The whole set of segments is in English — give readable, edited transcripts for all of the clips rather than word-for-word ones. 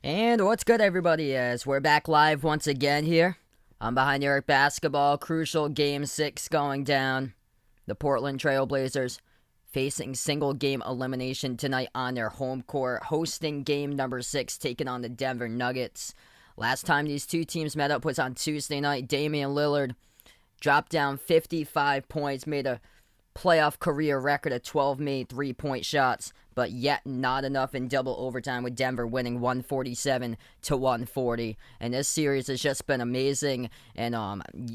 And what's good, everybody, as we're back live once again here on Behind the Arc Basketball. Crucial Game 6 going down. The Portland Trail Blazers facing single-game elimination tonight on their home court, hosting game number 6, taking on the Denver Nuggets. Last time these two teams met up was on Tuesday night. Damian Lillard dropped down 55 points, made a playoff career record of 12 made three-point shots, but yet not enough in double overtime, with Denver winning 147-140. And this series has just been amazing, and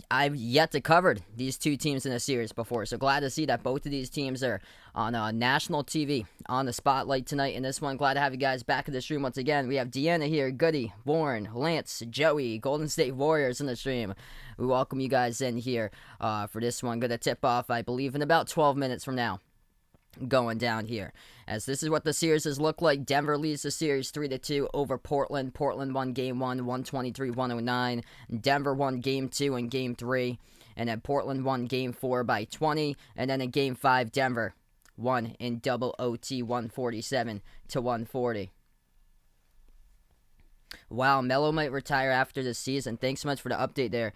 I've yet to cover these two teams in a series before, so glad to see that both of these teams are on national TV on the spotlight tonight in this one. Glad to have you guys back in the stream once again. We have Deanna here, Goody, Warren, Lance, Joey, Golden State Warriors in the stream. We welcome you guys in here for this one. Going to tip off, I believe, in about 12 minutes from now. Going down here, as this is what the series has looked like. Denver leads the series 3-2 over Portland. Portland won game 1, 123-109. Denver won game 2 and game 3, and then Portland won game 4 by 20. And then in game 5, Denver won in double OT, 147-140. Wow, Melo might retire after this season. Thanks so much for the update there,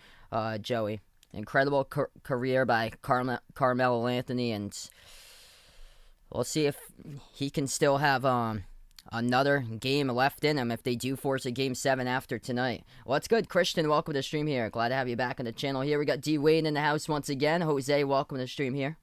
Joey. Incredible career by Carmelo Anthony, and we'll see if he can still have another game left in him if they do force a game 7 after tonight. Well, it's good. Christian, welcome to the stream here. Glad to have you back on the channel here. We got D. Wade in the house once again. Jose, welcome to the stream here.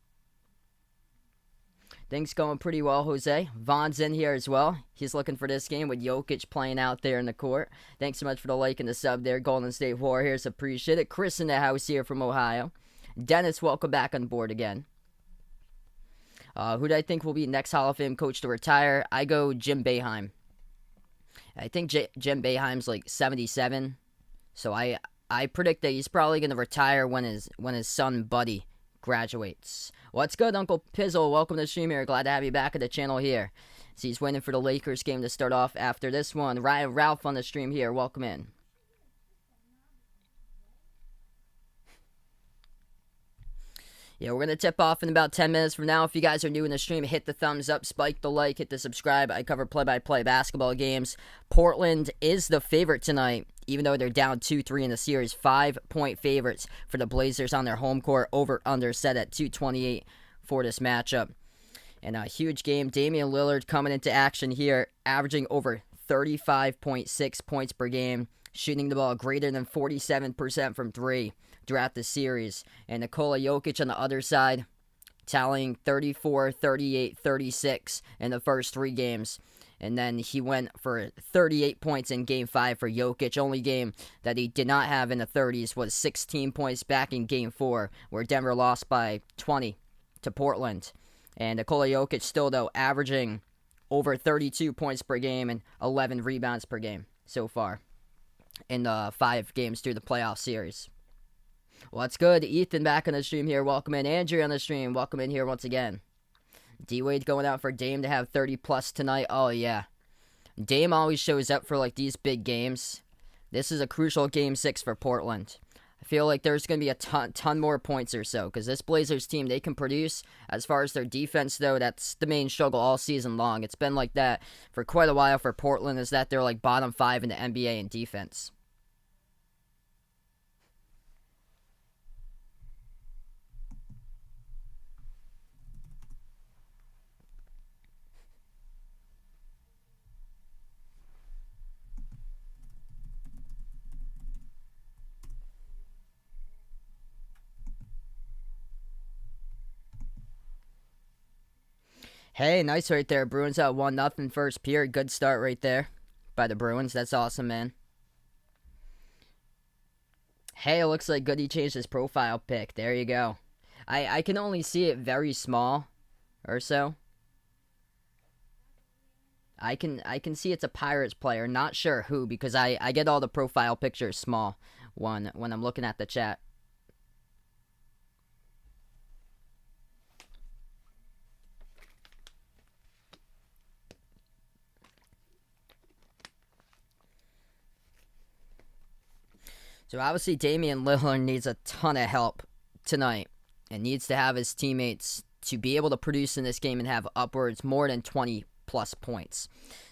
Things going pretty well, Jose. Vaughn's in here as well. He's looking for this game with Jokic playing out there in the court. Thanks so much for the like and the sub there, Golden State Warriors. Appreciate it. Chris in the house here from Ohio. Dennis, welcome back on board again. Who do I think will be next Hall of Fame coach to retire? I go Jim Boeheim. I think Jim Boeheim's like 77, so I predict that he's probably going to retire when his son Buddy graduates. What's good, Uncle Pizzle? Welcome to the stream here. Glad to have you back at the channel here. So he's waiting for the Lakers game to start off after this one. Ryan Ralph on the stream here. Welcome in. Yeah, we're going to tip off in about 10 minutes from now. If you guys are new in the stream, hit the thumbs up, spike the like, hit the subscribe. I cover play-by-play basketball games. Portland is the favorite tonight, even though they're down 2-3 in the series. 5-point favorites for the Blazers on their home court. Over-under set at 228 for this matchup. And a huge game. Damian Lillard coming into action here, averaging over 35.6 points per game, shooting the ball greater than 47% from 3 throughout the series. And Nikola Jokic on the other side, tallying 34, 38, 36 in the first 3 games. And then he went for 38 points in Game 5 for Jokic. Only game that he did not have in the 30s was 16 points back in Game 4, where Denver lost by 20 to Portland. And Nikola Jokic still, though, averaging over 32 points per game and 11 rebounds per game so far in the 5 games through the playoff series. Well, that's good. Ethan back on the stream here. Welcome in. Andrew on the stream. Welcome in here once again. D-Wade going out for Dame to have 30-plus tonight. Oh, yeah. Dame always shows up for, like, these big games. This is a crucial Game 6 for Portland. I feel like there's going to be a ton more points or so, because this Blazers team, they can produce. As far as their defense, though, that's the main struggle all season long. It's been like that for quite a while for Portland, is that they're, like, bottom 5 in the NBA in defense. Hey, nice right there. Bruins out 1-0 first period. Good start right there by the Bruins. That's awesome, man. Hey, it looks like Goody changed his profile pic. There you go. I can only see it very small or so. I can see it's a Pirates player. Not sure who, because I get all the profile pictures small when I'm looking at the chat. So obviously Damian Lillard needs a ton of help tonight and needs to have his teammates to be able to produce in this game and have upwards more than 20 plus points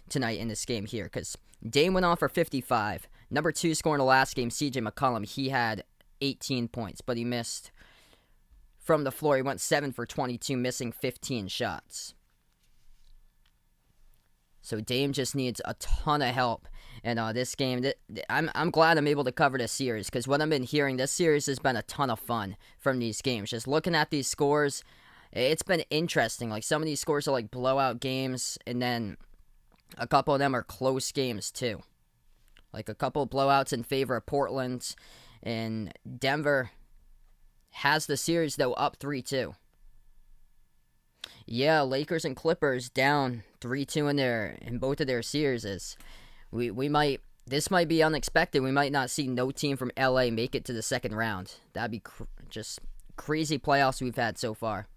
tonight in this game here, because Dame went on for 55. Number 2 scoring the last game, CJ McCollum, he had 18 points, but he missed from the floor. He went 7 for 22, missing 15 shots. So Dame just needs a ton of help. And this game, I'm glad I'm able to cover this series, because what I've been hearing, this series has been a ton of fun from these games. Just looking at these scores, it's been interesting. Like, some of these scores are like blowout games, and then a couple of them are close games too. Like a couple of blowouts in favor of Portland, and Denver has the series, though, up 3-2. Yeah, Lakers and Clippers down 3-2 in both of their series. This might be unexpected. We might not see no team from LA make it to the second round. That'd be just crazy playoffs we've had so far.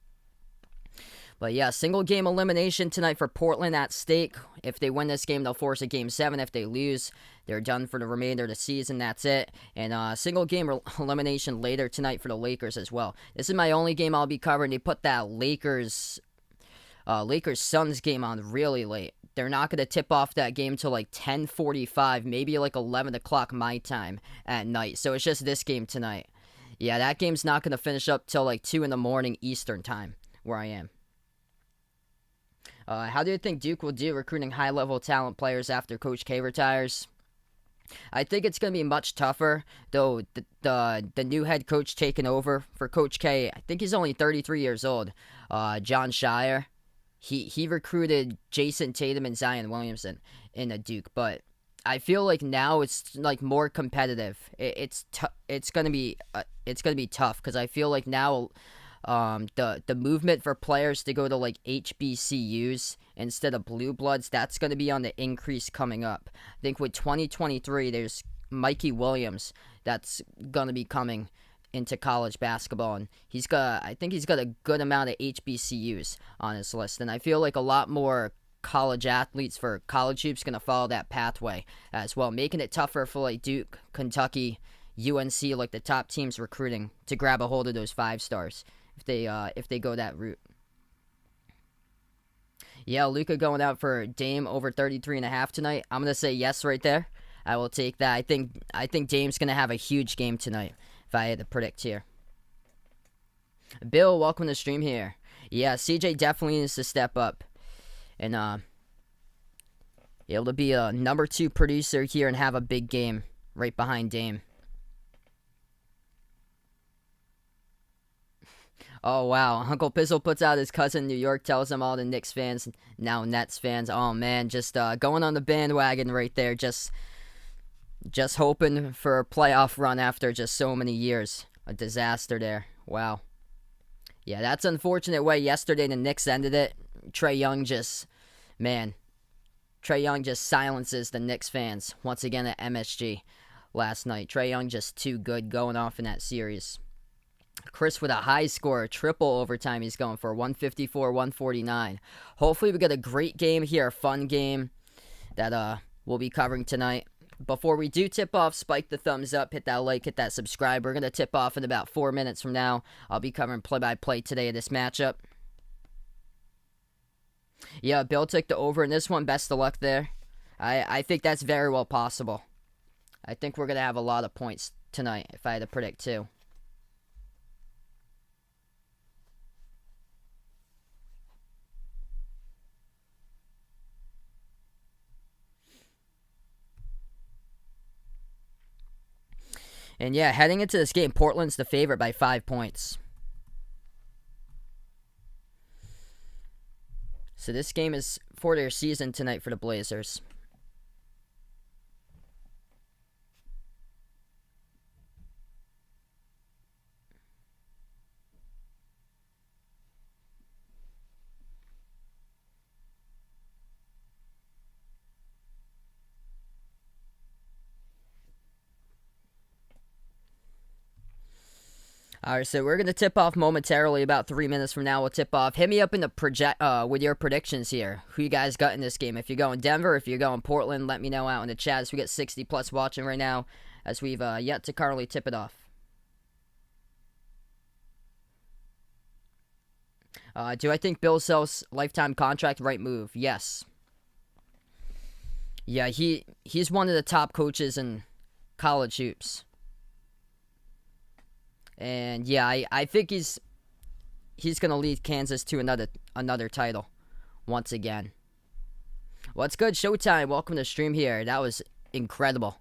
But yeah, single game elimination tonight for Portland at stake. If they win this game, they'll force a game 7. If they lose, they're done for the remainder of the season. That's it. And single game elimination later tonight for the Lakers as well. This is my only game I'll be covering. They put that Lakers Suns game on really late. They're not going to tip off that game till like 10:45, maybe like 11 o'clock my time at night. So it's just this game tonight. Yeah, that game's not going to finish up till like 2 in the morning Eastern time, where I am. How do you think Duke will do recruiting high-level talent players after Coach K retires? I think it's going to be much tougher, though the new head coach taking over for Coach K, I think he's only 33 years old, John Shire. He recruited Jason Tatum and Zion Williamson in a Duke, but I feel like now it's like more competitive. It's gonna be tough, because I feel like now the movement for players to go to like HBCUs instead of Blue Bloods, that's gonna be on the increase coming up. I think with 2023, there's Mikey Williams that's gonna be coming into college basketball, and I think he's got a good amount of HBCUs on his list, and I feel like a lot more college athletes for college hoops going to follow that pathway as well, making it tougher for like Duke, Kentucky, UNC, like the top teams recruiting, to grab a hold of those 5 stars if they go that route. Yeah, Luka going out for Dame over 33.5 tonight. I'm gonna say yes right there. I will take that. I think Dame's gonna have a huge game tonight, if I had to predict here. Bill, welcome to the stream here. Yeah, CJ definitely needs to step up and able to be a number 2 producer here and have a big game right behind Dame. Oh, wow. Uncle Pizzle puts out his cousin in New York, tells him all the Knicks fans, now Nets fans. Oh, man, just going on the bandwagon right there. Just hoping for a playoff run after just so many years. A disaster there. Wow. Yeah, that's an unfortunate way. Yesterday, the Knicks ended it. Trae Young just silences the Knicks fans once again at MSG last night. Trae Young just too good going off in that series. Chris with a high score, triple overtime he's going for, 154-149. Hopefully we get a great game here, a fun game that we'll be covering tonight. Before we do tip off, spike the thumbs up, hit that like, hit that subscribe. We're going to tip off in about 4 minutes from now. I'll be covering play-by-play today of this matchup. Yeah, Bill took the over in this one. Best of luck there. I think that's very well possible. I think we're going to have a lot of points tonight, if I had to predict too. And yeah, heading into this game, Portland's the favorite by 5 points. So this game is for their season tonight for the Blazers. All right, so we're going to tip off momentarily. About 3 minutes from now, we'll tip off. Hit me up in the with your predictions here. Who you guys got in this game? If you're going Denver, if you're going Portland, let me know out in the chat. As we get 60 plus watching right now, as we've yet to currently tip it off. Do I think Bill Self's lifetime contract right move? Yes. Yeah, he's one of the top coaches in college hoops. And yeah, I think he's gonna lead Kansas to another title once again. What's good, Showtime? Welcome to the stream here. That was incredible.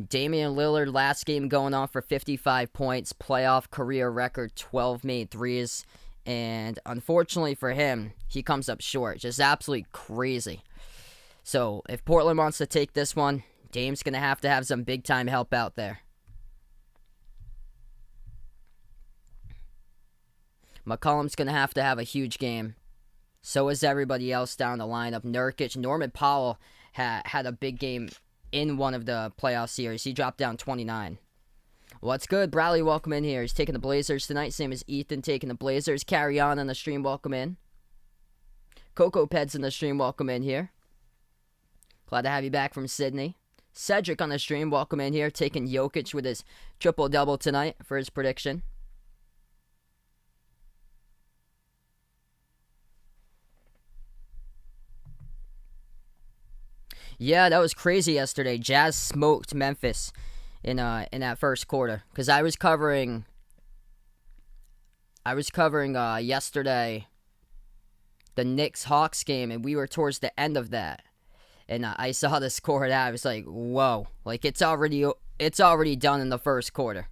Damian Lillard last game going on for 55 points, playoff career record, 12 made threes, and unfortunately for him, he comes up short. Just absolutely crazy. So if Portland wants to take this one, Dame's gonna have to have some big time help out there. McCollum's going to have a huge game. So is everybody else down the lineup. Nurkic, Norman Powell had a big game in one of the playoff series. He dropped down 29. What's good? Bradley, welcome in here. He's taking the Blazers tonight. Same as Ethan taking the Blazers. Carry on the stream, welcome in. Coco Peds in the stream, welcome in here. Glad to have you back from Sydney. Cedric on the stream, welcome in here. Taking Jokic with his triple-double tonight for his prediction. Yeah, that was crazy yesterday. Jazz smoked Memphis in that first quarter. Because I was covering yesterday the Knicks-Hawks game, and we were towards the end of that. And I saw the score of that. I was like, whoa. Like, it's already done in the first quarter.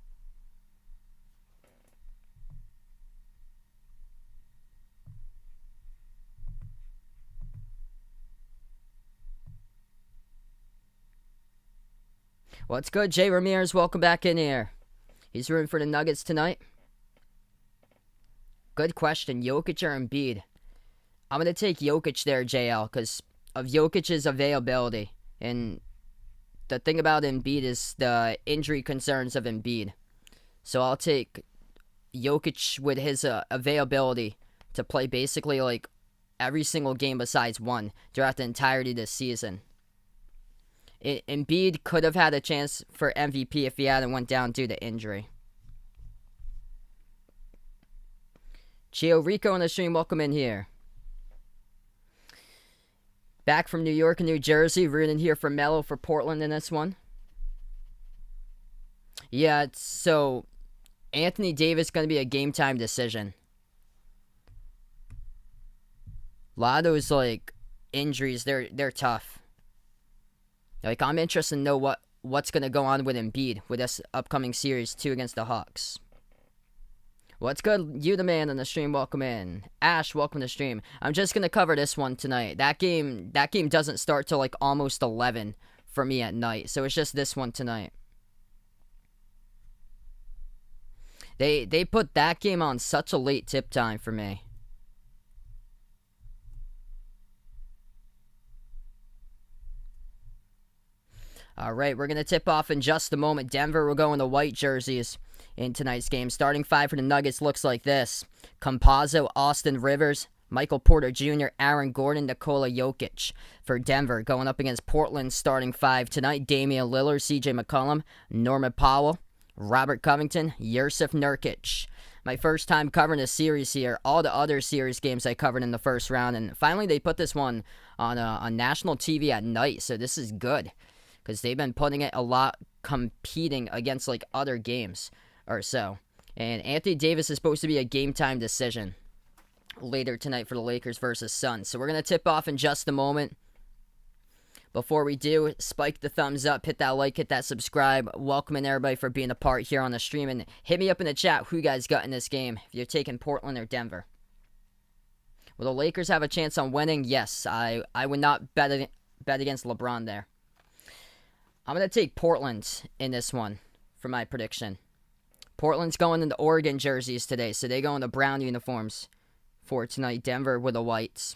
What's good, Jay Ramirez? Welcome back in here. He's rooting for the Nuggets tonight. Good question. Jokic or Embiid? I'm going to take Jokic there, JL, because of Jokic's availability. And the thing about Embiid is the injury concerns of Embiid. So I'll take Jokic with his availability to play basically like every single game besides one throughout the entirety of this season. Embiid could have had a chance for MVP if he hadn't went down due to injury. Chio Rico on the stream, welcome in here. Back from New York and New Jersey, rooting here for Melo for Portland in this one. Yeah, so Anthony Davis going to be a game time decision. A lot of those like injuries, they're tough. Like, I'm interested to know what's going to go on with Embiid with this upcoming series 2 against the Hawks. What's good? You the man on the stream, welcome in. Ash, welcome to the stream. I'm just going to cover this one tonight. That game doesn't start till like almost 11 for me at night. So it's just this one tonight. They put that game on such a late tip time for me. All right, we're going to tip off in just a moment. Denver will go in the white jerseys in tonight's game. Starting 5 for the Nuggets looks like this. Campazzo, Austin Rivers, Michael Porter Jr., Aaron Gordon, Nikola Jokic. For Denver, going up against Portland, starting 5 tonight. Damian Lillard, CJ McCollum, Norman Powell, Robert Covington, Jusuf Nurkic. My first time covering a series here. All the other series games I covered in the first round. And finally, they put this one on national TV at night. So this is good. Because they've been putting it a lot competing against like other games or so. And Anthony Davis is supposed to be a game time decision later tonight for the Lakers versus Suns. So we're going to tip off in just a moment. Before we do, spike the thumbs up, hit that like, hit that subscribe. Welcoming everybody for being a part here on the stream. And hit me up in the chat who you guys got in this game. If you're taking Portland or Denver. Will the Lakers have a chance on winning? Yes. I would not bet against LeBron there. I'm going to take Portland in this one for my prediction. Portland's going into Oregon jerseys today, so they go in the brown uniforms for tonight. Denver with the whites.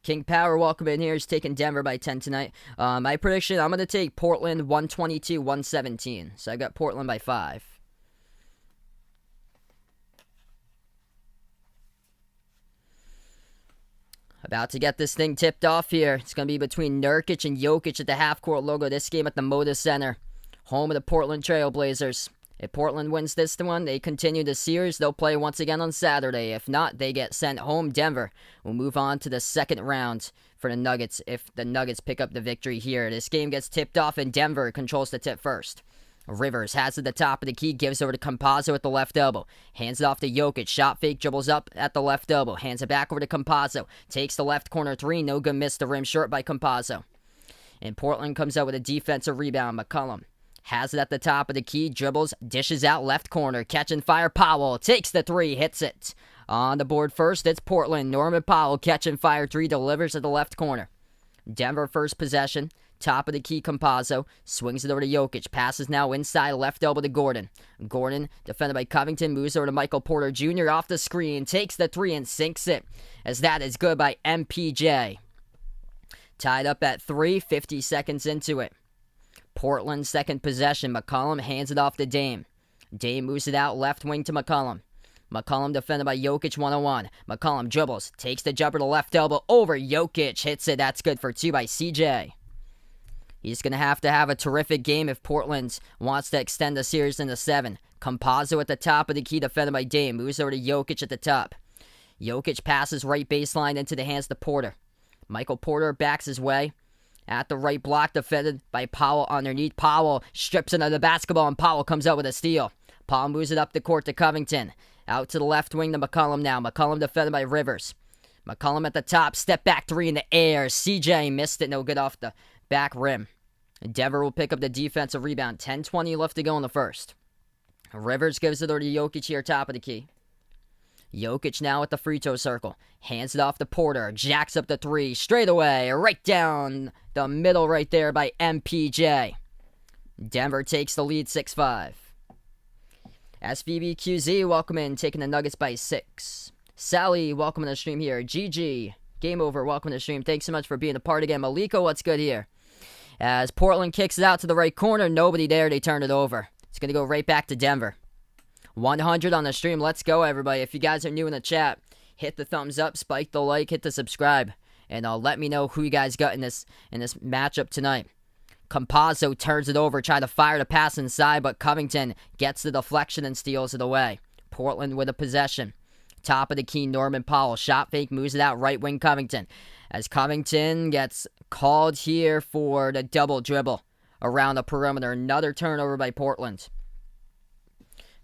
King Power, welcome in here. He's taking Denver by 10 tonight. My prediction, I'm going to take Portland 122-117. So I got Portland by 5. About to get this thing tipped off here. It's going to be between Nurkic and Jokic at the half-court logo. This game at the Moda Center. home of the Portland Trail Blazers. If Portland wins this one, they continue the series. They'll play once again on Saturday. If not, they get sent home. Denver will move on to the second round for the Nuggets if the Nuggets pick up the victory here. This game gets tipped off and Denver controls the tip first. Rivers has it at the top of the key, gives over to Campazzo at the left elbow. Hands it off to Jokic. Shot fake, dribbles up at the left elbow. Hands it back over to Campazzo. Takes the left corner three. No good, missed the rim short by Campazzo. And Portland comes out with a defensive rebound. McCollum has it at the top of the key, dribbles, dishes out left corner. Catch and fire, Powell takes the three, hits it. On the board first, it's Portland. Norman Powell, catch and fire three, delivers at the left corner. Denver first possession. Top of the key, Campazzo swings it over to Jokic. Passes now inside, left elbow to Gordon. Gordon, defended by Covington, moves over to Michael Porter Jr. off the screen, takes the three and sinks it, as that is good by MPJ. Tied up at 3, 50 seconds into it. Portland second possession. McCollum hands it off to Dame. Dame moves it out left wing to McCollum. McCollum defended by Jokic 1-on-1. McCollum dribbles, takes the jumper to left elbow over Jokic, hits it. That's good for 2 by CJ. He's going to have a terrific game if Portland wants to extend the series into 7. Campazzo at the top of the key, defended by Dame. Moves over to Jokic at the top. Jokic passes right baseline into the hands of Porter. Michael Porter backs his way. At the right block, defended by Powell underneath. Powell strips into the basketball, and Powell comes out with a steal. Powell moves it up the court to Covington. Out to the left wing to McCollum now. McCollum defended by Rivers. McCollum at the top. Step back three in the air. CJ missed it. No good off the back rim. Denver will pick up the defensive rebound. 10:20 left to go in the first. Rivers gives it over to Jokic here, top of the key. Jokic now at the free throw circle. Hands it off to Porter. Jacks up the three. Straight away. Right down the middle right there by MPJ. Denver takes the lead 6-5. SVBQZ, welcome in. Taking the Nuggets by 6. Sally, welcome to the stream here. GG. Game over. Welcome to the stream. Thanks so much for being a part again. Maliko, what's good here? As Portland kicks it out to the right corner, nobody there, they turn it over. It's going to go right back to Denver. 100 on the stream. Let's go, everybody. If you guys are new in the chat, hit the thumbs up, spike the like, hit the subscribe, and let me know who you guys got in this matchup tonight. Campazzo turns it over, try to fire the pass inside, but Covington gets the deflection and steals it away. Portland with a possession. Top of the key, Norman Powell. Shot fake, moves it out, right wing Covington. As Covington gets called here for the double dribble around the perimeter. Another turnover by Portland.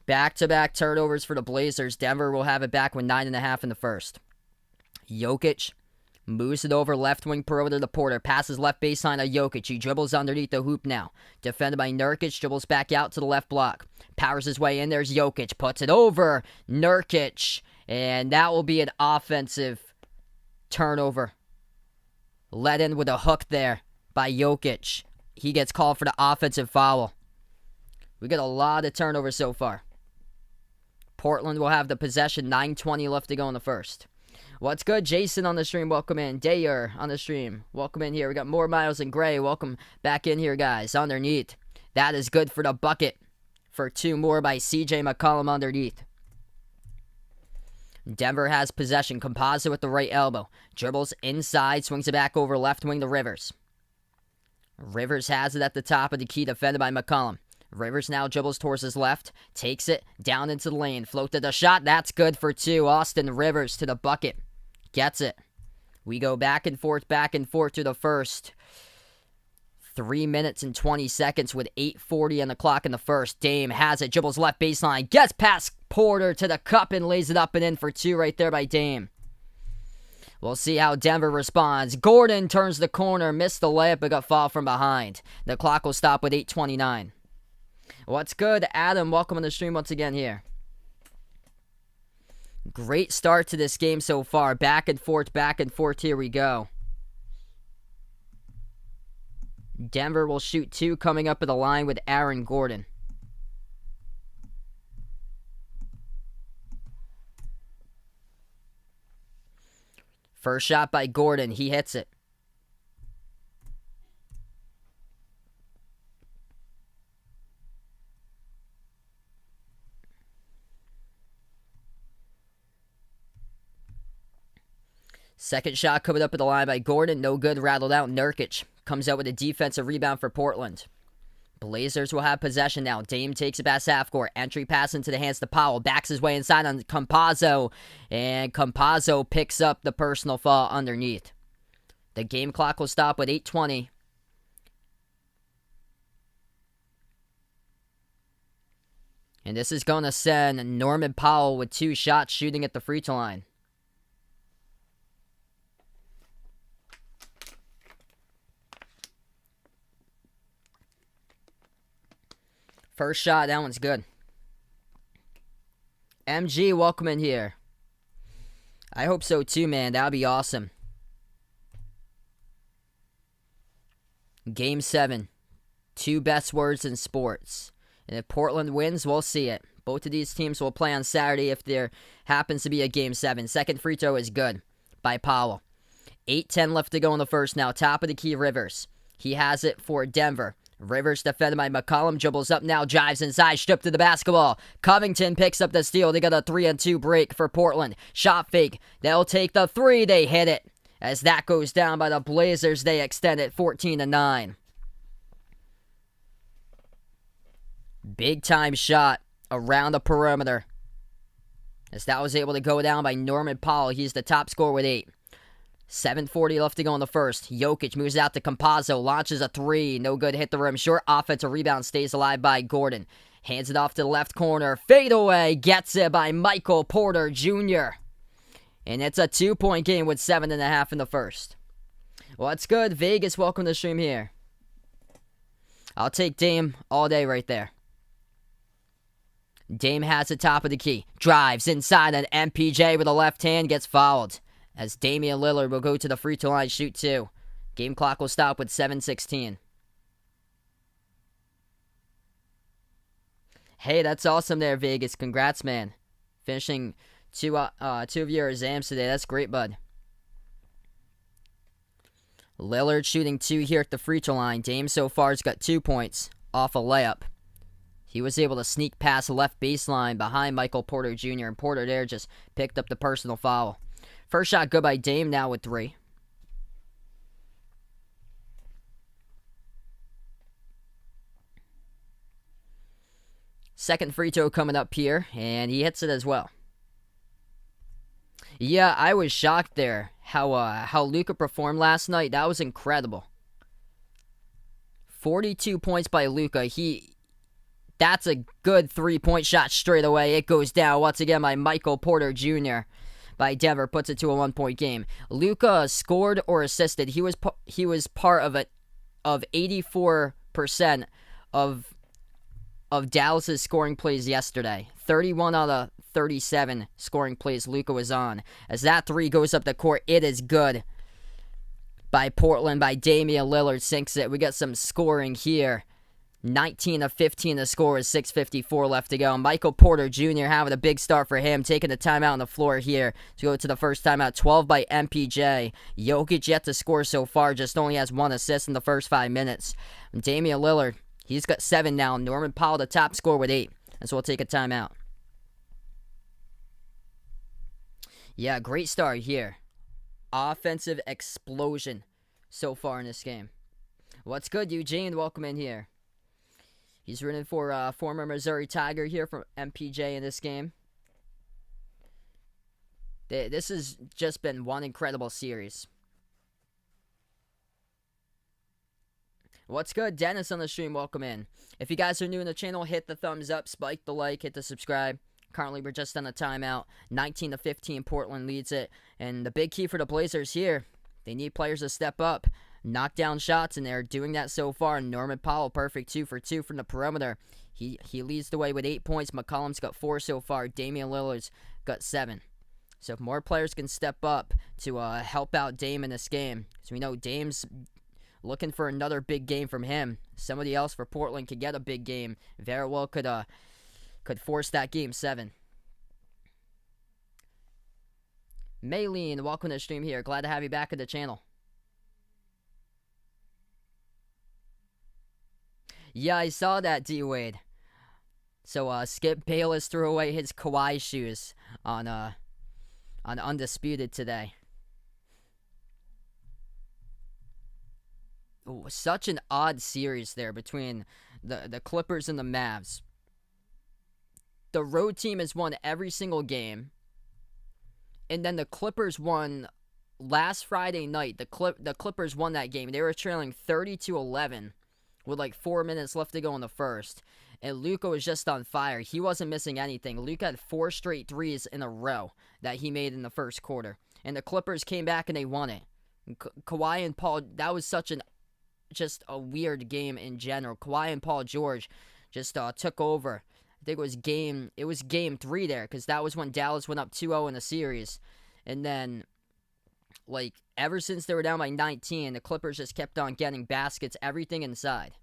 Back-to-back turnovers for the Blazers. Denver will have it back with 9.5 in the first. Jokic moves it over left wing perimeter to Porter. Passes left baseline to Jokic. He dribbles underneath the hoop now. Defended by Nurkic. Dribbles back out to the left block. Powers his way in. There's Jokic. Puts it over Nurkic. And that will be an offensive turnover. Let in with a hook there by Jokic. He gets called for the offensive foul. We got a lot of turnovers so far. Portland will have the possession. 9:20 left to go in the first. What's good? Jason on the stream. Welcome in. Dayer on the stream. Welcome in here. We got more Miles and Gray. Welcome back in here, guys. Underneath. That is good for the bucket. For 2 more by CJ McCollum underneath. Denver has possession. Campazzo at the right elbow. Dribbles inside. Swings it back over left wing to Rivers. Rivers has it at the top of the key. Defended by McCollum. Rivers now dribbles towards his left. Takes it down into the lane. Floated the shot. That's good for 2. Austin Rivers to the bucket. Gets it. We go back and forth to the first. 3 minutes and 20 seconds with 8:40 on the clock in the first. Dame has it. Dribbles left baseline. Gets past Porter to the cup and lays it up and in for 2 right there by Dame. We'll see how Denver responds. Gordon turns the corner. Missed the layup but got fouled from behind. The clock will stop with 8:29. What's good, Adam? Welcome on the stream once again here. Great start to this game so far. Back and forth. Here we go. Denver will shoot 2 coming up at the line with Aaron Gordon. First shot by Gordon. He hits it. Second shot coming up at the line by Gordon. No good. Rattled out. Nurkic comes out with a defensive rebound for Portland. Blazers will have possession now. Dame takes it past half court. Entry pass into the hands to Powell. Backs his way inside on Campazzo. And Campazzo picks up the personal foul underneath. The game clock will stop with 8:20. And this is going to send Norman Powell with 2 shots shooting at the free throw line. First shot, that one's good. MG, welcome in here. I hope so too, man. That would be awesome. Game 7. 2 best words in sports. And if Portland wins, we'll see it. Both of these teams will play on Saturday if there happens to be a Game 7. Second free throw is good by Powell. 8:10 left to go in the first now. Top of the key, Rivers. He has it for Denver. Rivers defended by McCollum. Dribbles up now. Drives inside. Stripped to the basketball. Covington picks up the steal. They got a 3-2 break for Portland. Shot fake. They'll take the 3. They hit it. As that goes down by the Blazers, they extend it 14-9. Big time shot around the perimeter. As that was able to go down by Norman Powell. He's the top scorer with 8. 7:40 left to go in the first. Jokic moves out to Campazzo. Launches a 3. No good. Hit the rim short. Offensive rebound stays alive by Gordon. Hands it off to the left corner. Fade away. Gets it by Michael Porter Jr. And it's a 2-point game with 7.5 in the first. What's good? Vegas, welcome to the stream here. I'll take Dame all day right there. Dame has the top of the key. Drives inside an MPJ with a left hand. Gets fouled. As Damian Lillard will go to the free throw line, shoot 2. Game clock will stop with 7:16. Hey, that's awesome there, Vegas. Congrats, man. Finishing two of your exams today. That's great, bud. Lillard shooting 2 here at the free throw line. Dame so far has got 2 points off a layup. He was able to sneak past the left baseline behind Michael Porter Jr. And Porter there just picked up the personal foul. First shot good by Dame now with 3. Second free throw coming up here, and he hits it as well. Yeah, I was shocked there how Luka performed last night. That was incredible. 42 points by Luka. That's a good 3-point shot straight away. It goes down once again by Michael Porter Jr. by Denver, puts it to a 1-point game. Luka scored or assisted. He was part of 84% of Dallas's scoring plays yesterday. 31 out of 37 scoring plays Luka was on. As that 3 goes up the court, it is good by Portland, by Damian Lillard, sinks it. We got some scoring here. 19 of 15 to score is 6:54 left to go. Michael Porter Jr. having a big start for him, taking the timeout on the floor here to go to the first timeout. 12 by MPJ. Jokic yet to score so far, just only has 1 assist in the first 5 minutes. Damian Lillard, he's got 7 now. Norman Powell, the top scorer with 8. And so we'll take a timeout. Yeah, great start here. Offensive explosion so far in this game. What's good, Eugene? Welcome in here. He's rooting for former Missouri Tiger here from MPJ in this game. This has just been one incredible series. What's good? Dennis on the stream, welcome in. If you guys are new in the channel, hit the thumbs up, spike the like, hit the subscribe. Currently, we're just on a timeout. 19-15, Portland leads it. And the big key for the Blazers here, they need players to step up. Knock down shots, and they're doing that so far. Norman Powell, perfect 2 for 2 from the perimeter. He leads the way with 8 points. McCollum's got 4 so far. Damian Lillard's got 7. So if more players can step up to help out Dame in this game. So we know Dame's looking for another big game from him. Somebody else for Portland could get a big game. Very well could force that game 7. Maylene, welcome to the stream here. Glad to have you back at the channel. Yeah, I saw that, D-Wade. So, Skip Bayless threw away his Kawhi shoes on Undisputed today. Ooh, such an odd series there between the Clippers and the Mavs. The road team has won every single game. And then the Clippers won last Friday night. The Clippers won that game. They were trailing 30-11 with like 4 minutes left to go in the first. And Luka was just on fire. He wasn't missing anything. Luka had 4 straight threes in a row that he made in the first quarter. And the Clippers came back and they won it. Kawhi and Paul, that was just a weird game in general. Kawhi and Paul George just took over. I think it was game 3 there, because that was when Dallas went up 2-0 in the series. And then, like, ever since they were down by 19, the Clippers just kept on getting baskets, everything inside.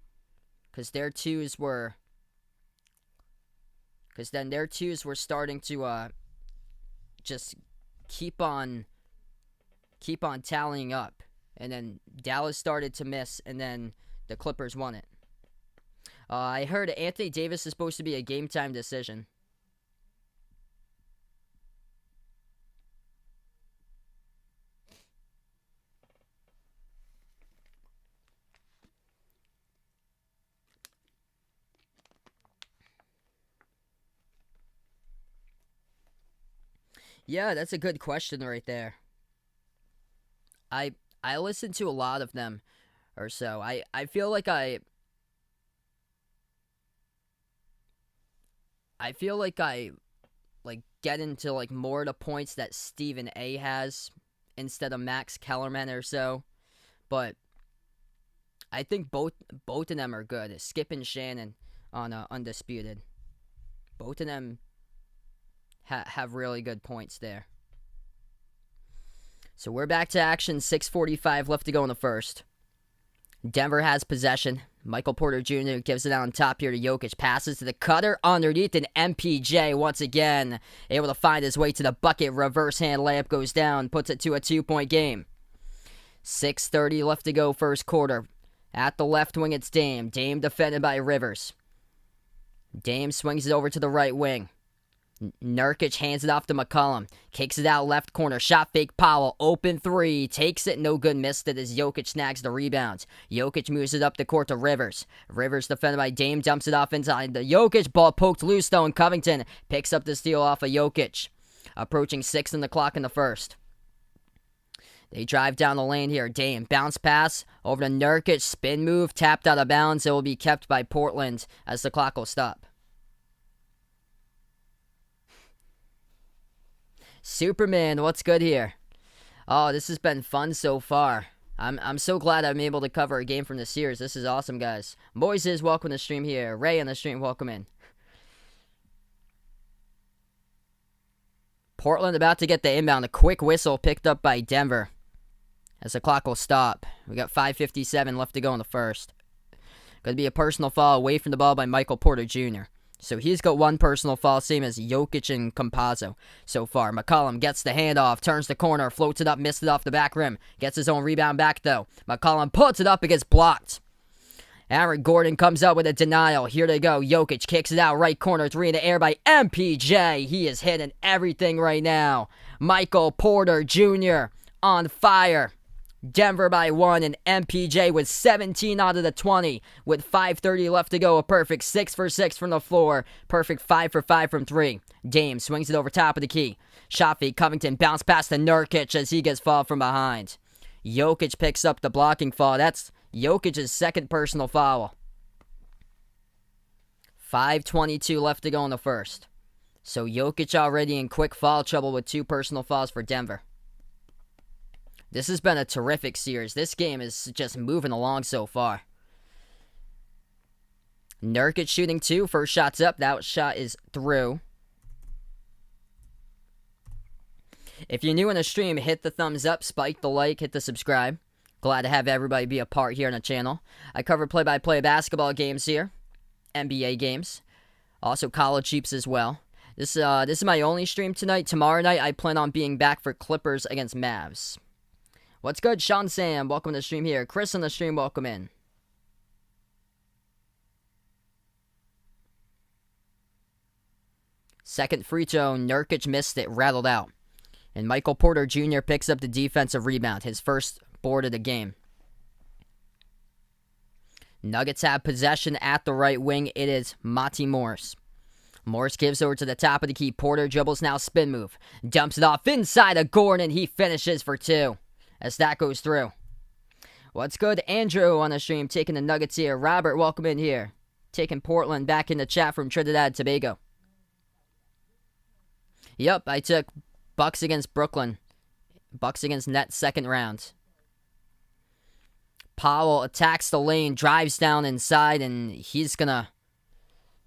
Because their twos were starting to just keep on tallying up. And then Dallas started to miss, and then the Clippers won it. I heard Anthony Davis is supposed to be a game-time decision. Yeah, that's a good question right there. I listen to a lot of them or so. I feel like I get into like more of the points that Stephen A has instead of Max Kellerman or so. But I think both of them are good. Skip and Shannon on Undisputed. Both of them have really good points there. So we're back to action. 6:45 left to go in the first. Denver has possession. Michael Porter Jr. gives it on top here to Jokic. Passes to the cutter underneath, and MPJ once again able to find his way to the bucket. Reverse hand layup goes down. Puts it to a 2-point game. 6:30 left to go first quarter. At the left wing it's Dame. Dame defended by Rivers. Dame swings it over to the right wing. Nurkic hands it off to McCollum. Kicks it out left corner. Shot fake Powell. Open 3. Takes it. No good. Missed it as Jokic snags the rebound. Jokic moves it up the court to Rivers. Rivers defended by Dame. Dumps it off inside. The Jokic ball poked loose though, and Covington picks up the steal off of Jokic. Approaching 6 on the clock in the first. They drive down the lane here. Dame. Bounce pass over to Nurkic. Spin move. Tapped out of bounds. It will be kept by Portland as the clock will stop. Superman, what's good here? Oh, this has been fun so far. I'm so glad I'm able to cover a game from the series. This is awesome, guys. Moises, welcome to the stream here. Ray on the stream, welcome in. Portland about to get the inbound. A quick whistle picked up by Denver as the clock will stop. We got 5:57 left to go in the first. Going to be a personal foul away from the ball by Michael Porter Jr. So he's got one personal foul, same as Jokic and Campazzo so far. McCollum gets the handoff, turns the corner, floats it up, missed it off the back rim. Gets his own rebound back, though. McCollum puts it up, it gets blocked. Aaron Gordon comes up with a denial. Here they go. Jokic kicks it out, right corner, 3 in the air by MPJ. He is hitting everything right now. Michael Porter Jr. on fire. Denver by 1, and MPJ with 17 out of the 20 with 5:30 left to go. A perfect 6 for 6 from the floor. Perfect 5 for 5 from 3. Dame swings it over top of the key. Shot fake Covington bounce past to Nurkic as he gets fouled from behind. Jokic picks up the blocking foul. That's Jokic's second personal foul. 5:22 left to go in the first. So Jokic already in quick foul trouble with 2 personal fouls for Denver. This has been a terrific series. This game is just moving along so far. Nurkic shooting 2. First shot's up. That shot is through. If you're new in the stream, hit the thumbs up, spike the like, hit the subscribe. Glad to have everybody be a part here on the channel. I cover play-by-play basketball games here. NBA games. Also college hoops as well. This is my only stream tonight. Tomorrow night, I plan on being back for Clippers against Mavs. What's good, Sean Sam? Welcome to the stream here. Chris on the stream, welcome in. Second free throw, Nurkic missed it, rattled out. And Michael Porter Jr. picks up the defensive rebound, his first board of the game. Nuggets have possession at the right wing. It is Monty Morris. Morris gives over to the top of the key. Porter dribbles now, spin move. Dumps it off inside of Gordon. He finishes for 2 as that goes through. What's good? Andrew on the stream taking the Nuggets here. Robert, welcome in here. Taking Portland back in the chat from Trinidad and Tobago. Yep, I took Bucks against Brooklyn. Bucks against Nets second round. Powell attacks the lane, drives down inside, and he's going to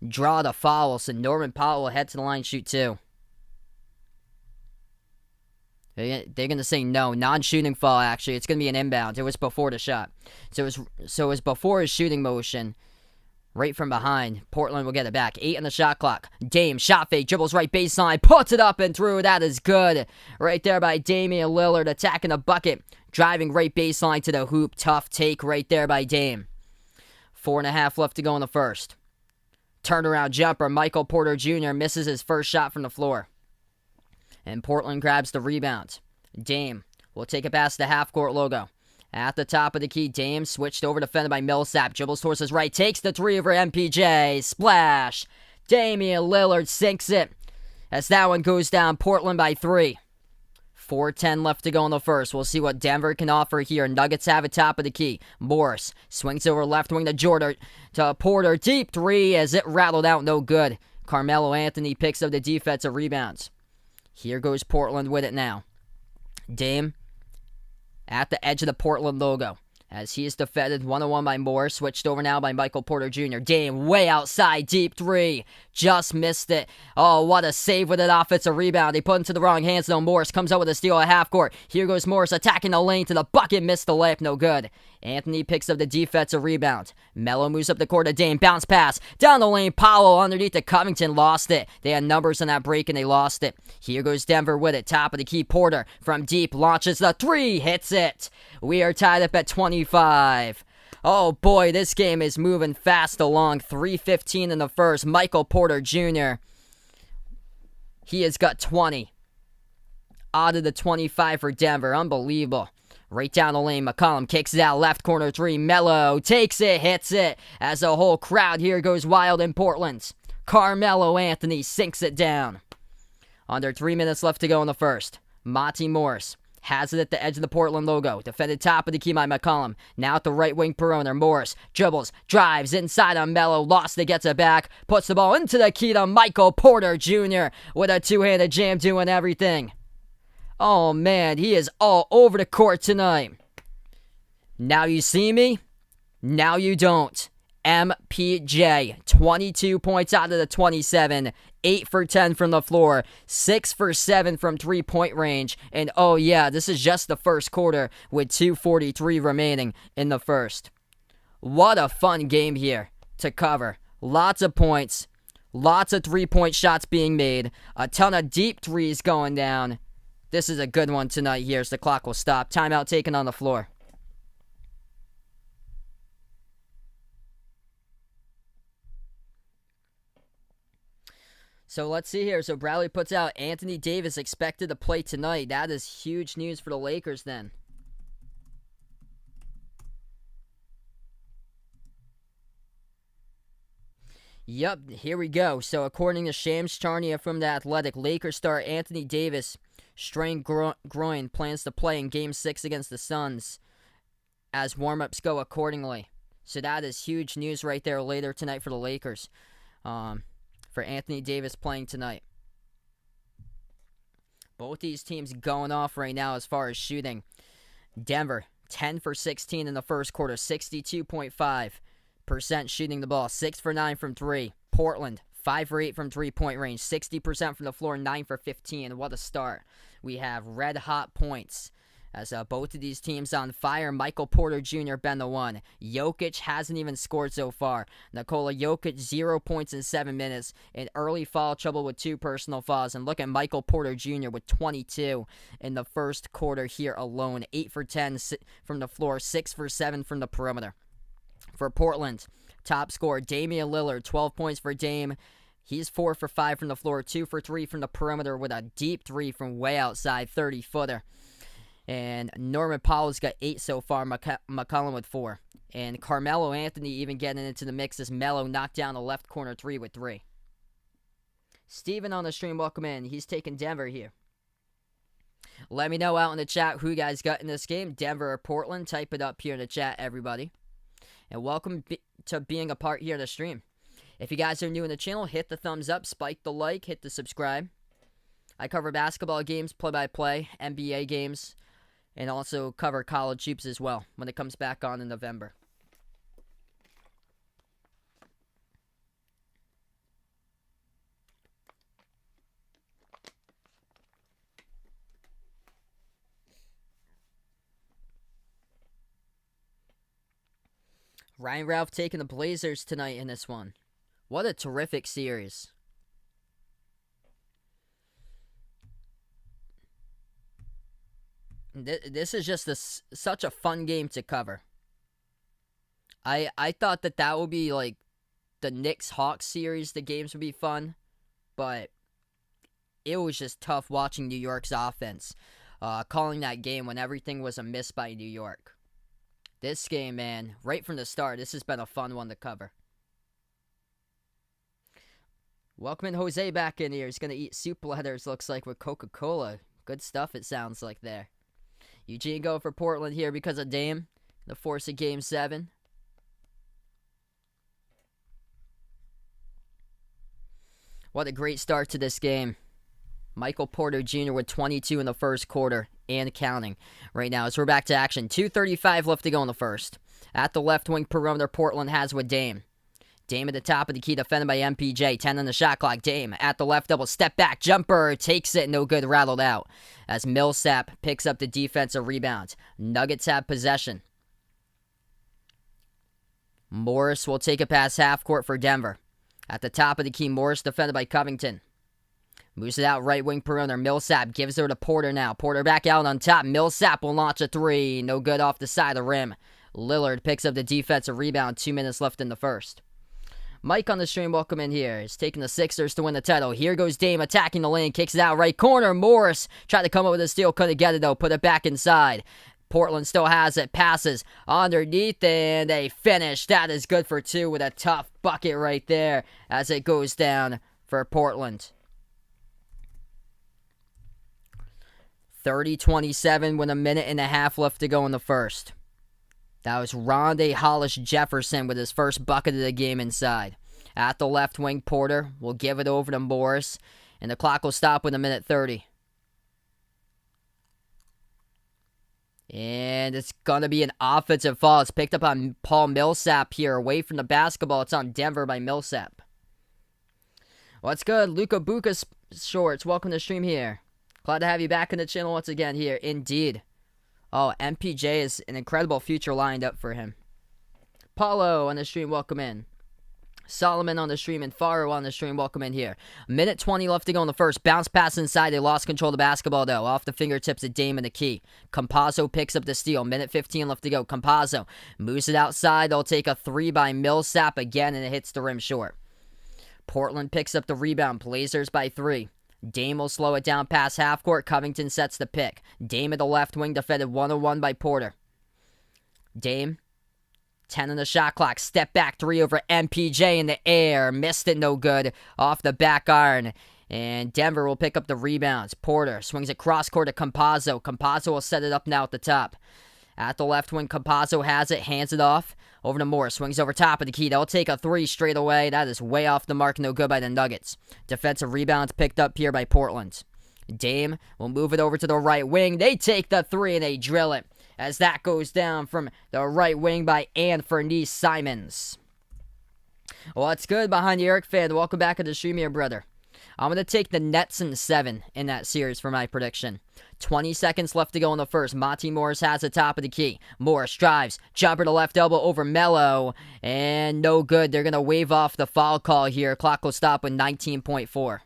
draw the foul. So Norman Powell will head to the line, shoot 2. They're going to say no. Non-shooting foul, actually. It's going to be an inbound. It was before the shot. So it was before his shooting motion. Right from behind. Portland will get it back. 8 on the shot clock. Dame, shot fake, dribbles right baseline, puts it up and through. That is good. Right there by Damian Lillard, attacking the bucket. Driving right baseline to the hoop. Tough take right there by Dame. 4.5 left to go in the first. Turnaround jumper. Michael Porter Jr. misses his first shot from the floor. And Portland grabs the rebound. Dame will take it past the half-court logo. At the top of the key, Dame switched over, defended by Millsap. Dribbles towards his right, takes the 3 over MPJ. Splash. Damian Lillard sinks it. As that one goes down, Portland by 3. 4:10 left to go in the first. We'll see what Denver can offer here. Nuggets have it top of the key. Morris swings over left wing to Porter. Deep 3 as it rattled out, no good. Carmelo Anthony picks up the defensive rebounds. Here goes Portland with it now. Dame at the edge of the Portland logo as he is defended 1-on-1 by Morris. Switched over now by Michael Porter Jr. Dame way outside, deep 3. Just missed it. Oh, what a save with an offensive rebound. They put into the wrong hands though. Morris comes out with a steal at half court. Here goes Morris attacking the lane to the bucket. Missed the layup, no good. Anthony picks up the defensive rebound. Melo moves up the court to Dame. Bounce pass. Down the lane. Powell underneath to Covington. Lost it. They had numbers on that break and they lost it. Here goes Denver with it. Top of the key. Porter from deep launches the 3. Hits it. We are tied up at 25. Oh boy, this game is moving fast along. 3:15 in the first. Michael Porter Jr. He has got 20 out of the 25 for Denver. Unbelievable. Right down the lane, McCollum kicks it out, left corner 3, Melo takes it, hits it, as the whole crowd here goes wild in Portland. Carmelo Anthony sinks it down. Under 3 minutes left to go in the first. Monty Morris has it at the edge of the Portland logo, defended top of the key by McCollum. Now at the right wing perimeter, Morris dribbles, drives inside on Melo, lost it, gets it back, puts the ball into the key to Michael Porter Jr. with a two-handed jam doing everything. Oh, man, he is all over the court tonight. Now you see me, now you don't. MPJ, 22 points out of the 27, 8 for 10 from the floor, 6 for 7 from three-point range, and oh yeah, this is just the first quarter with 2:43 remaining in the first. What a fun game here to cover. Lots of points, lots of three-point shots being made, a ton of deep threes going down. This is a good one tonight here as the clock will stop. Timeout taken on the floor. So let's see here. So Bradley puts out Anthony Davis expected to play tonight. That is huge news for the Lakers then. Yep, here we go. So according to Shams Charania from The Athletic, Lakers star Anthony Davis, strained groin, plans to play in Game 6 against the Suns as warm-ups go accordingly. So that is huge news right there later tonight for the Lakers. For Anthony Davis playing tonight. Both these teams going off right now as far as shooting. Denver, 10 for 16 in the first quarter, 62.5% shooting the ball, 6 for 9 from 3. Portland, 5 for 8 from three-point range, 60% from the floor, 9 for 15. What a start. We have red-hot points as both of these teams on fire. Michael Porter Jr. been the one. Jokic hasn't even scored so far. Nikola Jokic, 0 points in 7 minutes. In early foul trouble with 2 personal fouls. And look at Michael Porter Jr. with 22 in the first quarter here alone. 8 for 10 from the floor, 6 for 7 from the perimeter. For Portland, top scorer Damian Lillard, 12 points for Dame. He's 4 for 5 from the floor, 2 for 3 from the perimeter with a deep 3 from way outside, 30-footer. And Norman Powell's got 8 so far. McCollum with 4. And Carmelo Anthony even getting into the mix as Melo knocked down the left corner 3 with 3. Steven on the stream, welcome in. He's taking Denver here. Let me know out in the chat who you guys got in this game, Denver or Portland. Type it up here in the chat, everybody. And welcome to being a part here of the stream. If you guys are new in the channel, hit the thumbs up, spike the like, hit the subscribe. I cover basketball games, play-by-play, NBA games, and also cover college hoops as well when it comes back on in November. Ryan Ralph taking the Blazers tonight in this one. What a terrific series. This is just such a fun game to cover. I thought that would be like the Knicks-Hawks series. The games would be fun. But it was just tough watching New York's offense. Calling that game when everything was a miss by New York. This game, man, right from the start, this has been a fun one to cover. Welcoming Jose back in here. He's going to eat soup letters, looks like, with Coca-Cola. Good stuff, it sounds like there. Eugene going for Portland here because of Dame. The force of Game 7. What a great start to this game. Michael Porter Jr. with 22 in the first quarter and counting right now as we're back to action. 2:35 left to go in the first. At the left wing perimeter, Portland has with Dame. Dame at the top of the key, defended by MPJ. 10 on the shot clock. Dame at the left double step back jumper. Takes it, no good, rattled out. As Millsap picks up the defensive rebound. Nuggets have possession. Morris will take it past half court for Denver. At the top of the key, Morris defended by Covington. Moves it out right wing perimeter. Millsap gives her to Porter now. Porter back out on top. Millsap will launch a 3. No good off the side of the rim. Lillard picks up the defensive rebound. 2 minutes left in the first. Mike on the stream, welcome in here. He's taking the Sixers to win the title. Here goes Dame attacking the lane. Kicks it out right corner. Morris tried to come up with a steal. Couldn't get it though. Put it back inside. Portland still has it. Passes underneath and they finish. That is good for 2 with a tough bucket right there as it goes down for Portland. 30-27 with a minute and a half left to go in the first. That was Rondé Hollis Jefferson with his first bucket of the game inside. At the left wing, Porter will give it over to Morris, and the clock will stop with a minute 30. And it's going to be an offensive foul. It's picked up on Paul Millsap here, away from the basketball. It's on Denver by Millsap. What's good? Luca Bucas Shorts, welcome to the stream here. Glad to have you back in the channel once again here. Indeed. Oh, MPJ is an incredible future lined up for him. Paulo on the stream, welcome in. Solomon on the stream and Faro on the stream, welcome in here. Minute 20 left to go in the first. Bounce pass inside. They lost control of the basketball, though. Off the fingertips of Dame and the key. Campazzo picks up the steal. Minute 15 left to go. Campazzo moves it outside. They'll take a 3 by Millsap again, and it hits the rim short. Portland picks up the rebound. Blazers by 3. Dame will slow it down past half court. Covington sets the pick. Dame at the left wing, defended 1-on-1 by Porter. Dame, 10 on the shot clock. Step back 3 over MPJ in the air. Missed it, no good. Off the back iron. And Denver will pick up the rebounds. Porter swings it cross court to Campazzo. Campazzo will set it up now at the top. At the left wing, Campazzo has it, hands it off. Over to Moore, swings over top of the key. They'll take a 3 straight away. That is way off the mark, no good by the Nuggets. Defensive rebounds picked up here by Portland. Dame will move it over to the right wing. They take the 3 and they drill it. As that goes down from the right wing by Anthony Simons. What's good behind the Eric fan? Welcome back to the stream here, brother. I'm going to take the Nets in 7 in that series for my prediction. 20 seconds left to go in the first. Monty Morris has the top of the key. Morris drives. Jumper to left elbow over Melo. And no good. They're going to wave off the foul call here. Clock will stop with 19.4.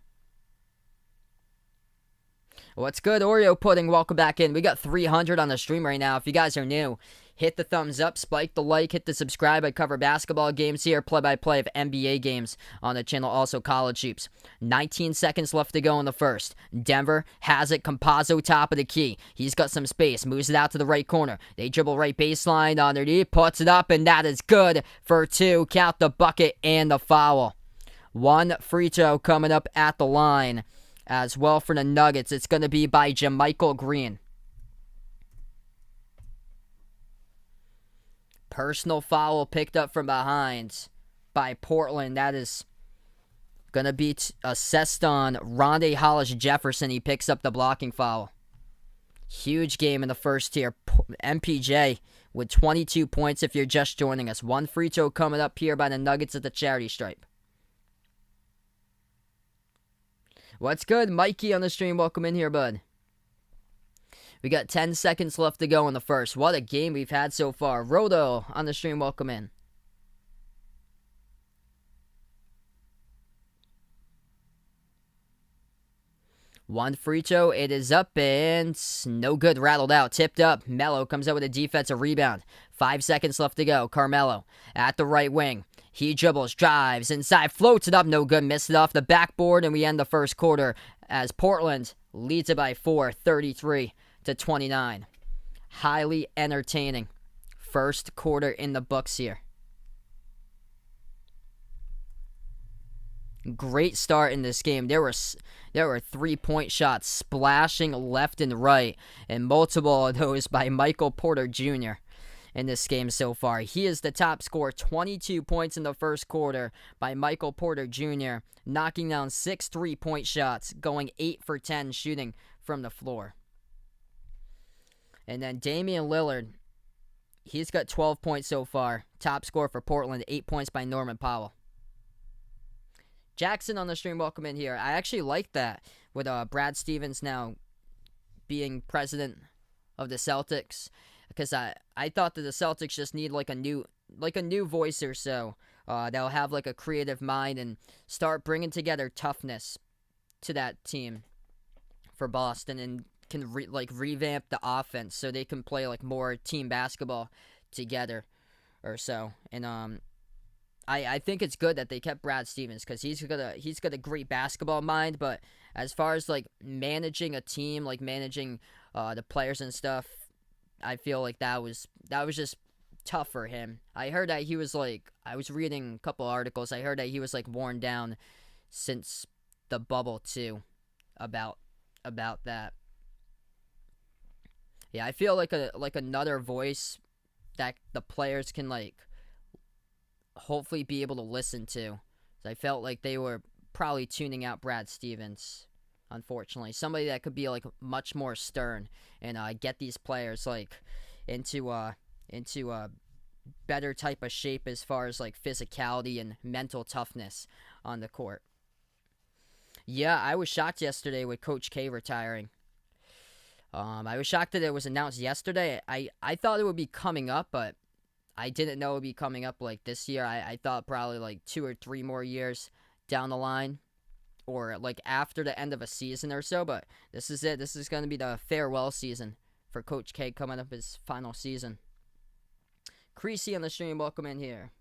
What's good, Oreo Pudding? Welcome back in. We got 300 on the stream right now. If you guys are new, hit the thumbs up, spike the like, hit the subscribe. I cover basketball games here, play-by-play of NBA games on the channel, also college hoops. 19 seconds left to go in the first. Denver has it. Campazzo top of the key. He's got some space. Moves it out to the right corner. They dribble right baseline underneath. Puts it up, and that is good for two. Count the bucket and the foul. One free throw coming up at the line as well for the Nuggets. It's going to be by JaMychal Green. Personal foul picked up from behind by Portland. That is going to be assessed on Rondae Hollis-Jefferson. He picks up the blocking foul. Huge game in the first here. MPJ with 22 points if you're just joining us. One free throw coming up here by the Nuggets at the charity stripe. What's good? Mikey on the stream. Welcome in here, bud. We got 10 seconds left to go in the first. What a game we've had so far. Rodo on the stream. Welcome in. One free throw. It is up and no good. Rattled out. Tipped up. Melo comes out with a defensive rebound. 5 seconds left to go. Carmelo at the right wing. He dribbles, drives, inside, floats it up, no good, missed it off the backboard, and we end the first quarter as Portland leads it by 4, 33-29. Highly entertaining first quarter in the books here. Great start in this game. There were 3-point shots splashing left and right, and multiple of those by Michael Porter Jr. in this game so far. He is the top scorer, 22 points in the first quarter by Michael Porter Jr., knocking down 6 3-point shots, going 8 for 10 shooting from the floor. And then Damian Lillard, he's got 12 points so far. Top scorer for Portland, 8 points by Norman Powell. Jackson on the stream, welcome in here. I actually like that with Brad Stevens now being president of the Celtics, because I thought that the Celtics just need like a new voice or so that'll have like a creative mind and start bringing together toughness to that team for Boston, and can revamp the offense so they can play like more team basketball together or so. And I think it's good that they kept Brad Stevens, because he's got a great basketball mind, but as far as like managing a team, like managing the players and stuff, I feel like that was just tough for him. I heard that he was like, I was reading a couple articles, I heard that he was like worn down since the bubble too about that. Yeah, I feel like another voice that the players can like hopefully be able to listen to. I felt like they were probably tuning out Brad Stevens, unfortunately. Somebody that could be like much more stern and get these players like into a better type of shape as far as like physicality and mental toughness on the court. Yeah, I was shocked yesterday with Coach K retiring. I was shocked that it was announced yesterday. I thought it would be coming up, but I didn't know it would be coming up like this year. I thought probably like 2 or 3 more years down the line, or like after the end of a season or so, but this is it. This is going to be the farewell season for Coach K, coming up his final season. Creasy on the stream, welcome in here.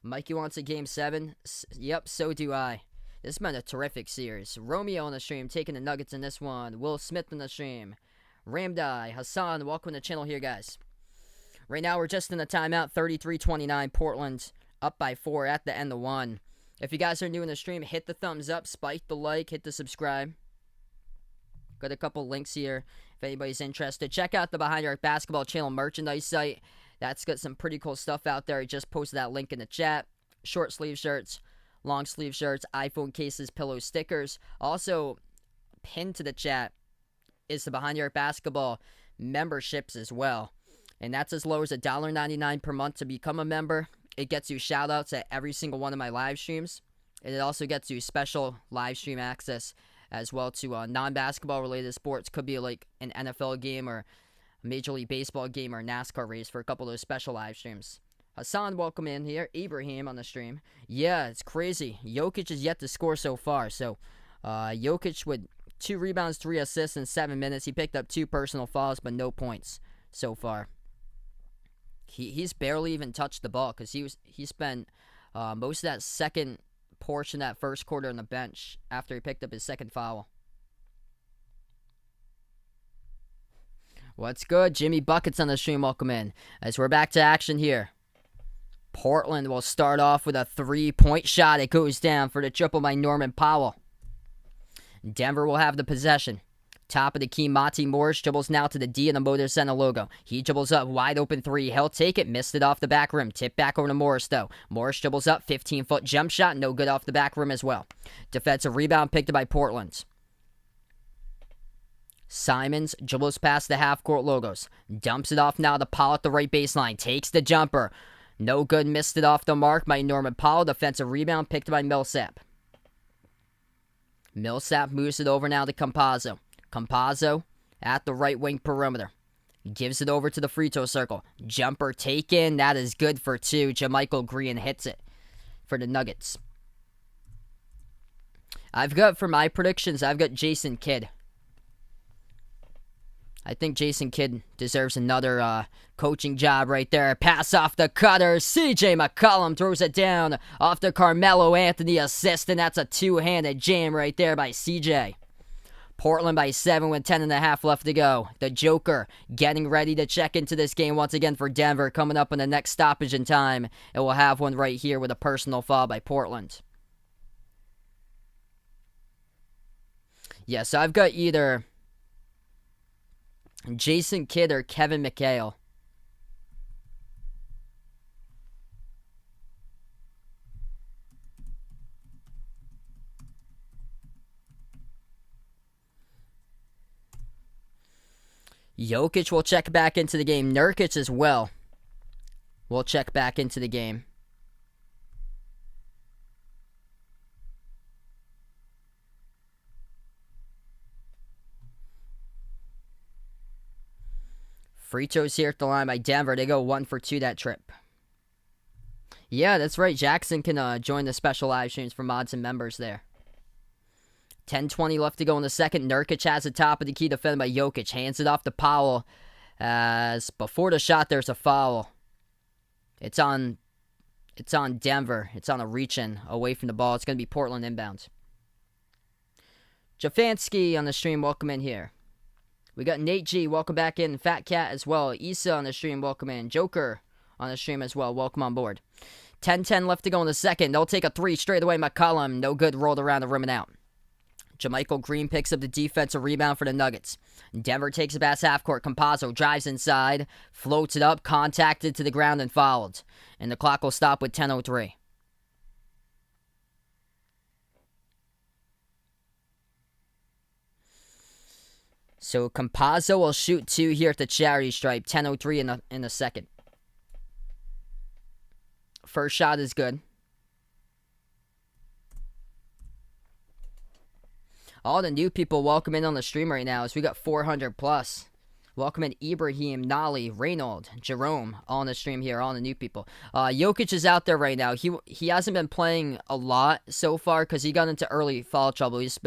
Mikey wants a Game 7. Yep, so do I. This has been a terrific series. Romeo on the stream, taking the Nuggets in this one. Will Smith on the stream. Ramdai, Hassan, welcome to the channel here, guys. Right now, we're just in the timeout, 33-29, Portland up by 4 at the end of 1. If you guys are new in the stream, hit the thumbs up, spike the like, hit the subscribe. Got a couple links here if anybody's interested. Check out the Behind Your Basketball channel merchandise site. That's got some pretty cool stuff out there. I just posted that link in the chat. Short sleeve shirts, long sleeve shirts, iPhone cases, pillow stickers. Also, pinned to the chat is the Behind Your Basketball memberships as well. And that's as low as $1.99 per month to become a member. It gets you shout-outs at every single one of my live streams. And it also gets you special live stream access as well to non-basketball related sports. Could be like an NFL game or a Major League Baseball game or a NASCAR race for a couple of those special live streams. Hassan, welcome in here. Ibrahim on the stream. Yeah, it's crazy. Jokic is yet to score so far. So Jokic would 2 rebounds, 3 assists in 7 minutes. He picked up 2 personal fouls, but no points so far. He's barely even touched the ball because he spent most of that second portion, that first quarter on the bench after he picked up his second foul. What's good? Jimmy Buckets on the stream. Welcome in. As we're back to action here. Portland will start off with a 3-point shot. It goes down for the triple by Norman Powell. Denver will have the possession. Top of the key, Monty Morris dribbles now to the D in the Motor Center logo. He dribbles up, wide open 3. He'll take it, missed it off the back rim. Tip back over to Morris, though. Morris dribbles up, 15-foot jump shot, no good off the back rim as well. Defensive rebound picked up by Portland. Simons dribbles past the half-court logos. Dumps it off now to Powell at the right baseline. Takes the jumper. No good, missed it off the mark by Norman Powell. Defensive rebound picked by Millsap. Millsap moves it over now to Campazzo. Campazzo at the right wing perimeter. Gives it over to the free throw circle. Jumper taken. That is good for 2. JaMychal Green hits it for the Nuggets. For my predictions, I've got Jason Kidd. I think Jason Kidd deserves another coaching job right there. Pass off the cutter. CJ McCollum throws it down off the Carmelo Anthony assist, and that's a two-handed jam right there by CJ. Portland by 7 with 10.5 left to go. The Joker getting ready to check into this game once again for Denver, coming up on the next stoppage in time. And we'll have one right here with a personal foul by Portland. So I've got either Jason Kidd or Kevin McHale. Jokic will check back into the game. Nurkic as well will check back into the game. Free throws here at the line by Denver. They go 1 for 2 that trip. Yeah, that's right. Jackson can join the special live streams for mods and members there. 10:20 left to go in the second. Nurkic has the top of the key defended by Jokic. Hands it off to Powell. As before the shot, there's a foul. It's on Denver. It's on a reach-in away from the ball. It's going to be Portland inbound. Jafansky on the stream. Welcome in here. We got Nate G. Welcome back in. Fat Cat as well. Issa on the stream. Welcome in. Joker on the stream as well. Welcome on board. 10:10 left to go in the second. They'll take a 3 straight away. McCollum. No good. Rolled around the rim and out. JaMychal Green picks up the defensive rebound for the Nuggets. Denver takes it past half court. Campazzo drives inside, floats it up, contacted to the ground and fouled. And the clock will stop with 10:03. So Campazzo will shoot 2 here at the charity stripe. 10:03 in the second. First shot is good. All the new people welcome in on the stream right now as we got 400 plus. Welcome in Ibrahim, Nali, Reynold, Jerome, all on the stream here, all the new people. Jokic is out there right now. He hasn't been playing a lot so far because he got into early foul trouble. He's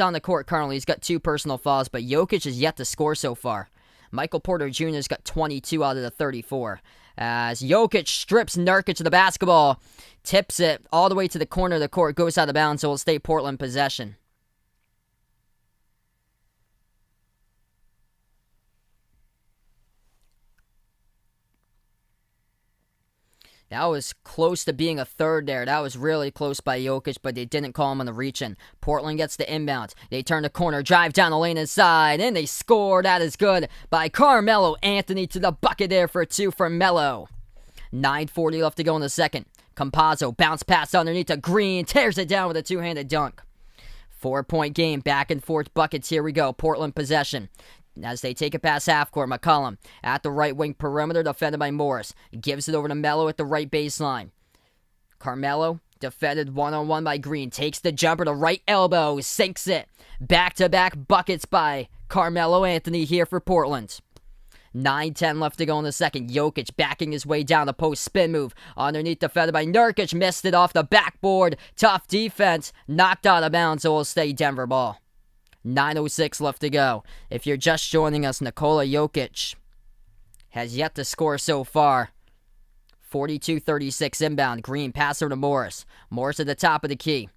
on the court currently. He's got 2 personal fouls, but Jokic is yet to score so far. Michael Porter Jr.'s got 22 out of the 34. As Jokic strips Nurkic of the basketball, tips it all the way to the corner of the court, goes out of bounds, so it'll stay Portland possession. That was close to being a third there. That was really close by Jokic, but they didn't call him on the reach-in. Portland gets the inbound. They turn the corner, drive down the lane inside, and they score. That is good by Carmelo Anthony to the bucket there for 2 for Melo. 9:40 left to go in the second. Campazzo bounce pass underneath to Green, tears it down with a 2-handed dunk. 4-point game, back and forth buckets. Here we go. Portland possession. As they take it past half court, McCollum at the right wing perimeter, defended by Morris. Gives it over to Melo at the right baseline. Carmelo, defended one-on-one by Green. Takes the jumper to right elbow, sinks it. Back-to-back buckets by Carmelo Anthony here for Portland. 9:10 left to go in the second. Jokic backing his way down the post, spin move. Underneath, defended by Nurkic. Missed it off the backboard. Tough defense. Knocked out of bounds, so it'll stay Denver ball. 9:06 left to go. If you're just joining us, Nikola Jokic has yet to score so far. 42-36 inbound. Green pass over to Morris. Morris at the top of the key.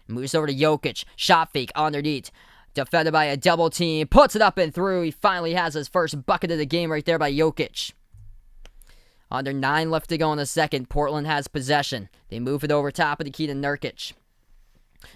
Moves over to Jokic. Shot fake underneath. Defended by a double team. Puts it up and through. He finally has his first bucket of the game right there by Jokic. Under 9 left to go in the second. Portland has possession. They move it over top of the key to Nurkic.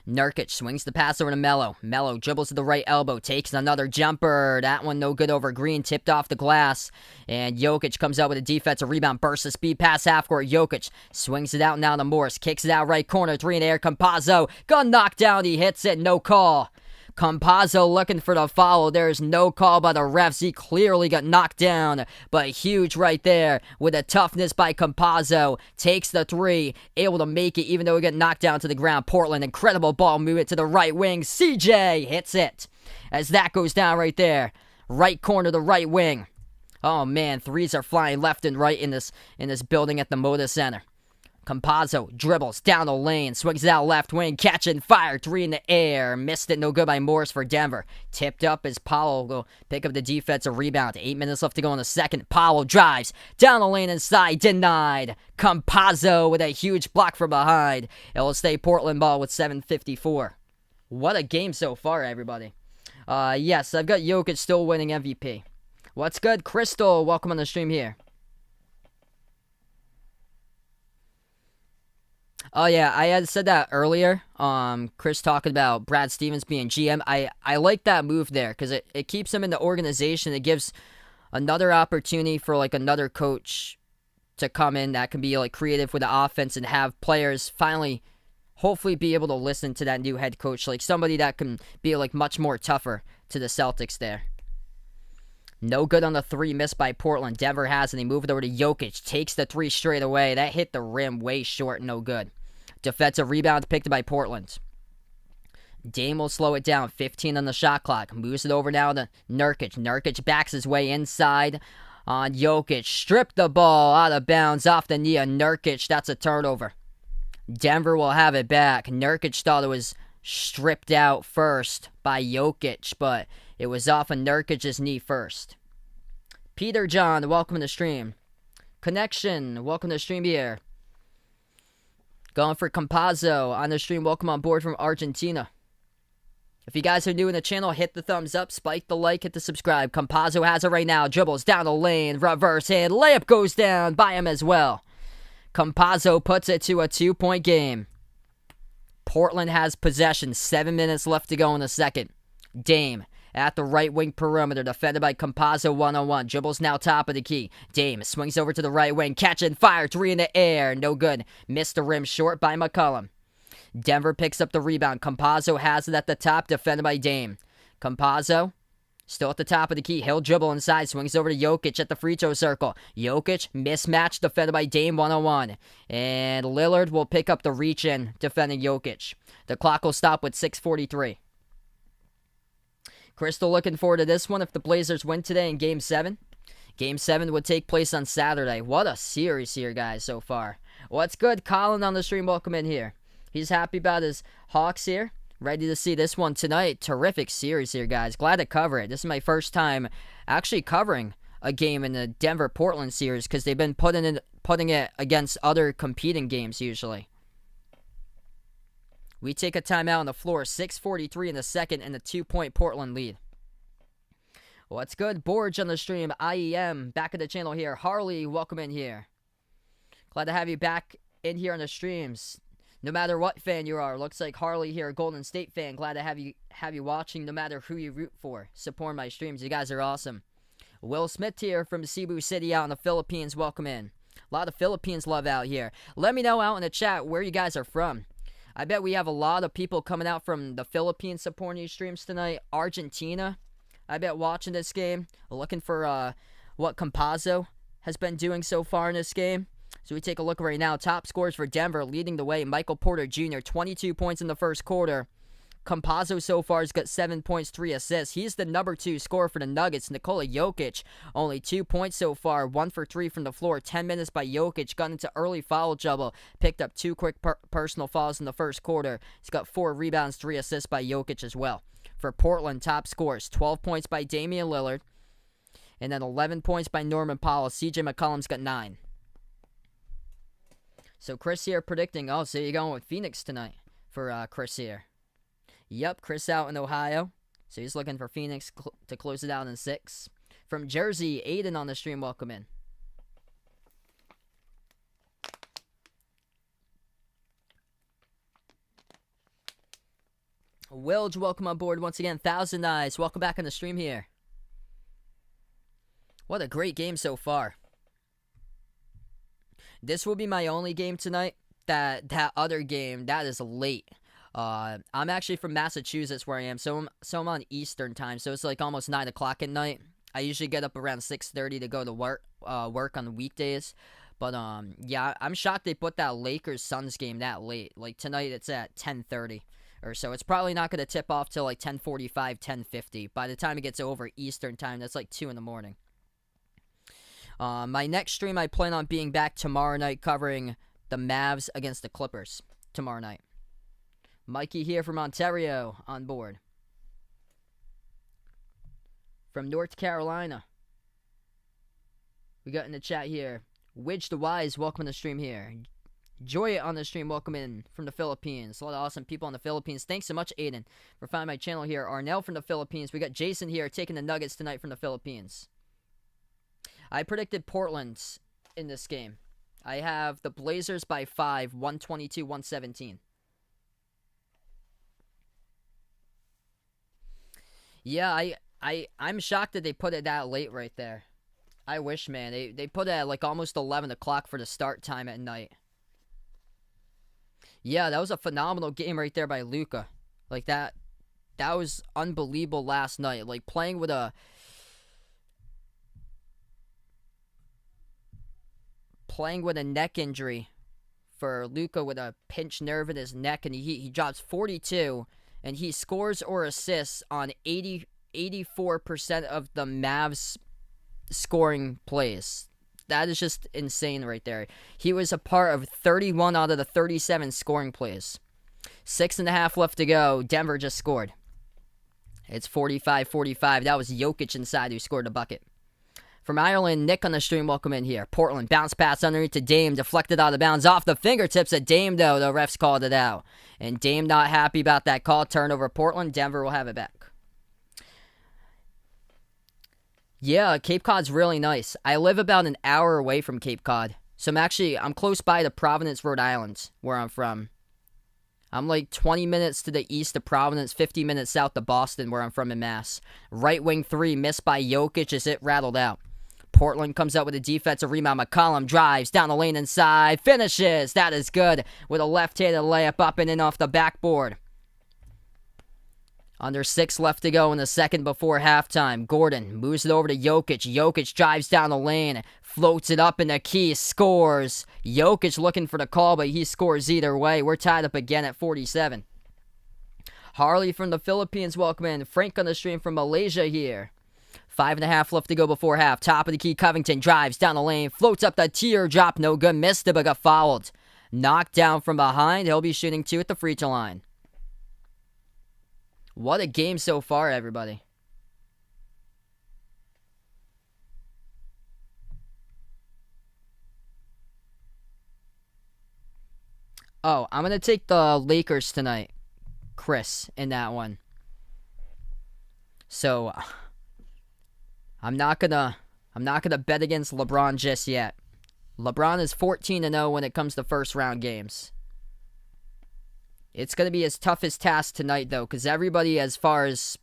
Nurkic swings the pass over to Melo. Melo dribbles to the right elbow. Takes another jumper. That one no good over Green. Tipped off the glass. And Jokic comes out with a defensive rebound. Bursts a speed pass half court. Jokic swings it out now to Morris. Kicks it out right corner. 3 in the air. Campazzo. Gun knocked down. He hits it. No call. Campazzo looking for the foul. There's no call by the refs. He clearly got knocked down, but huge right there with a toughness by Campazzo. Takes the 3, able to make it even though he got knocked down to the ground. Portland, incredible ball movement to the right wing. CJ hits it as that goes down right there. Right corner, the right wing. Oh man, threes are flying left and right in this building at the Moda Center. Campazzo dribbles down the lane, swings it out left wing, catch and fire, 3 in the air. Missed it, no good by Morris for Denver. Tipped up as Powell will pick up the defensive rebound. 8 minutes left to go in the second. Powell drives down the lane inside, denied. Campazzo with a huge block from behind. It will stay Portland ball with 7:54. What a game so far, everybody. Yes, I've got Jokic still winning MVP. What's good, Crystal? Welcome on the stream here. Oh yeah, I had said that earlier. Chris talking about Brad Stevens being GM. I like that move there because it keeps him in the organization. It gives another opportunity for like another coach to come in that can be like creative with the offense and have players finally hopefully be able to listen to that new head coach, like somebody that can be like much more tougher to the Celtics there. No good on the 3 missed by Portland. Denver has it. They move it over to Jokic. Takes the 3 straight away. That hit the rim way short. No good. Defensive rebound picked up by Portland. Dame will slow it down. 15 on the shot clock. Moves it over now to Nurkic. Nurkic backs his way inside on Jokic. Stripped the ball out of bounds off the knee of Nurkic. That's a turnover. Denver will have it back. Nurkic thought it was stripped out first by Jokic, but it was off of Nurkic's knee first. Peter John, welcome to the stream. Connection, welcome to the stream here. Going for Campazzo on the stream. Welcome on board from Argentina. If you guys are new in the channel, hit the thumbs up, spike the like, hit the subscribe. Campazzo has it right now. Dribbles down the lane, reverse hand, layup goes down by him as well. Campazzo puts it to a 2-point game. Portland has possession. 7 minutes left to go in the second. Dame at the right wing perimeter, defended by Campazzo 1-on-1. Dribbles now top of the key. Dame swings over to the right wing. Catch and fire. 3 in the air. No good. Missed the rim short by McCollum. Denver picks up the rebound. Campazzo has it at the top, defended by Dame. Campazzo still at the top of the key. He'll dribble inside. Swings over to Jokic at the free throw circle. Jokic mismatched, defended by Dame 1-on-1. And Lillard will pick up the reach in, defending Jokic. The clock will stop with 6:43. Crystal looking forward to this one if the Blazers win today in Game 7. Game 7 would take place on Saturday. What a series here, guys, so far. What's good? Colin on the stream, welcome in here. He's happy about his Hawks here. Ready to see this one tonight. Terrific series here, guys. Glad to cover it. This is my first time actually covering a game in the Denver-Portland series because they've been putting it against other competing games usually. We take a timeout on the floor. 6:43 in the second and a 2-point Portland lead. What's good? Borge on the stream. IEM back at the channel here. Harley, welcome in here. Glad to have you back in here on the streams. No matter what fan you are. Looks like Harley here, a Golden State fan. Glad to have you watching no matter who you root for. Support my streams. You guys are awesome. Will Smith here from Cebu City out in the Philippines. Welcome in. A lot of Philippines love out here. Let me know out in the chat where you guys are from. I bet we have a lot of people coming out from the Philippines supporting these streams tonight. Argentina, I bet, watching this game. Looking for what Campazzo has been doing so far in this game. So we take a look right now. Top scores for Denver leading the way. Michael Porter Jr., 22 points in the first quarter. Campazzo so far has got 7 points, 3 assists. He's the number 2 scorer for the Nuggets. Nikola Jokic, only 2 points so far. 1 for 3 from the floor. 10 minutes by Jokic. Got into early foul trouble. Picked up 2 quick personal fouls in the first quarter. He's got 4 rebounds, 3 assists by Jokic as well. For Portland, top scores, 12 points by Damian Lillard, and then 11 points by Norman Powell. CJ McCollum's got 9. So Chris here predicting, so you're going with Phoenix tonight for Chris here. Yep, Chris out in Ohio. So he's looking for Phoenix to close it out in 6. From Jersey, Aiden on the stream, welcome in. Wilge, welcome on board once again. Thousand Eyes, welcome back on the stream here. What a great game so far. This will be my only game tonight. That other game, that is late. I'm actually from Massachusetts where I am, so I'm on Eastern time, so it's like almost 9 o'clock at night. I usually get up around 6:30 to go to work on the weekdays. But yeah, I'm shocked they put that Lakers-Suns game that late. Like tonight it's at 10:30. Or so. It's probably not going to tip off till like 10:45, 10:50. By the time it gets over Eastern time, that's like 2 in the morning. My next stream, I plan on being back tomorrow night covering the Mavs against the Clippers tomorrow night. Mikey here from Ontario on board. From North Carolina. We got in the chat here. Widge the Wise, welcome to the stream here. Joy on the stream, welcome in from the Philippines. A lot of awesome people in the Philippines. Thanks so much, Aiden, for finding my channel here. Arnell from the Philippines. We got Jason here taking the Nuggets tonight from the Philippines. I predicted Portland in this game. I have the Blazers by 5, 122-117. Yeah, I'm shocked that they put it that late right there. I wish, man. They put it at like almost 11 o'clock for the start time at night. Yeah, that was a phenomenal game right there by Luka. Like that was unbelievable last night. Like playing with a neck injury for Luka with a pinched nerve in his neck, and he drops 42, and he scores or assists on 84% of the Mavs scoring plays. That is just insane right there. He was a part of 31 out of the 37 scoring plays. 6.5 left to go. Denver just scored. It's 45-45. That was Jokic inside who scored a bucket. From Ireland, Nick on the stream, welcome in here. Portland, bounce pass underneath to Dame, deflected out of bounds off the fingertips of Dame, though. The refs called it out. And Dame not happy about that call. Turnover Portland. Denver will have it back. Yeah, Cape Cod's really nice. I live about an hour away from Cape Cod. So I'm close by to Providence, Rhode Island, where I'm from. I'm like 20 minutes to the east of Providence, 50 minutes south of Boston, where I'm from in Mass. Right wing 3, missed by Jokic as it rattled out. Portland comes out with a defensive rebound. McCollum drives down the lane inside. Finishes. That is good. With a left-handed layup up and in off the backboard. Under 6 left to go in the second before halftime. Gordon moves it over to Jokic. Jokic drives down the lane. Floats it up in the key. Scores. Jokic looking for the call, but he scores either way. We're tied up again at 47. Harley from the Philippines, welcome in. Frank on the stream from Malaysia here. 5.5 left to go before half. Top of the key, Covington drives down the lane. Floats up the teardrop. No good. Missed it, but got fouled. Knocked down from behind. He'll be shooting 2 at the free throw line. What a game so far, everybody. Oh, I'm going to take the Lakers tonight, Chris, in that one. So, I'm not going to bet against LeBron just yet. LeBron is 14-0 when it comes to first round games. It's going to be his toughest task tonight, though, because everybody, as far as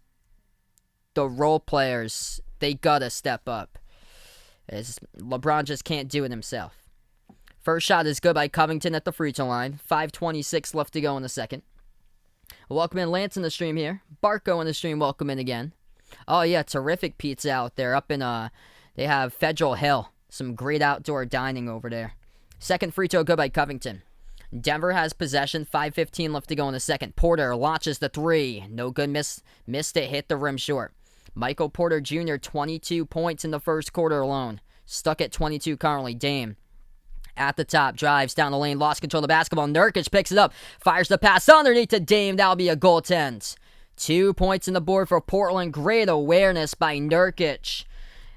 the role players, they got to step up. As LeBron just can't do it himself. First shot is good by Covington at the free throw line. 5:26 left to go in the second. Welcome in Lance in the stream here. Barco in the stream, welcome in again. Oh, yeah, terrific pizza out there. Up in, they have Federal Hill. Some great outdoor dining over there. Second free throw good by Covington. Denver has possession. 5:15 left to go in the second. Porter launches the 3. No good. Missed it. Hit the rim short. Michael Porter Jr., 22 points in the first quarter alone. Stuck at 22 currently. Dame at the top. Drives down the lane. Lost control of the basketball. Nurkic picks it up. Fires the pass underneath to Dame. That'll be a goaltend. 2 points in the board for Portland. Great awareness by Nurkic,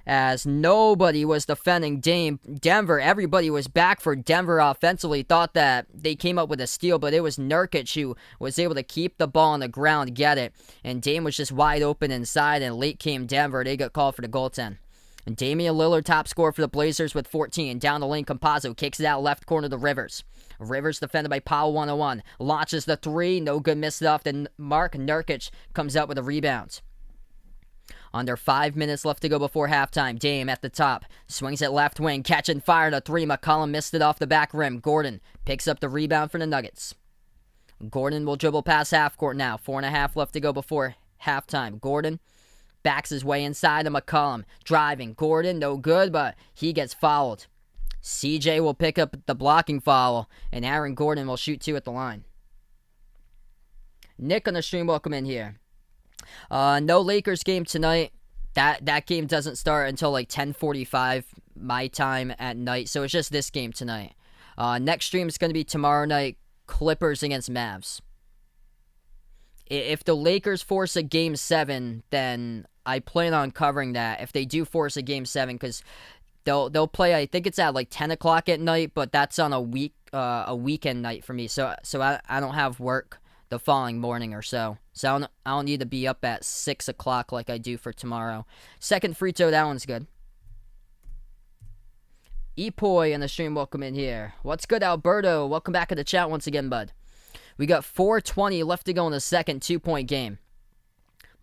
as nobody was defending Denver. Everybody was back for Denver offensively. Thought that they came up with a steal, but it was Nurkic who was able to keep the ball on the ground, get it. And Dame was just wide open inside, and late came Denver. They got called for the goaltend. And Damian Lillard, top scorer for the Blazers with 14. Down the lane, Campazzo kicks it out left corner to Rivers. Rivers defended by Powell 101. Launches the three. No good, missed it off the mark. Nurkic comes out with a rebound. Under 5 minutes left to go before halftime. Dame at the top. Swings it left wing. Catch and fire to three. McCollum missed it off the back rim. Gordon picks up the rebound for the Nuggets. Gordon will dribble past half court now. 4.5 left to go before halftime. Gordon backs his way inside to McCollum. Driving. Gordon, no good, but he gets fouled. CJ will pick up the blocking foul, and Aaron Gordon will shoot 2 at the line. Nick on the stream, welcome in here. No Lakers game tonight. That game doesn't start until like 10:45 my time at night, so it's just this game tonight. Next stream is going to be tomorrow night, Clippers against Mavs. If the Lakers force a Game 7, then I plan on covering that. If they do force a Game 7, because they'll play, I think it's at like 10 o'clock at night, but that's on a weekend night for me, so I don't have work the following morning or so. So I don't need to be up at 6 o'clock like I do for tomorrow. Second free throw, that one's good. Epoy in the stream, welcome in here. What's good, Alberto? Welcome back to the chat once again, bud. We got 4:20 left to go in the second 2-point game.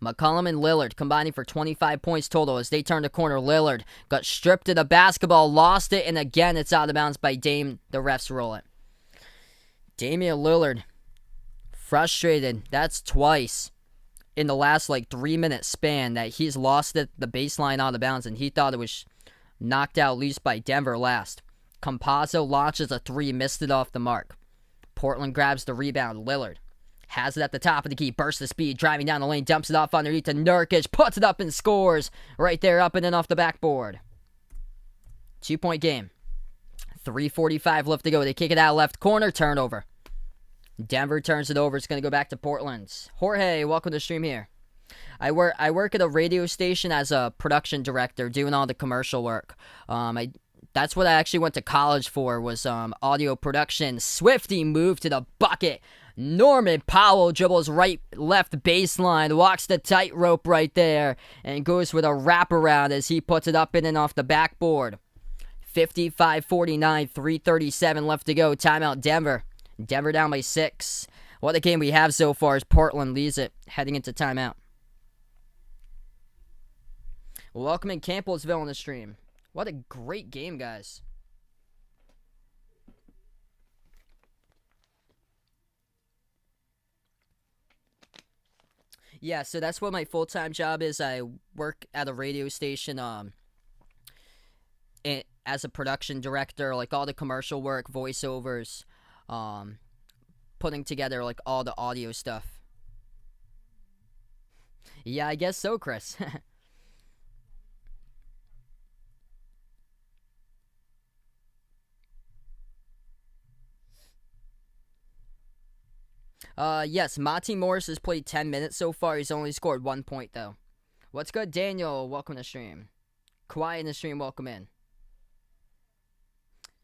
McCollum and Lillard combining for 25 points total as they turn the corner. Lillard got stripped of the basketball, lost it, and again it's out of bounds by Dame. The refs roll it. Damian Lillard, frustrated. That's twice in the last like 3-minute span that he's lost it, the baseline out of bounds, and he thought it was knocked out loose by Denver last. Campazzo launches a three, missed it off the mark. Portland grabs the rebound. Lillard has it at the top of the key, bursts the speed, driving down the lane, dumps it off underneath to Nurkic, puts it up and scores right there, up and in off the backboard. 2-point game. 3:45 left to go. They kick it out left corner, turnover. Denver turns it over. It's going to go back to Portland. Jorge, welcome to the stream here. I work at a radio station as a production director, doing all the commercial work. That's what I actually went to college for, was audio production. Swifty moved to the bucket. Norman Powell dribbles left baseline, walks the tightrope right there, and goes with a wraparound as he puts it up in and off the backboard. 55-49, 3:37 left to go. Timeout, Denver. Denver down by 6. What a game we have so far as Portland leads it, heading into timeout. Welcome in Campbellsville on the stream. What a great game, guys. Yeah, so that's what my full-time job is. I work at a radio station as a production director, like all the commercial work, voiceovers, putting together like all the audio stuff. Yeah, I guess so, Chris. Yes, Monty Morris has played 10 minutes so far. He's only scored 1 point, though. What's good, Daniel? Welcome to the stream. Kawhi in the stream, welcome in.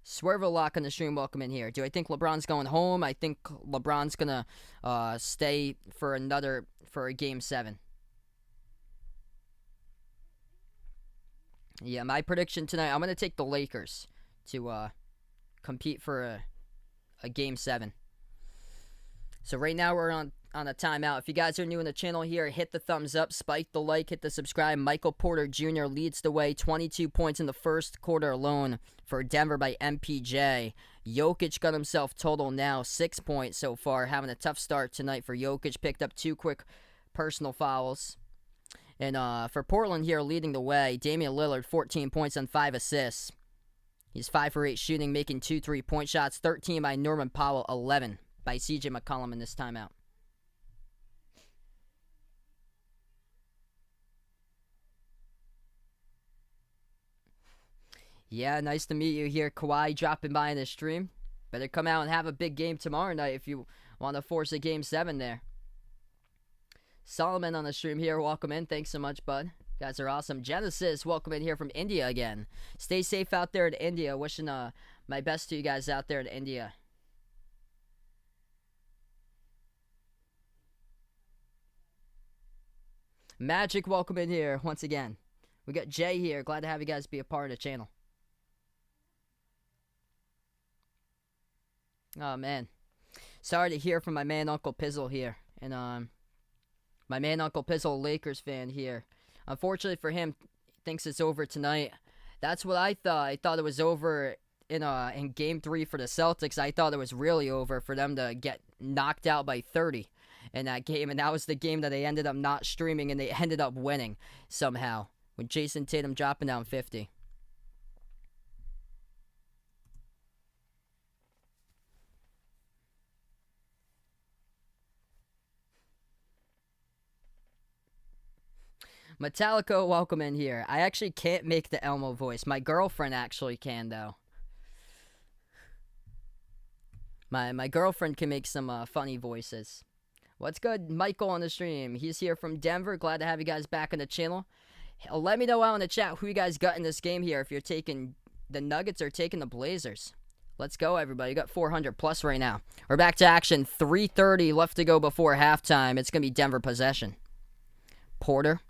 Swervelock on the stream, welcome in here. Do I think LeBron's going home? I think LeBron's going to stay for a Game 7. Yeah, my prediction tonight, I'm going to take the Lakers to compete for a Game 7. So right now we're on a timeout. If you guys are new in the channel here, hit the thumbs up, spike the like, hit the subscribe. Michael Porter Jr. leads the way, 22 points in the first quarter alone for Denver by MPJ. Jokic got himself total now 6 points so far, having a tough start tonight for Jokic. Picked up 2 quick personal fouls. And for Portland here, leading the way, Damian Lillard, 14 points on 5 assists. He's 5 for 8 shooting, making 2 3-point shots. 13 by Norman Powell, 11 by CJ McCollum in this timeout. Yeah, nice to meet you here, Kawhi, dropping by in the stream. Better come out and have a big game tomorrow night if you want to force a Game 7 there. Solomon on the stream here. Welcome in. Thanks so much, bud. You guys are awesome. Genesis, welcome in here from India again. Stay safe out there in India. Wishing my best to you guys out there in India. Magic, welcome in here once again. We got Jay here. Glad to have you guys be a part of the channel. Oh, man. Sorry to hear from my man Uncle Pizzle here. And my man Uncle Pizzle, Lakers fan here. Unfortunately for him, thinks it's over tonight. That's what I thought. I thought it was over in Game 3 for the Celtics. I thought it was really over for them to get knocked out by 30 in that game. And that was the game that they ended up not streaming, and they ended up winning somehow with Jason Tatum dropping down 50. Metallica, welcome in here. I actually can't make the Elmo voice. My girlfriend actually can, though. My girlfriend can make some funny voices. What's good? Michael on the stream. He's here from Denver. Glad to have you guys back on the channel. Let me know out in the chat who you guys got in this game here. If you're taking the Nuggets or taking the Blazers. Let's go, everybody. You got 400 plus right now. We're back to action. 3:30 left to go before halftime. It's going to be Denver possession. Porter.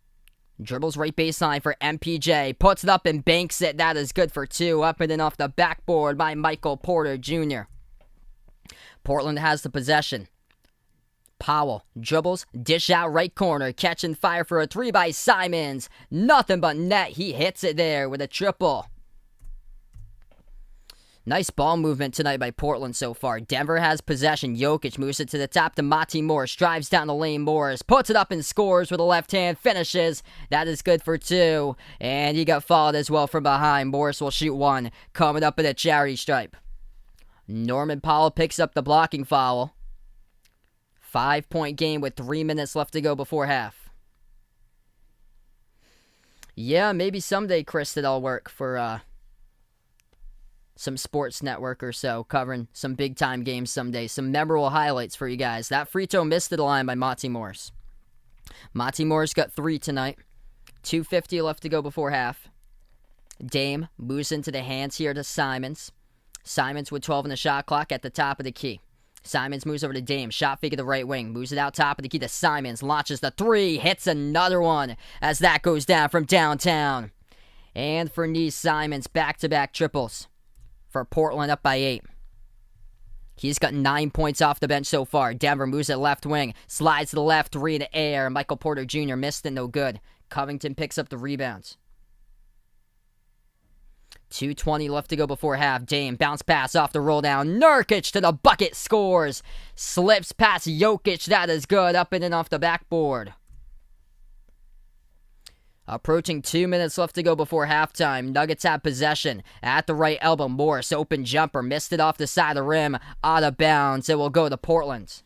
Dribbles right baseline for MPJ. Puts it up and banks it. That is good for 2. Up and in off the backboard by Michael Porter Jr. Portland has the possession. Powell dribbles, dish out right corner, catch and fire for a 3 by Simons. Nothing but net. He hits it there with a triple. Nice ball movement tonight by Portland so far. Denver has possession. Jokic moves it to the top to Monty Morris. Drives down the lane. Morris puts it up and scores with a left hand. Finishes. That is good for 2. And he got fouled as well from behind. Morris will shoot 1. Coming up in a charity stripe. Norman Powell picks up the blocking foul. 5-point game with 3 minutes left to go before half. Yeah, maybe someday, Chris, that'll work for some sports network or so, covering some big-time games someday. Some memorable highlights for you guys. That free throw missed to the line by Monty Morris. Monty Morris got 3 tonight. 2:50 left to go before half. Dame moves into the hands here to Simons. Simons with 12 in the shot clock at the top of the key. Simons moves over to Dame. Shot fake at the right wing. Moves it out top of the key to Simons. Launches the 3. Hits another one as that goes down from downtown. And for Nice, Simons back-to-back triples for Portland up by 8. He's got 9 points off the bench so far. Denver moves it left wing. Slides to the left. 3 in the air. Michael Porter Jr. missed it. No good. Covington picks up the rebounds. 2:20 left to go before half. Dame bounce pass off the roll down. Nurkic to the bucket, scores. Slips past Jokic. That is good. Up and in off the backboard. Approaching 2 minutes left to go before halftime. Nuggets have possession. At the right elbow, Morris. Open jumper. Missed it off the side of the rim. Out of bounds. It will go to Portland.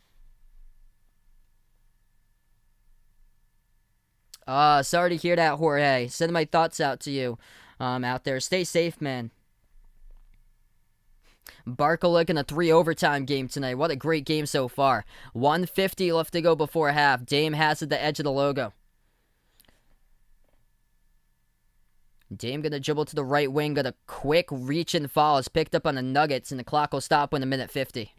Sorry to hear that, Jorge. Sending my thoughts out to you. Out there. Stay safe, man. Barkalik in a 3 overtime game tonight. What a great game so far. 1:50 left to go before half. Dame has at the edge of the logo. Dame gonna dribble to the right wing. Got a quick reach and fall. Is picked up on the Nuggets, and the clock will stop when 1:50.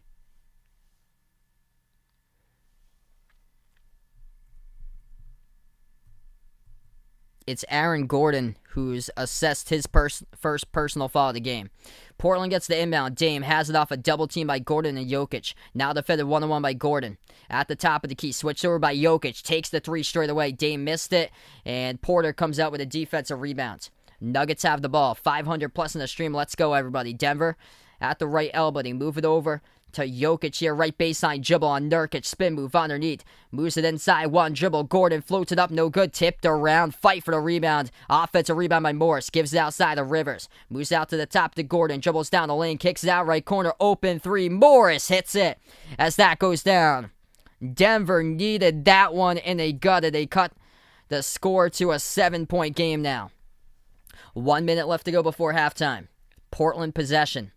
It's Aaron Gordon who's assessed his first personal foul of the game. Portland gets the inbound. Dame has it off a double team by Gordon and Jokic. Now defended 1-on-1 by Gordon. At the top of the key, switched over by Jokic. Takes the 3 straight away. Dame missed it, and Porter comes out with a defensive rebound. Nuggets have the ball. 500 plus in the stream. Let's go, everybody. Denver at the right elbow. They move it over to Jokic here. Right baseline dribble on Nurkic. Spin move underneath. Moves it inside. 1 dribble. Gordon floats it up. No good. Tipped around. Fight for the rebound. Offensive rebound by Morris. Gives it outside of Rivers. Moves out to the top to Gordon. Dribbles down the lane. Kicks it out right corner. Open 3. Morris hits it as that goes down. Denver needed that one and they got it. They cut the score to a 7-point game now. 1 minute left to go before halftime. Portland possession.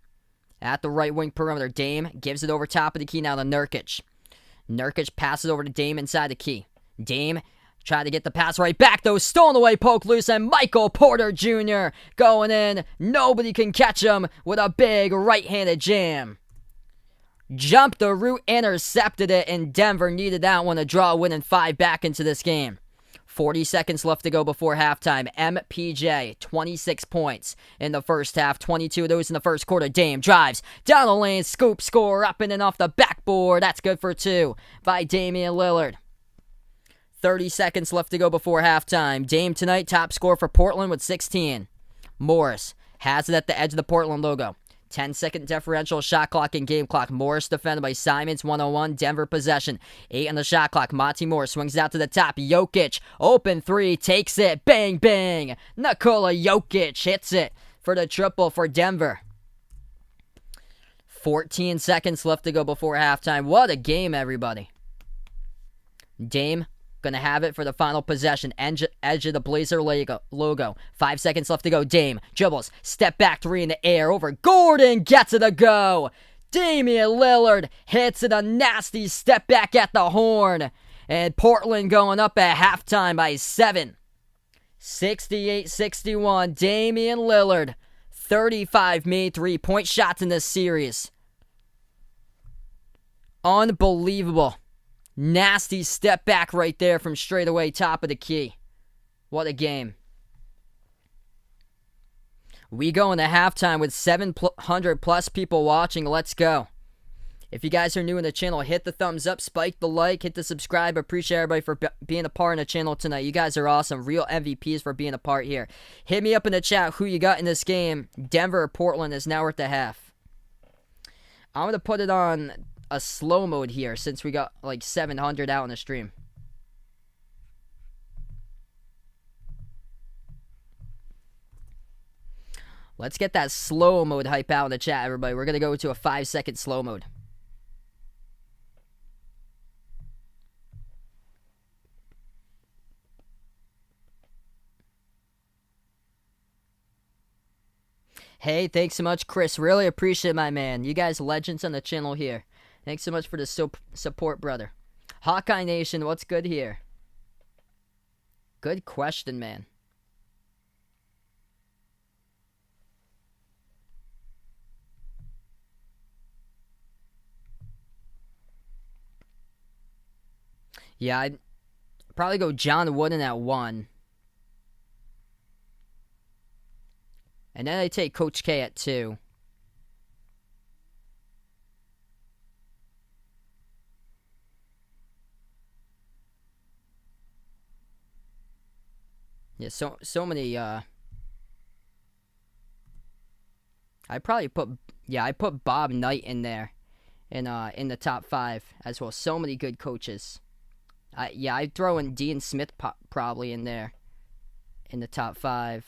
At the right wing perimeter, Dame gives it over top of the key now to Nurkic. Nurkic passes over to Dame inside the key. Dame tried to get the pass right back, though. Stolen away, poke loose, and Michael Porter Jr. going in. Nobody can catch him with a big right-handed jam. Jumped the route, intercepted it, and Denver needed that one to draw a winning 5 back into this game. 40 seconds left to go before halftime. MPJ, 26 points in the first half. 22 of those in the first quarter. Dame drives down the lane, scoop, score, up and off the backboard. That's good for 2 by Damian Lillard. 30 seconds left to go before halftime. Dame tonight, top scorer for Portland with 16. Morris has it at the edge of the Portland logo. 10-second differential, shot clock and game clock. Morris defended by Simons, 101, Denver possession. 8 on the shot clock. Monty Morris swings out to the top. Jokic, open 3, takes it. Bang, bang. Nikola Jokic hits it for the triple for Denver. 14 seconds left to go before halftime. What a game, everybody. Dame gonna have it for the final possession. Edge of the Blazer logo. 5 seconds left to go. Dame dribbles. Step back 3 in the air over Gordon. Gets it to go. Damian Lillard hits it a nasty step back at the horn. And Portland going up at halftime by 7. 68-61. Damian Lillard. 35 made 3-point shots in this series. Unbelievable. Nasty step back right there from straight away top of the key. What a game. We go into halftime with 700 plus people watching. Let's go. If you guys are new in the channel, hit the thumbs up, spike the like, hit the subscribe. Appreciate everybody for being a part of the channel tonight. You guys are awesome. Real MVPs for being a part here. Hit me up in the chat who you got in this game. Denver or Portland is now at the half. I'm going to put it on a slow mode here since we got like 700 out in the stream. Let's get that slow mode hype out in the chat, everybody. We're going to go to a 5-second slow mode. Hey, thanks so much, Chris. Really appreciate it, my man. You guys legends on the channel here. Thanks so much for the support, brother. Hawkeye Nation, what's good here? Good question, man. Yeah, I'd probably go John Wooden at 1. And then I take Coach K at 2. Yeah, so many, I probably I put Bob Knight in there in the top 5 as well. So many good coaches. I'd throw in Dean Smith probably in there in the top 5.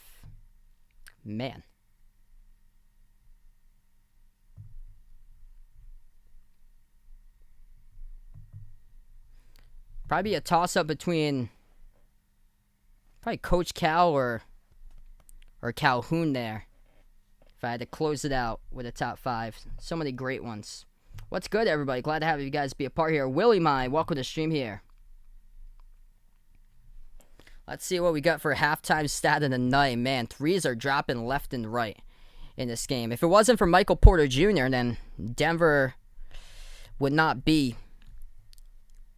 Man. Probably a toss-up between probably Coach Cal or Calhoun there. If I had to close it out with a top 5. So many great ones. What's good, everybody? Glad to have you guys be a part here. Willie Mine, welcome to the stream here. Let's see what we got for halftime stat of the night. Man, threes are dropping left and right in this game. If it wasn't for Michael Porter Jr., then Denver would not be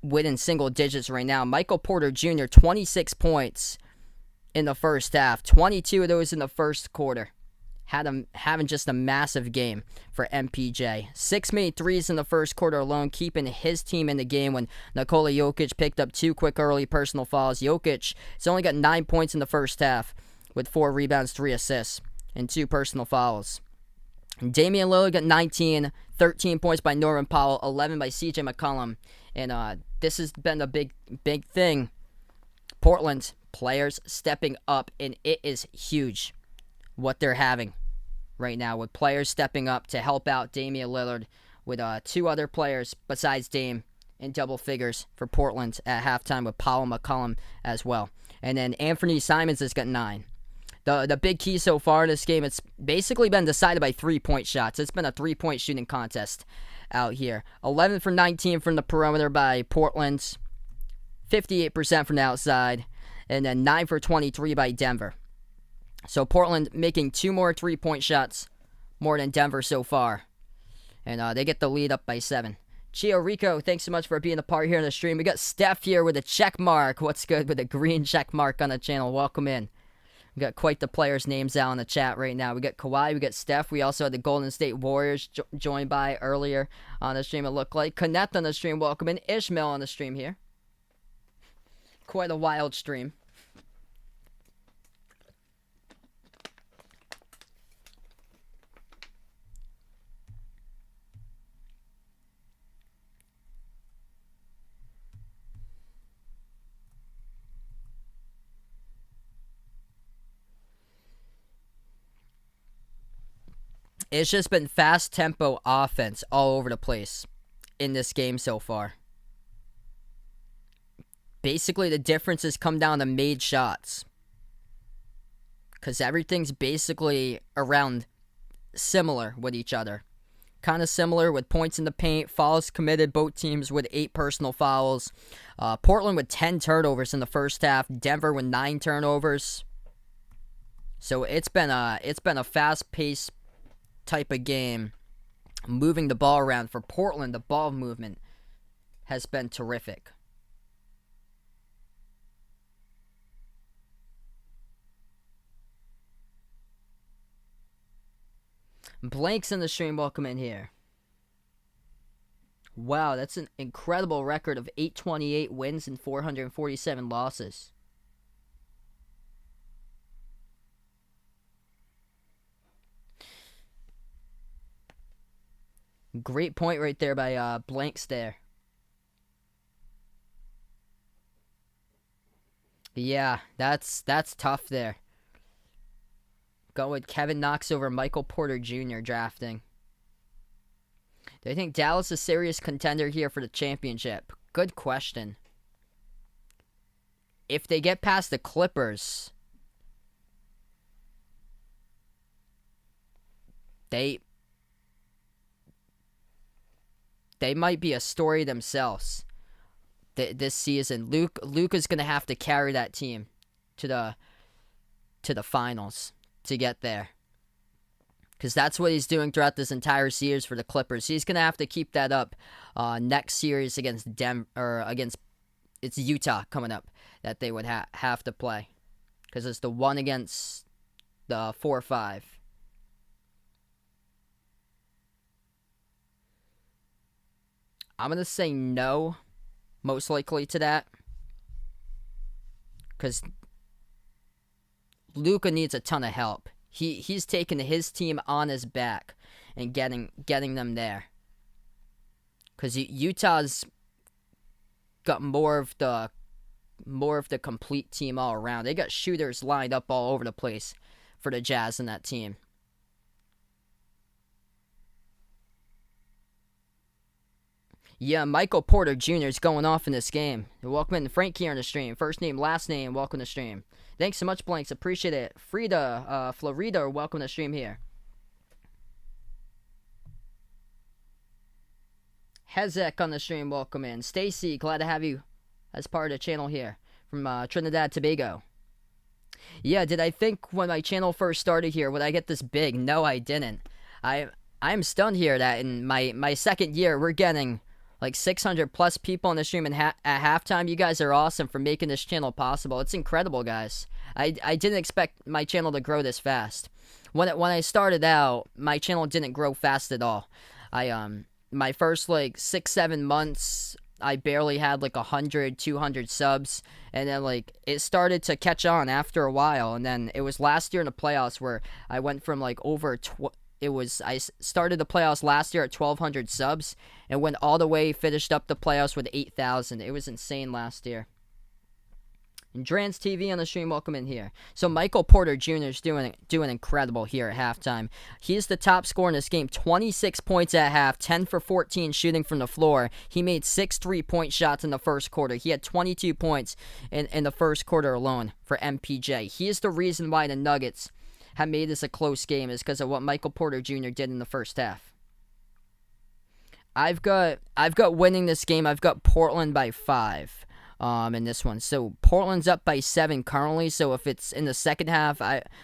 within single digits right now. Michael Porter Jr., 26 points in the first half. 22 of those in the first quarter. Had him having just a massive game for MPJ. 6 made threes in the first quarter alone, keeping his team in the game when Nikola Jokic picked up 2 quick early personal fouls. Jokic has only got 9 points in the first half with 4 rebounds, 3 assists, and 2 personal fouls. Damian Lillard got 19, 13 points by Norman Powell, 11 by CJ McCollum. And this has been a big thing. Portland's players stepping up, and it is huge what they're having right now with players stepping up to help out Damian Lillard with 2 other players besides Dame in double figures for Portland at halftime with Powell McCollum as well. And then Anthony Simons has got 9. The big key so far in this game, it's basically been decided by 3-point shots. It's been a 3-point shooting contest out here. 11 for 19 from the perimeter by Portland. 58% from the outside, and then 9 for 23 by Denver. So Portland making 2 more 3-point shots more than Denver so far. And they get the lead up by 7. Chio Rico, thanks so much for being a part here on the stream. We got Steph here with a check mark. What's good with a green check mark on the channel? Welcome in. We got quite the players' names out in the chat right now. We got Kawhi, we got Steph. We also had the Golden State Warriors joined by earlier on the stream, it looked like. Connect on the stream, welcome in. Ishmael on the stream here. Quite a wild stream. It's just been fast tempo offense all over the place in this game so far. Basically, the difference has come down to made shots. Because everything's basically around similar with each other. Kind of similar with points in the paint, fouls committed, both teams with 8 personal fouls. Portland with 10 turnovers in the first half. Denver with 9 turnovers. So it's been a fast-paced type of game, moving the ball around. For Portland, the ball movement has been terrific. Blanks in the stream, welcome in here. Wow, that's an incredible record of 828 wins and 447 losses. Great point right there by Blanks there. Yeah, that's tough there. Go with Kevin Knox over Michael Porter Jr. drafting. Do you think Dallas is a serious contender here for the championship? Good question. If they get past the Clippers, they might be a story themselves this season. Luke is going to have to carry that team to the finals to get there. Because that's what he's doing throughout this entire series for the Clippers. He's going to have to keep that up next series against it's Utah coming up that they would have to play. Because it's the one against the 4-5. I'm going to say no, most likely to that. Because Luka needs a ton of help. He's taken his team on his back and getting them there. Because Utah's got more of the complete team all around. They got shooters lined up all over the place for the Jazz in that team. Yeah, Michael Porter Jr. is going off in this game. Welcome in, Frank here on the stream. First name, last name, welcome to the stream. Thanks so much, Blanks. Appreciate it. Frida, Florida, welcome to the stream here. Hezek on the stream, welcome in. Stacy, glad to have you as part of the channel here from Trinidad, Tobago. Yeah, did I think when my channel first started here, would I get this big? No, I didn't. I'm stunned here that in my second year, we're getting like 600 plus people on the stream, and at halftime. You guys are awesome for making this channel possible. It's incredible, guys. I didn't expect my channel to grow this fast. When I started out, my channel didn't grow fast at all. My first like 6-7 months, I barely had like 100, 200 subs, and then like it started to catch on after a while, and then it was last year in the playoffs where I went from like I started the playoffs last year at 1,200 subs and went all the way, finished up the playoffs with 8,000. It was insane last year. And Drans TV on the stream, welcome in here. So Michael Porter Jr. is doing incredible here at halftime. He's the top scorer in this game, 26 points at half, 10 for 14 shooting from the floor. He made 6 3-point shots in the first quarter. He had 22 points in the first quarter alone for MPJ. He is the reason why the Nuggets have made this a close game, is because of what Michael Porter Jr. did in the first half. I've got winning this game. I've got Portland by 5. in this one. So Portland's up by 7 currently. So if it's in the second half,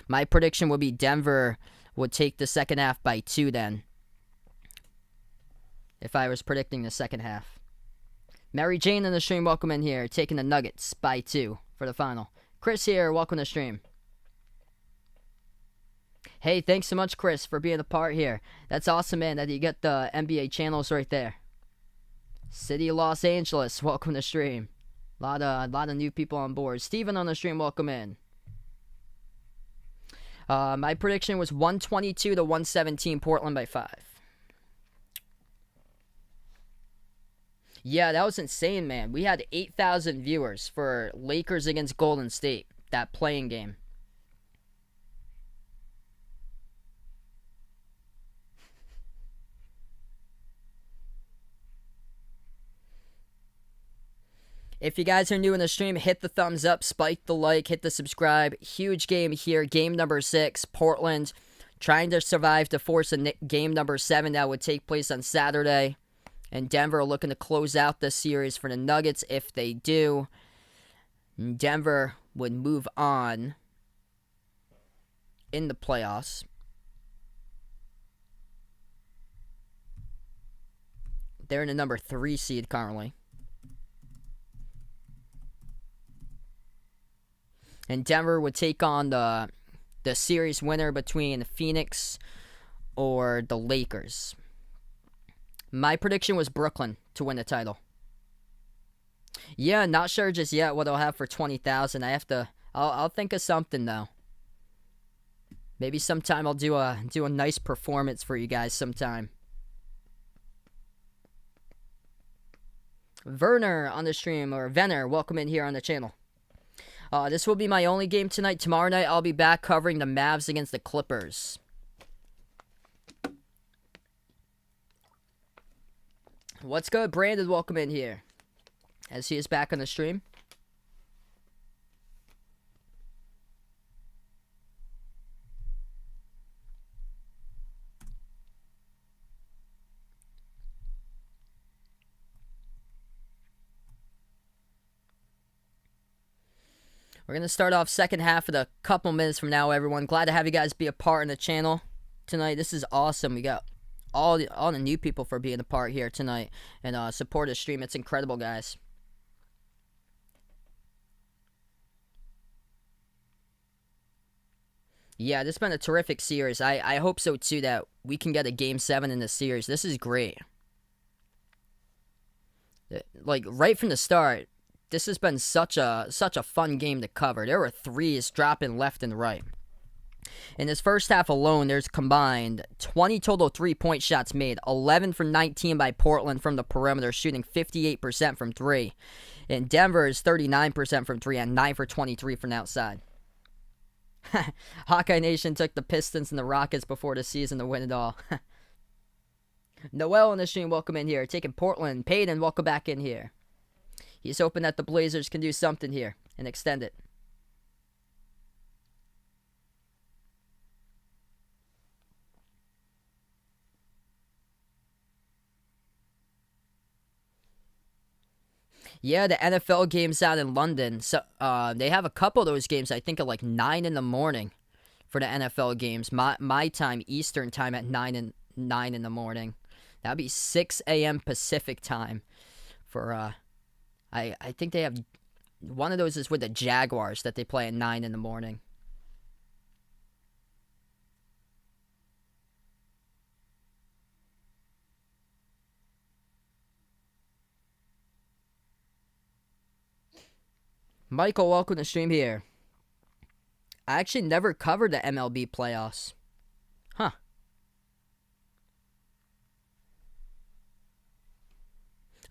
my prediction would be Denver would take the second half by 2 then. If I was predicting the second half. Mary Jane in the stream, welcome in here. Taking the Nuggets by 2 for the final. Chris here, welcome to the stream. Hey, thanks so much, Chris, for being a part here. That's awesome, man, that you get the NBA channels right there. City of Los Angeles, welcome to the stream. A lot of new people on board. Steven on the stream, welcome in. My prediction was 122 to 117, Portland by 5. Yeah, that was insane, man. We had 8,000 viewers for Lakers against Golden State, that playing game. If you guys are new in the stream, hit the thumbs up, spike the like, hit the subscribe. Huge game here, game number 6. Portland trying to survive to force a game number 7 that would take place on Saturday. And Denver looking to close out this series for the Nuggets. If they do, Denver would move on in the playoffs. They're in the number 3 seed currently. And Denver would take on the series winner between Phoenix or the Lakers. My prediction was Brooklyn to win the title. Yeah, not sure just yet what I'll have for 20,000. I'll think of something though. Maybe sometime I'll do a nice performance for you guys sometime. Werner on the stream, or Venner, welcome in here on the channel. This will be my only game tonight. Tomorrow night, I'll be back covering the Mavs against the Clippers. What's good? Brandon, welcome in here. As he is back on the stream. We're going to start off second half with a couple minutes from now, everyone. Glad to have you guys be a part in the channel tonight. This is awesome. We got all the new people for being a part here tonight and support the stream. It's incredible, guys. Yeah, this has been a terrific series. I hope so, too, that we can get a Game 7 in this series. This is great. Like, right from the start, this has been such a fun game to cover. There were threes dropping left and right. In this first half alone, there's combined 20 total three-point shots made. 11 for 19 by Portland from the perimeter, shooting 58% from 3. And Denver is 39% from 3 and 9 for 23 from outside. Hawkeye Nation took the Pistons and the Rockets before the season to win it all. Noel in the stream, welcome in here. Taking Portland. Payton, welcome back in here. He's hoping that the Blazers can do something here and extend it. Yeah, the NFL games out in London. So they have a couple of those games, I think, at like 9 in the morning for the NFL games. My time, Eastern time, at 9 in the morning. That'd be 6 a.m. Pacific time for... I think they have one of those is with the Jaguars that they play at 9 in the morning. Michael, welcome to the stream here. I actually never covered the MLB playoffs. Huh.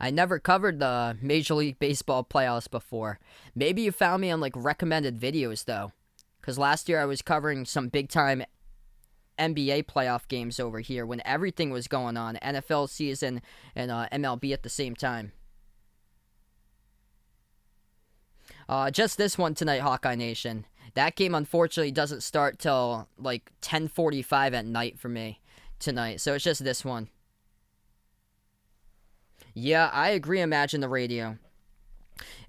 I never covered the Major League Baseball playoffs before. Maybe you found me on like recommended videos though. Because last year I was covering some big time NBA playoff games over here when everything was going on. NFL season and MLB at the same time. Just this one tonight, Hawkeye Nation. That game unfortunately doesn't start till like 10:45 at night for me tonight. So it's just this one. Yeah, I agree, Imagine the Radio.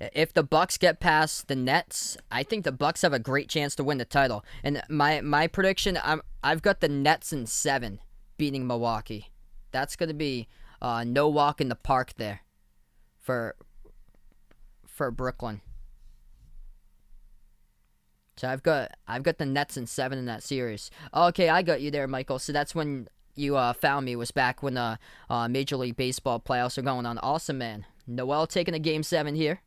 If the Bucks get past the Nets, I think the Bucks have a great chance to win the title. And my prediction, I've got the Nets in 7 beating Milwaukee. That's going to be no walk in the park there for Brooklyn. So I've got the Nets in 7 in that series. Okay, I got you there, Michael. So that's when you found me, was back when the Major League Baseball playoffs are going on. Awesome, man. Noel taking a Game 7 here.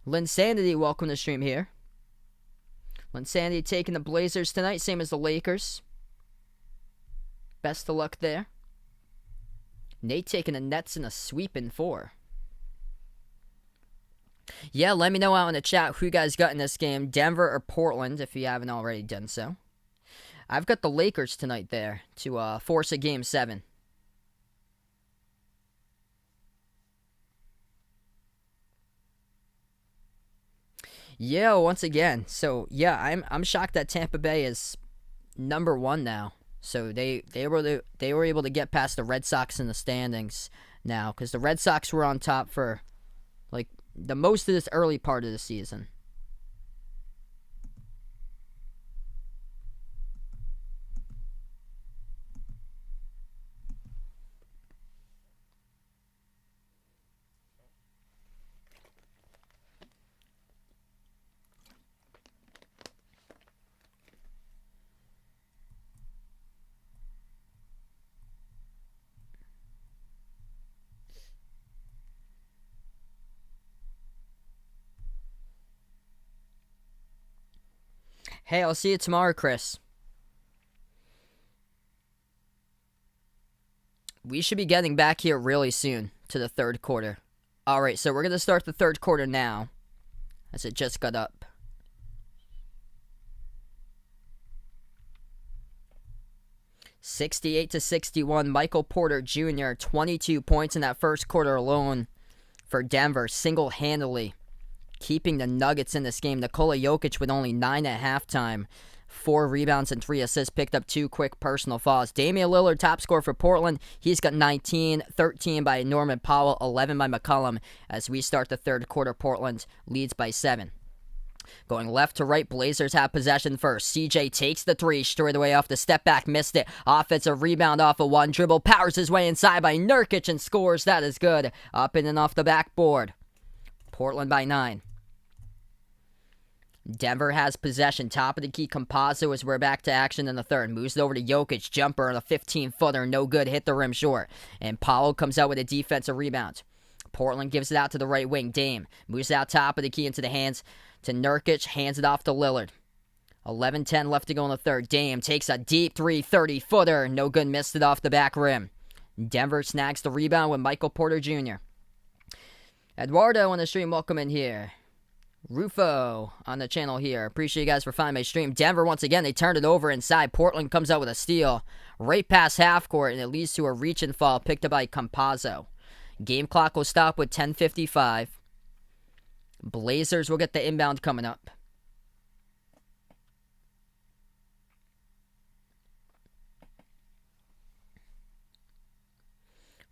Linsanity, welcome to the stream here. Linsanity taking the Blazers tonight, same as the Lakers. Best of luck there. Nate taking the Nets in a sweep in 4. Yeah, let me know out in the chat who you guys got in this game, Denver or Portland, if you haven't already done so. I've got the Lakers tonight there to force a Game 7. Yeah, once again. So yeah, I'm shocked that Tampa Bay is number 1 now. So they were able to get past the Red Sox in the standings now, because the Red Sox were on top for like the most of this early part of the season. Hey, I'll see you tomorrow, Chris. We should be getting back here really soon to the third quarter. Alright, so we're going to start the third quarter now, as it just got up. $68-61, Michael Porter Jr., 22 points in that first quarter alone for Denver, single-handedly keeping the Nuggets in this game. Nikola Jokic with only 9 at halftime. 4 rebounds and 3 assists. Picked up 2 quick personal fouls. Damian Lillard, top scorer for Portland. He's got 19, 13 by Norman Powell, 11 by McCollum. As we start the third quarter, Portland leads by 7. Going left to right, Blazers have possession first. CJ takes the 3 straight away off the step back, missed it. Offensive rebound off of one dribble, powers his way inside by Nurkic and scores. That is good. Up in and off the backboard. Portland by 9. Denver has possession. Top of the key, Campazzo, as we're back to action in the third. Moves it over to Jokic. Jumper on a 15-footer. No good. Hit the rim short. And Powell comes out with a defensive rebound. Portland gives it out to the right wing. Dame moves out top of the key into the hands to Nurkic. Hands it off to Lillard. 11-10 left to go in the third. Dame takes a deep 3 30-footer. No good. Missed it off the back rim. Denver snags the rebound with Michael Porter Jr. Eduardo on the stream. Welcome in here. Rufo on the channel here. Appreciate you guys for finding my stream. Denver, once again, they turned it over inside. Portland comes out with a steal right past half court, and it leads to a reach and fall picked up by Campazzo. Game clock will stop with 10:55. Blazers will get the inbound coming up.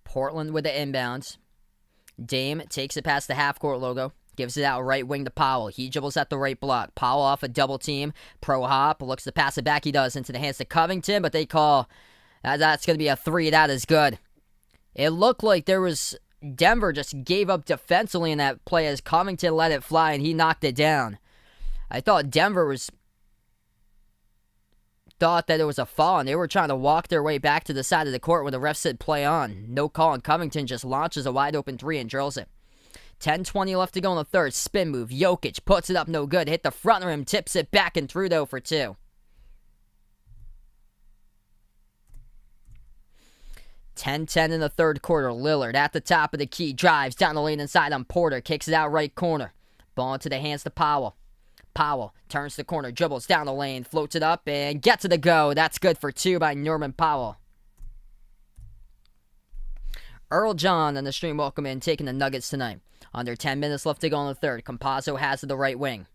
Portland with the inbounds. Dame takes it past the half-court logo. Gives it out right wing to Powell. He dribbles at the right block. Powell off a double team. Pro hop. Looks to pass it back. He does into the hands to Covington, but they call that's going to be a 3. That is good. It looked like there was Denver just gave up defensively in that play as Covington let it fly and he knocked it down. I thought Denver thought that it was a foul and they were trying to walk their way back to the side of the court when the ref said play on. No call, and Covington just launches a wide open 3 and drills it. 10:20 left to go in the third. Spin move. Jokic puts it up, no good. Hit the front rim, tips it back and through, though, for 2. 10-10 in the third quarter. Lillard at the top of the key. Drives down the lane inside on Porter. Kicks it out right corner. Ball into the hands to Powell. Powell turns the corner, dribbles down the lane, floats it up, and gets it to go. That's good for 2 by Norman Powell. Earl John on the stream, welcome in, taking the Nuggets tonight. Under 10 minutes left to go in the third. Campazzo has to the right wing.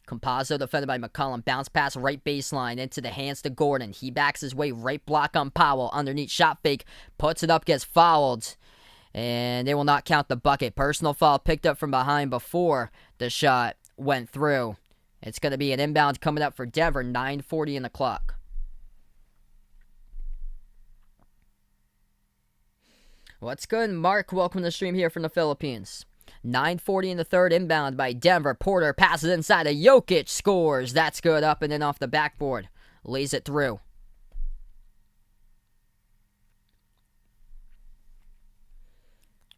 Compazzo defended by McCollum. Bounce pass right baseline into the hands to Gordon. He backs his way right block on Powell. Underneath shot fake. Puts it up, gets fouled. And they will not count the bucket. Personal foul picked up from behind before the shot went through. It's going to be an inbound coming up for Denver. 9:40 in the clock. What's good, Mark? Welcome to the stream here from the Philippines. 9:40 in the third, inbound by Denver. Porter passes inside of Jokic, scores. That's good, up and in off the backboard. Lays it through.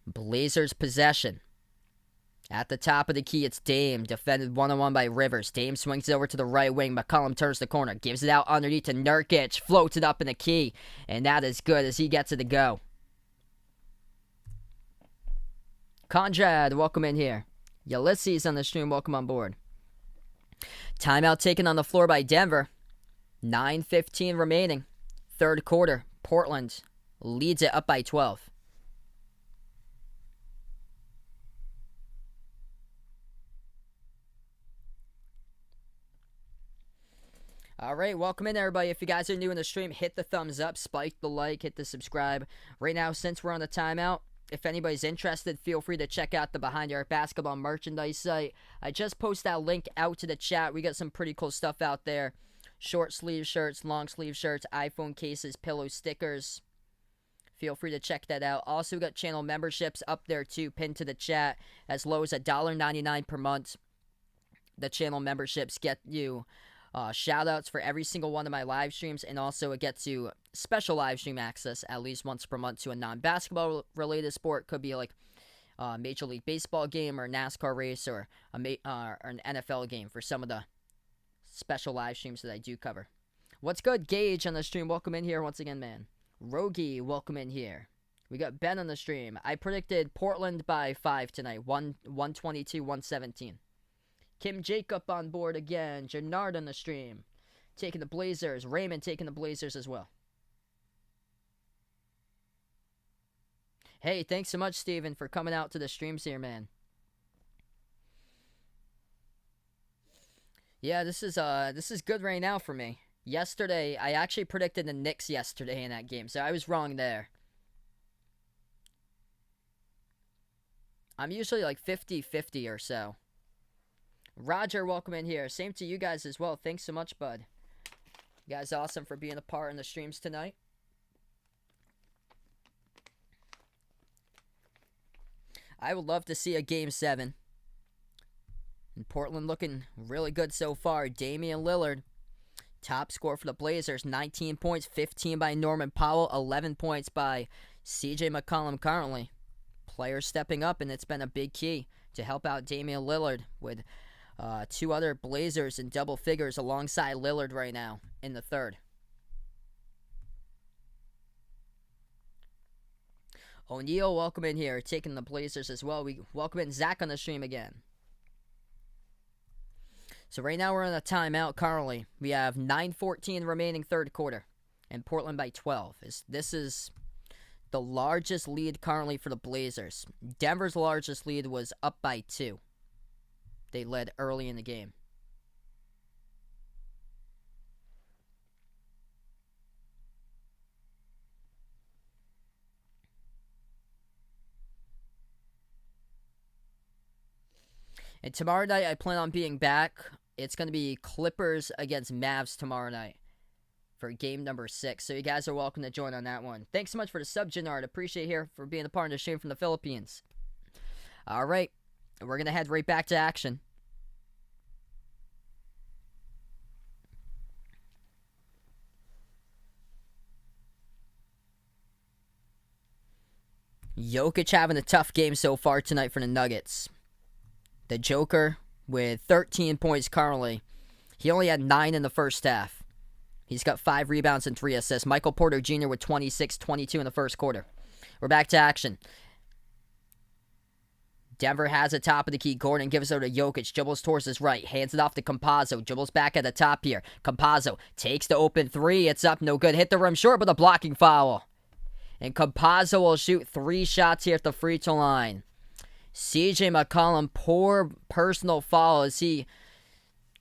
Blazers possession. At the top of the key, it's Dame. Defended one-on-one by Rivers. Dame swings it over to the right wing. McCollum turns the corner. Gives it out underneath to Nurkic. Floats it up in the key. And that is good as he gets it to go. Conrad, welcome in here. Ulysses on the stream, welcome on board. Timeout taken on the floor by Denver. 9:15 remaining. Third quarter. Portland leads it up by 12. All right, welcome in, everybody. If you guys are new in the stream, hit the thumbs up, spike the like, hit the subscribe. Right now, since we're on the timeout, if anybody's interested, feel free to check out the Behind Your Basketball merchandise site. I just posted that link out to the chat. We got some pretty cool stuff out there. Short sleeve shirts, long sleeve shirts, iPhone cases, pillow stickers. Feel free to check that out. Also got channel memberships up there too, pinned to the chat, as low as $1.99 per month. The channel memberships get you shout outs for every single one of my live streams, and also it gets you special live stream access at least once per month to a non-basketball related sport. Could be like a Major League Baseball game or a NASCAR race or an NFL game for some of the special live streams that I do cover. What's good, Gage, on the stream? Welcome in here once again, man. Rogi, welcome in here. We got Ben on the stream. I predicted Portland by 5 tonight, 122-117. Kim Jacob on board again. Jernard on the stream. Taking the Blazers. Raymond taking the Blazers as well. Hey, thanks so much, Steven, for coming out to the streams here, man. Yeah, this is good right now for me. Yesterday, I actually predicted the Knicks yesterday in that game, so I was wrong there. I'm usually like 50-50 or so. Roger, welcome in here. Same to you guys as well. Thanks so much, bud. You guys awesome for being a part in the streams tonight. I would love to see a Game 7. And Portland looking really good so far. Damian Lillard, top scorer for the Blazers. 19 points, 15 by Norman Powell, 11 points by CJ McCollum currently. Players stepping up, and it's been a big key to help out Damian Lillard with two other Blazers in double figures alongside Lillard right now in the third. O'Neal, welcome in here, taking the Blazers as well. We welcome in Zach on the stream again. So right now we're in a timeout currently. We have 9:14 remaining third quarter, and Portland by 12. This is the largest lead currently for the Blazers. Denver's largest lead was up by 2. They led early in the game. And tomorrow night, I plan on being back. It's going to be Clippers against Mavs tomorrow night for game number 6. So you guys are welcome to join on that one. Thanks so much for the sub, Jannard. Appreciate here for being a part of the stream from the Philippines. All right. We're going to head right back to action. Jokic having a tough game so far tonight for the Nuggets. The Joker with 13 points currently. He only had 9 in the first half. He's got 5 rebounds and 3 assists. Michael Porter Jr. with 26, 22 in the first quarter. We're back to action. Denver has a top of the key. Gordon gives it to Jokic. Dribbles towards his right. Hands it off to Campazzo. Dribbles back at the top here. Campazzo takes the open 3. It's up. No good. Hit the rim short with a blocking foul. And Campazzo will shoot 3 shots here at the free throw line. CJ McCollum, poor personal foul as he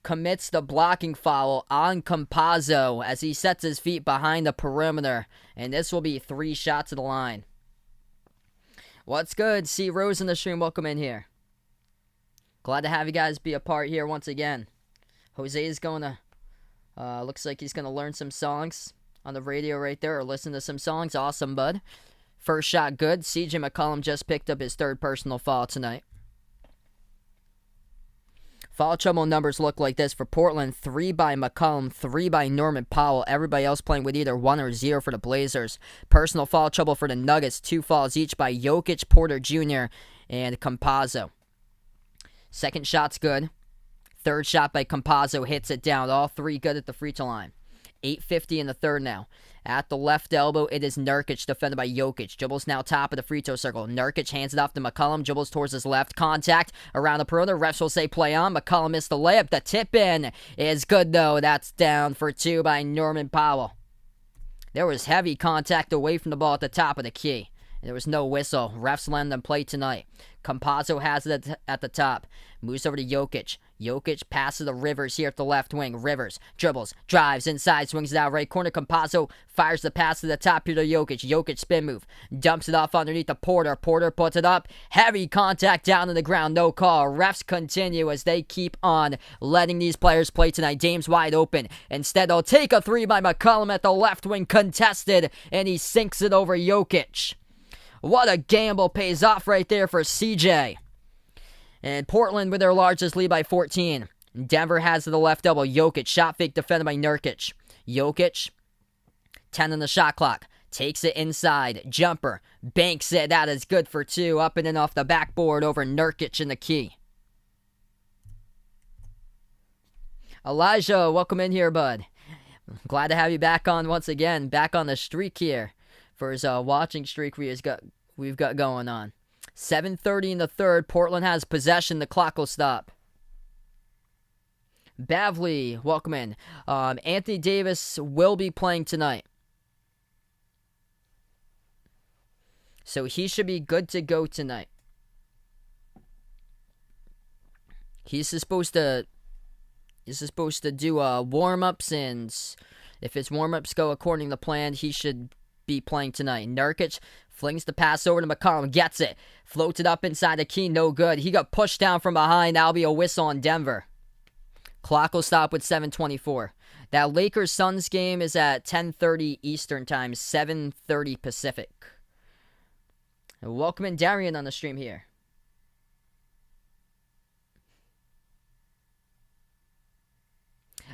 commits the blocking foul on Campazzo as he sets his feet behind the perimeter. And this will be 3 shots at the line. What's good? C. Rose in the stream. Welcome in here. Glad to have you guys be a part here once again. Jose is going to, looks like he's going to learn some songs on the radio right there, or listen to some songs. Awesome, bud. First shot good. CJ McCollum just picked up his 3rd personal foul tonight. Foul trouble numbers look like this for Portland. 3 by McCollum, 3 by Norman Powell. Everybody else playing with either 1 or 0 for the Blazers. Personal foul trouble for the Nuggets. 2 fouls each by Jokic, Porter Jr., and Campazzo. Second shot's good. Third shot by Campazzo hits it down. All 3 good at the free throw line. 8:50 in the third now. At the left elbow, it is Nurkic, defended by Jokic. Dribbles now top of the free throw circle. Nurkic hands it off to McCollum. Dribbles towards his left. Contact around the perimeter. Refs will say play on. McCollum missed the layup. The tip in is good, though. That's down for 2 by Norman Powell. There was heavy contact away from the ball at the top of the key. There was no whistle. Refs letting them play tonight. Campazzo has it at the top. Moves over to Jokic. Jokic passes to Rivers here at the left wing. Rivers dribbles, drives inside, swings it out right corner. Campazzo fires the pass to the top here to Jokic. Jokic spin move. Dumps it off underneath the Porter. Porter puts it up. Heavy contact down to the ground. No call. Refs continue as they keep on letting these players play tonight. Dame's wide open. Instead, they'll take a 3 by McCollum at the left wing. Contested. And he sinks it over Jokic. What a gamble pays off right there for CJ. And Portland with their largest lead by 14. Denver has to the left elbow. Jokic, shot fake defended by Nurkic. Jokic, 10 on the shot clock. Takes it inside. Jumper. Banks it. That is good for 2. Up and in off the backboard over Nurkic in the key. Elijah, welcome in here, bud. Glad to have you back on once again. Back on the streak here for his watching streak we've got going on. 7:30 in the third. Portland has possession. The clock will stop. Bavley, welcome in. Anthony Davis will be playing tonight. So he should be good to go tonight. He's supposed to do warm-ups, and if his warm-ups go according to plan, he should be playing tonight. Nurkic flings the pass over to McCollum, gets it, floats it up inside the key, no good. He got pushed down from behind. That'll be a whistle on Denver. Clock will stop with 7:24. That Lakers-Suns game is at 10:30 Eastern Time, 7:30 Pacific. Welcome in Darian on the stream here.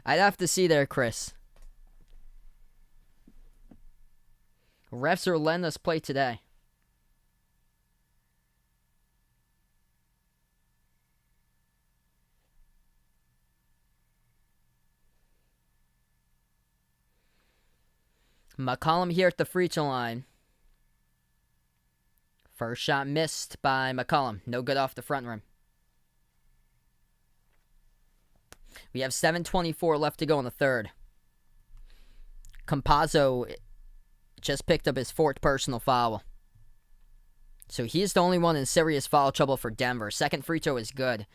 I'd have to see there, Chris. Refs are letting us play today. McCollum here at the free throw line. First shot missed by McCollum. No good off the front rim. We have 7:24 left to go in the third. Campazzo just picked up his 4th personal foul. So he's the only one in serious foul trouble for Denver. Second free throw is good.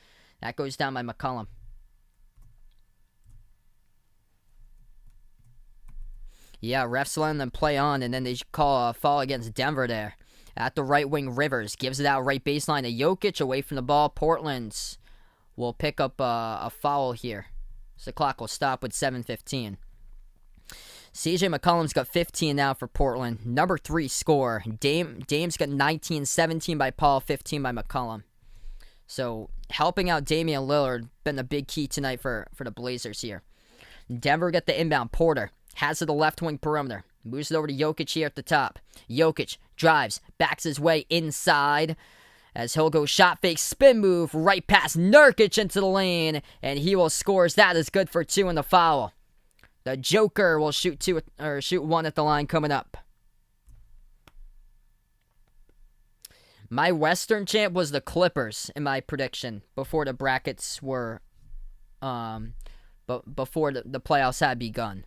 That goes down by McCollum. Yeah, refs letting them play on, and then they call a foul against Denver there. At the right wing, Rivers gives it out right baseline to Jokic, away from the ball. Portland will pick up a foul here. So the clock will stop with 7:15. CJ McCollum's got 15 now for Portland. Number 3 scorer. Dame's got 19, 17 by Paul, 15 by McCollum. So helping out Damian Lillard been the big key tonight for the Blazers here. Denver get the inbound. Porter has to the left wing perimeter. Moves it over to Jokic here at the top. Jokic drives, backs his way inside as he'll go shot fake, spin move, right past Nurkic into the lane, and he will score. That is good for 2 in the foul. The Joker will shoot 1 at the line coming up. My Western champ was the Clippers in my prediction before the brackets were, before the playoffs had begun.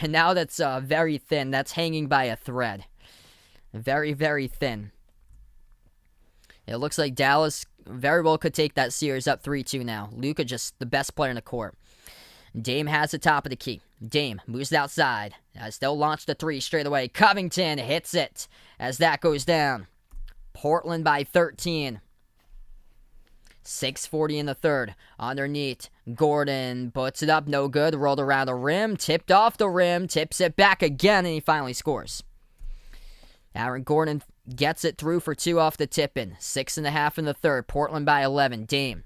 And now that's very thin. That's hanging by a thread. Very, very thin. It looks like Dallas very well could take that series up 3-2 now. Luka just the best player in the court. Dame has the top of the key. Dame moves it outside as they'll launch the three straight away. Covington hits it as that goes down. Portland by 13. 6:40 in the third. Underneath, Gordon puts it up, no good. Rolled around the rim, tipped off the rim, tips it back again, and he finally scores. Aaron Gordon gets it through for two off the tip-in. 6.5 in the third. Portland by 11. Dame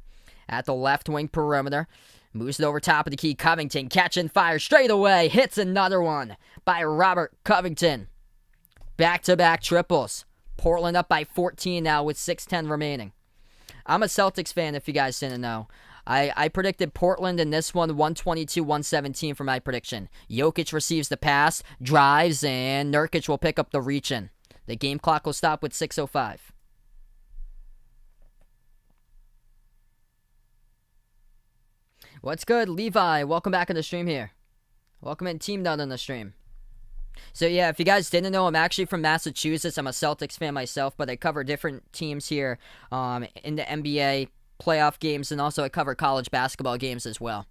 at the left wing perimeter. Moves it over top of the key. Covington catching fire straight away. Hits another one by Robert Covington. Back-to-back triples. Portland up by 14 now with 6:10 remaining. I'm a Celtics fan, if you guys didn't know. I predicted Portland in this one, 122-117 for my prediction. Jokic receives the pass, drives, and Nurkic will pick up the reach-in. The game clock will stop with 6:05. What's good, Levi? Welcome back in the stream here. Welcome in, Team Nut on the stream. So yeah, if you guys didn't know, I'm actually from Massachusetts. I'm a Celtics fan myself, but I cover different teams here in the NBA playoff games, and also I cover college basketball games as well.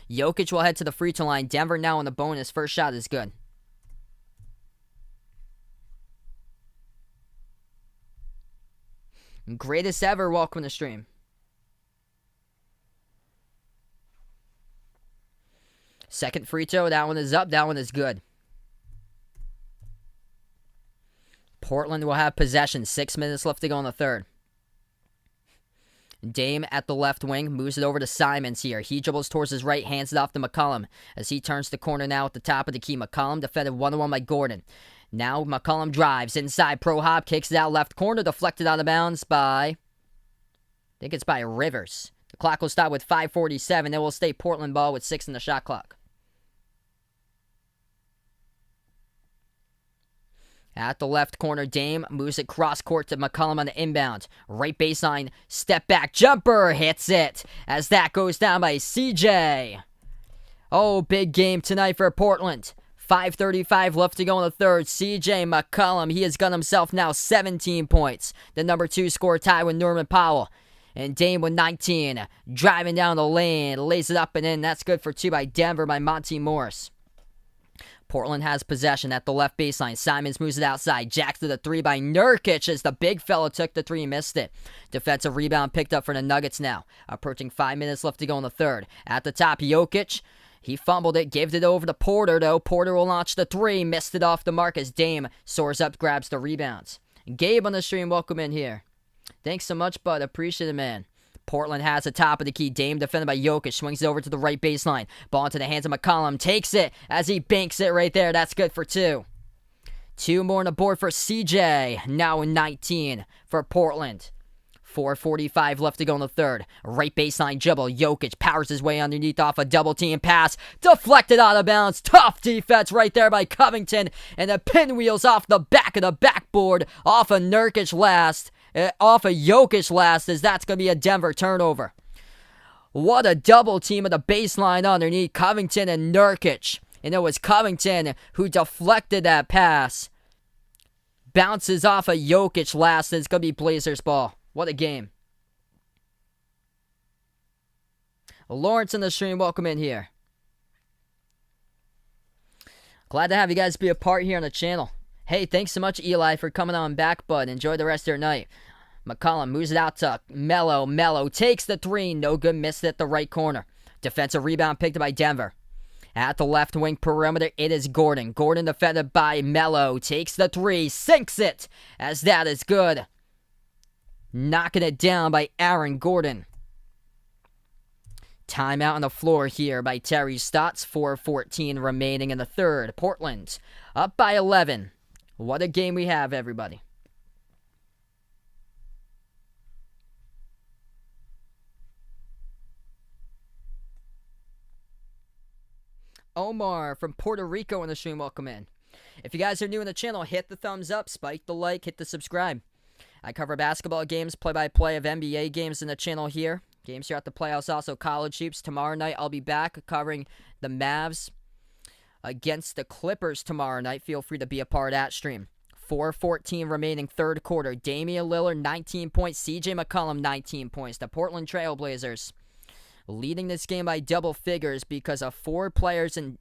Jokic will head to the free throw line. Denver now on the bonus. First shot is good. Greatest ever, welcome to the stream. Second free throw, that one is up, that one is good. Portland will have possession. 6 minutes left to go in the third. Dame at the left wing moves it over to Simons here. He dribbles towards his right, hands it off to McCollum as he turns the corner now at the top of the key. McCollum defended 1-1 by Gordon. Now McCollum drives inside, pro hop, kicks it out left corner, deflected out of bounds by, I think it's by Rivers. The clock will stop with 5:47. It will stay Portland ball with 6 in the shot clock. At the left corner, Dame moves it cross court to McCollum on the inbound. Right baseline, step back jumper, hits it as that goes down by CJ. Oh, big game tonight for Portland. 5:35 left to go in the third. CJ McCollum, he has got himself now 17 points. The number 2 scorer tied with Norman Powell. And Dame with 19. Driving down the lane, lays it up and in. That's good for 2 by Denver by Monty Morris. Portland has possession at the left baseline. Simons moves it outside. Jacks to the 3 by Nurkic as the big fella took the 3 and missed it. Defensive rebound picked up for the Nuggets now. Approaching 5 minutes left to go in the third. At the top, Jokic. He fumbled it, gave it over to Porter, though. Porter will launch the 3, missed it off the mark as Dame soars up, grabs the rebounds. Gabe on the stream, welcome in here. Thanks so much, bud. Appreciate it, man. Portland has the top of the key. Dame defended by Jokic. Swings it over to the right baseline. Ball into the hands of McCollum. Takes it as he banks it right there. That's good for 2. 2 more on the board for CJ. Now 19 for Portland. 4:45 left to go in the third. Right baseline dribble. Jokic powers his way underneath off a double team pass. Deflected out of bounds. Tough defense right there by Covington. And the pinwheels off the back of the backboard. Off of Nurkic last. Off of Jokic last, as that's going to be a Denver turnover. What a double team at the baseline underneath Covington and Nurkic. And it was Covington who deflected that pass. Bounces off of Jokic last, and it's going to be Blazers ball. What a game. Lawrence in the stream, welcome in here. Glad to have you guys be a part here on the channel. Hey, thanks so much, Eli, for coming on back, bud. Enjoy the rest of your night. McCollum moves it out to Melo. Melo takes the 3. No good. Missed it at the right corner. Defensive rebound picked up by Denver. At the left wing perimeter, it is Gordon. Gordon defended by Melo. Takes the 3. Sinks it. As that is good. Knocking it down by Aaron Gordon. Timeout on the floor here by Terry Stotts. 4:14 remaining in the third. Portland up by 11. What a game we have, everybody. Omar from Puerto Rico in the stream, welcome in. If you guys are new in the channel, hit the thumbs up, spike the like, hit the subscribe. I cover basketball games, play-by-play of NBA games in the channel here. Games here at the playoffs, also college hoops. Tomorrow night, I'll be back covering the Mavs against the Clippers tomorrow night. Feel free to be a part of that stream. 4:14 remaining third quarter. Damian Lillard, 19 points. CJ McCollum, 19 points. The Portland Trail Blazers leading this game by double figures because of 4 players and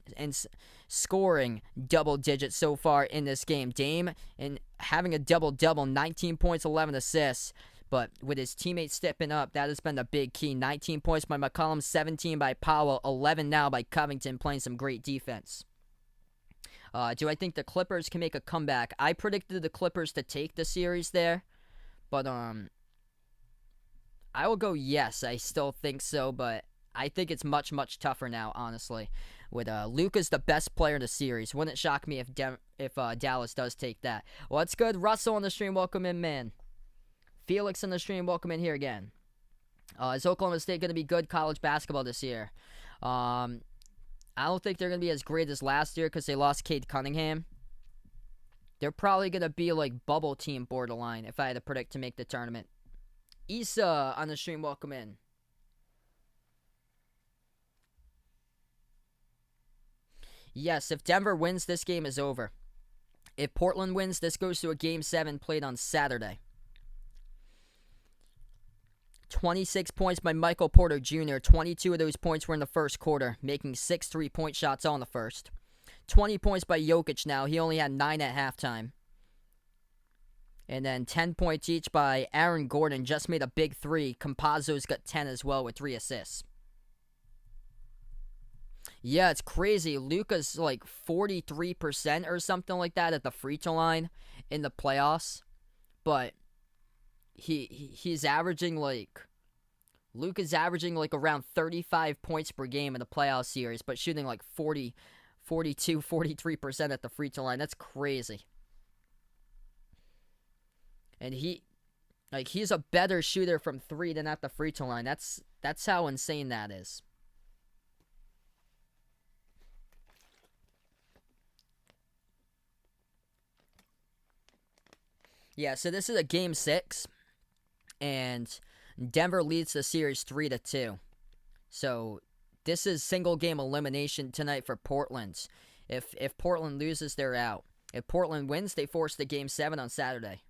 scoring double digits so far in this game. Dame and having a double-double, 19 points, 11 assists. But with his teammates stepping up, that has been the big key. 19 points by McCollum, 17 by Powell, 11 now by Covington, playing some great defense. Do I think the Clippers can make a comeback? I predicted the Clippers to take the series there. But I will go yes. I still think so, but I think it's much, much tougher now, honestly. With Luka's the best player in the series. Wouldn't shock me if Dallas does take that. What's good? Russell on the stream, welcome in, man. Felix on the stream, welcome in here again. Is Oklahoma State going to be good college basketball this year? I don't think they're going to be as great as last year because they lost Cade Cunningham. They're probably going to be like bubble team borderline if I had to predict to make the tournament. Issa on the stream, welcome in. Yes, if Denver wins, this game is over. If Portland wins, this goes to a Game 7 played on Saturday. 26 points by Michael Porter Jr. 22 of those points were in the first quarter, making 6 3-point shots on the first. 20 points by Jokic now. He only had 9 at halftime. And then 10 points each by Aaron Gordon. Just made a big 3. Campazzo's got 10 as well with 3 assists. Yeah, it's crazy. Luka's like 43% or something like that at the free throw line in the playoffs. But he's averaging like... Luka's averaging like around 35 points per game in the playoff series, but shooting like 42, 43% at the free throw line. That's crazy. And he's a better shooter from 3 than at the free throw line. That's how insane that is. Yeah, so this is a Game 6, and Denver leads the series 3-2. So this is single game elimination tonight for Portland. If Portland loses, they're out. If Portland wins, they force the Game 7 on Saturday.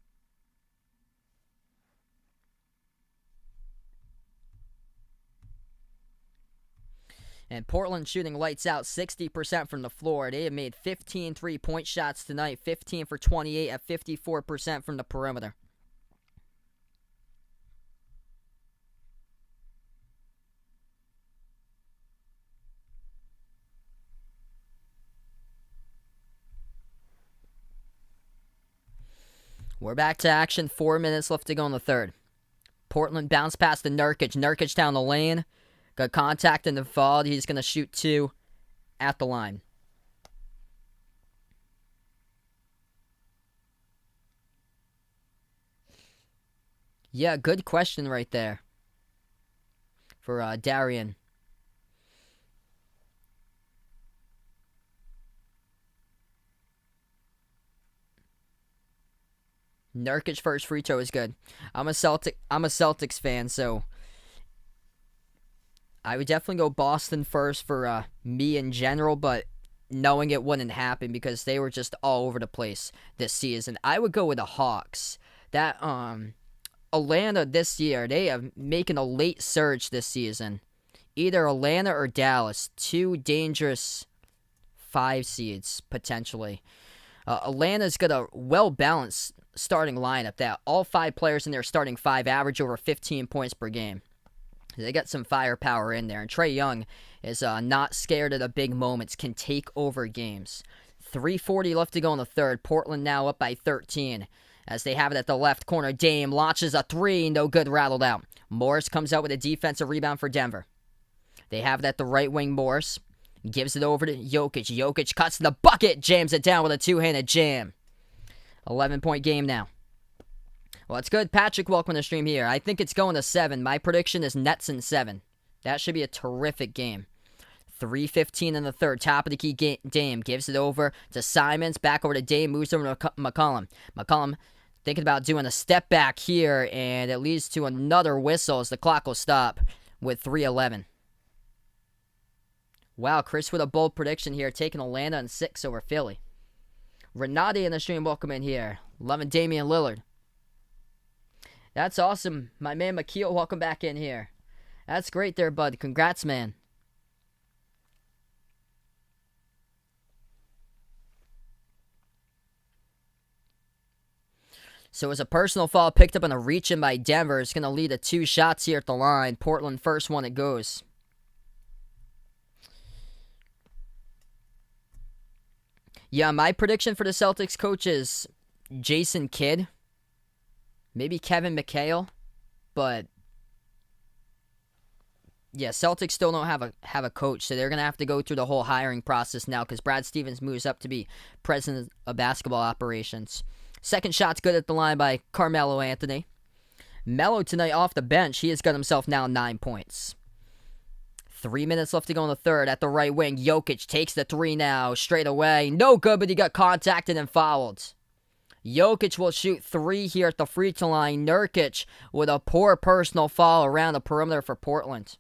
And Portland shooting lights out, 60% from the floor. They have made 15 3-point shots tonight, 15 for 28 at 54% from the perimeter. We're back to action. 4 minutes left to go in the third. Portland bounced past the Nurkic. Nurkic down the lane. Got contact in the fall. He's going to shoot 2 at the line. Yeah, good question right there for Darian. Nurkic first free throw is good. I'm a Celtics fan, so I would definitely go Boston first for me in general, but knowing it wouldn't happen because they were just all over the place this season. I would go with the Hawks. That Atlanta this year, they are making a late surge this season. Either Atlanta or Dallas, 2 dangerous 5 seeds potentially. Atlanta's got a well-balanced starting lineup that all 5 players in their starting 5 average over 15 points per game. They got some firepower in there, and Trae Young is not scared of the big moments, can take over games. 3:40 left to go in the third. Portland now up by 13 as they have it at the left corner. Dame launches a 3, no good, rattled out. Morris comes out with a defensive rebound for Denver. They have it at the right wing. Morris gives it over to Jokic. Jokic cuts the bucket, jams it down with a 2-handed jam. 11-point game now. Well, it's good. Patrick, welcome to the stream here. I think it's going to 7. My prediction is Nets in 7. That should be a terrific game. 3:15 in the third. Top of the key, Dame gives it over to Simons. Back over to Dame. Moves over to McCollum. McCollum thinking about doing a step back here, and it leads to another whistle as the clock will stop with 3:11. Wow, Chris with a bold prediction here, taking Atlanta in 6 over Philly. Renati in the stream, welcome in here. Loving Damian Lillard. That's awesome. My man Makeel, welcome back in here. That's great there, bud. Congrats, man. So it's a personal foul picked up on a reach-in by Denver. It's going to lead to 2 shots here at the line. Portland first one it goes. Yeah, my prediction for the Celtics coach is Jason Kidd. Maybe Kevin McHale. But yeah, Celtics still don't have a coach, so they're going to have to go through the whole hiring process now because Brad Stevens moves up to be president of basketball operations. Second shot's good at the line by Carmelo Anthony. Melo tonight off the bench. He has got himself now 9 points. 3 minutes left to go in the third. At the right wing, Jokic takes the 3 now. Straight away. No good, but he got contacted and fouled. Jokic will shoot 3 here at the free throw line. Nurkic with a poor personal foul around the perimeter for Portland.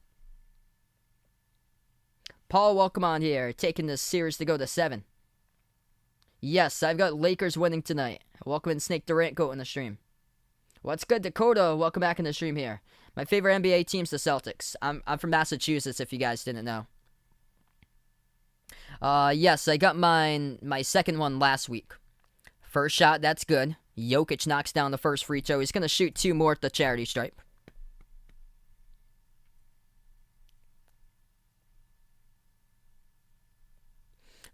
Paul, welcome on here. Taking this series to go to 7. Yes, I've got Lakers winning tonight. Welcome in Snake Durant Goat in the stream. What's good, Dakota? Welcome back in the stream here. My favorite NBA team's the Celtics. I'm from Massachusetts, if you guys didn't know. Yes, I got my second one last week. First shot, that's good. Jokic knocks down the first free throw. He's going to shoot 2 more at the charity stripe.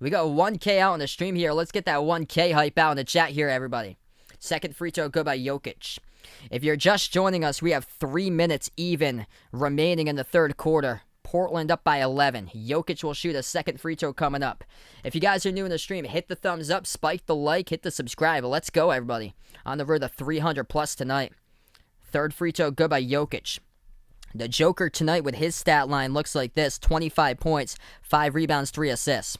We got 1K out on the stream here. Let's get that 1K hype out in the chat here, everybody. Second free throw good by Jokic. If you're just joining us, we have 3 minutes even remaining in the third quarter. Portland up by 11. Jokic will shoot a second free throw coming up. If you guys are new in the stream, hit the thumbs up, spike the like, hit the subscribe. Let's go, everybody. On the road to 300 plus tonight. Third free throw good by Jokic. The Joker tonight with his stat line looks like this. 25 points, 5 rebounds, 3 assists.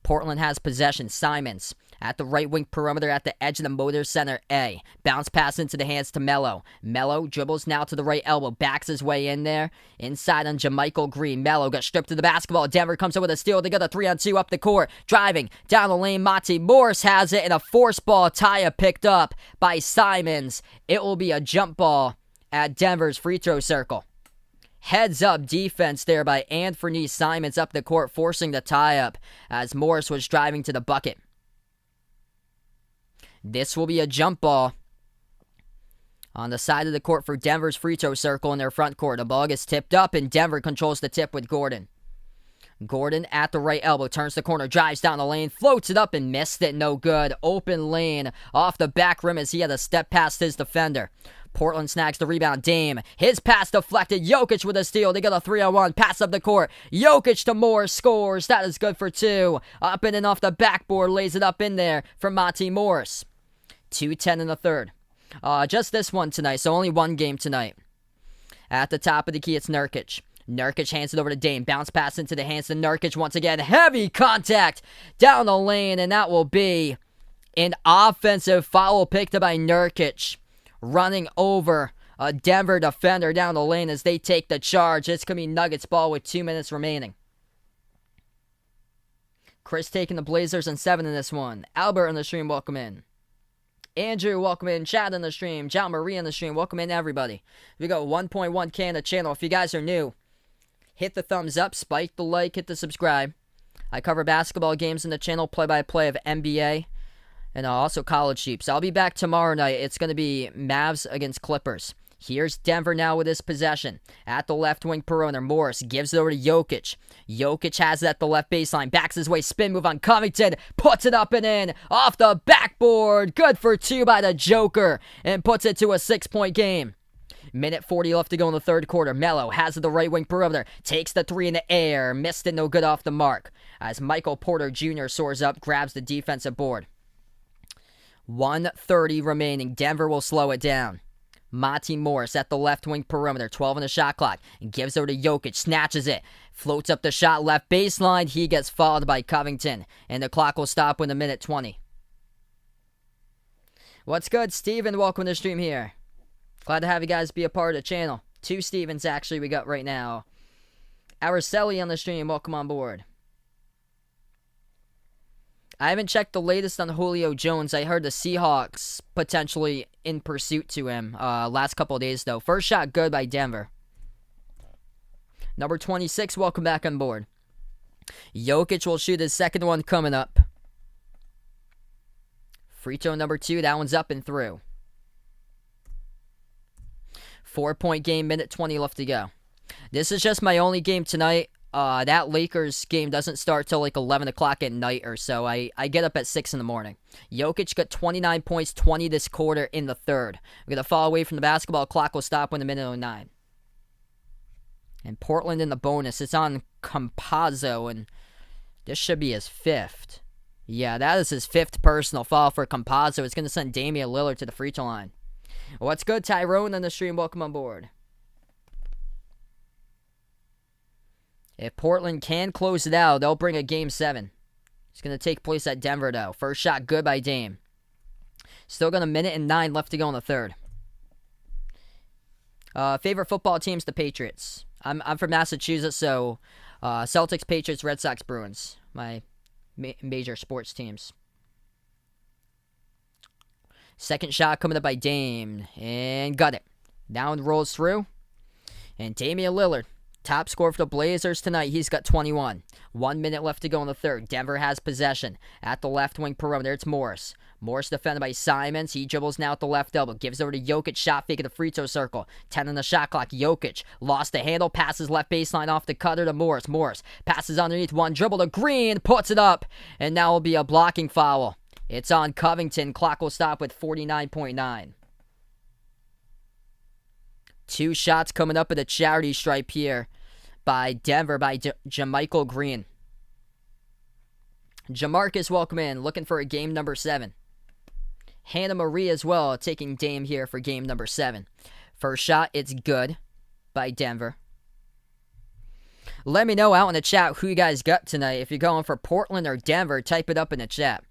Portland has possession. Simons at the right wing perimeter at the edge of the Motor Center A. Bounce pass into the hands to Melo. Melo dribbles now to the right elbow. Backs his way in there. Inside on JaMychal Green. Melo got stripped to the basketball. Denver comes up with a steal. They got a 3-on-2 up the court. Driving down the lane. Monty Morris has it. And a force ball tie-up picked up by Simons. It will be a jump ball at Denver's free throw circle. Heads up defense there by Anthony Simons up the court, forcing the tie-up as Morris was driving to the bucket. This will be a jump ball on the side of the court for Denver's free throw circle in their front court. The ball gets tipped up, and Denver controls the tip with Gordon. Gordon at the right elbow, turns the corner, drives down the lane, floats it up and missed it. No good. Open lane off the back rim as he had to step past his defender. Portland snags the rebound. Dame. His pass deflected. Jokic with a steal. They got a 3-on-1. Pass up the court. Jokic to Morris scores. That is good for 2. Up in and off the backboard. Lays it up in there for Monty Morris. 2:10 in the third. Just this one tonight. So only one game tonight. At the top of the key, it's Nurkic. Nurkic hands it over to Dame. Bounce pass into the hands to Nurkic once again. Heavy contact down the lane. And that will be an offensive foul picked up by Nurkic. Running over a Denver defender down the lane as they take the charge. It's going to be Nuggets ball with 2 minutes remaining. Chris taking the Blazers in 7 in this one. Albert in the stream, welcome in. Andrew, welcome in. Chad in the stream. John Marie in the stream, welcome in everybody. We got 1.1K in the channel. If you guys are new, hit the thumbs up, spike the like, hit the subscribe. I cover basketball games in the channel, play-by-play of NBA. And also college sheep. So I'll be back tomorrow night. It's going to be Mavs against Clippers. Here's Denver now with his possession. At the left wing perimeter, Morris gives it over to Jokic. Jokic has it at the left baseline. Backs his way, spin move on Covington. Puts it up and in. Off the backboard. Good for 2 by the Joker. And puts it to a 6-point game. Minute 40 left to go in the third quarter. Melo has it the right wing perimeter. Takes the 3 in the air. Missed it, no good off the mark. As Michael Porter Jr. soars up, grabs the defensive board. 1:30 remaining. Denver will slow it down. Monty Morris at the left wing perimeter. 12 on the shot clock. And gives over to Jokic. Snatches it. Floats up the shot left baseline. He gets fouled by Covington. And the clock will stop in the minute 20. What's good, Steven? Welcome to the stream here. Glad to have you guys be a part of the channel. 2 Stevens actually we got right now. Araceli on the stream. Welcome on board. I haven't checked the latest on Julio Jones. I heard the Seahawks potentially in pursuit to him last couple of days, though. First shot good by Denver. Number 26, welcome back on board. Jokic will shoot his second one coming up. Free throw number 2, that one's up and through. 4-point game, minute 20 left to go. This is just my only game tonight. That Lakers game doesn't start till like 11 o'clock at night or so. I get up at 6 in the morning. Jokic got 29 points, 20 this quarter in the third. We're going to fall away from the basketball. Clock will stop when the minute 09. And Portland in the bonus. It's on Campazzo, and this should be his 5th. Yeah, that is his 5th personal foul for Campazzo. It's going to send Damian Lillard to the free throw line. What's good, Tyrone on the stream? Welcome on board. If Portland can close it out, they'll bring a Game 7. It's going to take place at Denver, though. First shot good by Dame. Still got a minute and 9 left to go in the third. Favorite football teams, the Patriots. I'm from Massachusetts, so Celtics, Patriots, Red Sox, Bruins. My major sports teams. Second shot coming up by Dame. And got it. Down rolls through. And Damian Lillard. Top scorer for the Blazers tonight. He's got 21. 1 minute left to go in the third. Denver has possession. At the left wing perimeter, it's Morris. Morris defended by Simons. He dribbles now at the left elbow. Gives over to Jokic. Shot fake at the free throw circle. 10 on the shot clock. Jokic lost the handle. Passes left baseline off the cutter to Morris. Morris passes underneath one. Dribble to Green. Puts it up. And now will be a blocking foul. It's on Covington. Clock will stop with 49.9. 2 shots coming up at a charity stripe here by Denver by Jamichael Green. Jamarcus, welcome in. Looking for a game number 7. Hannah Marie as well, taking Dame here for game number 7. First shot, it's good by Denver. Let me know out in the chat who you guys got tonight. If you're going for Portland or Denver, type it up in the chat.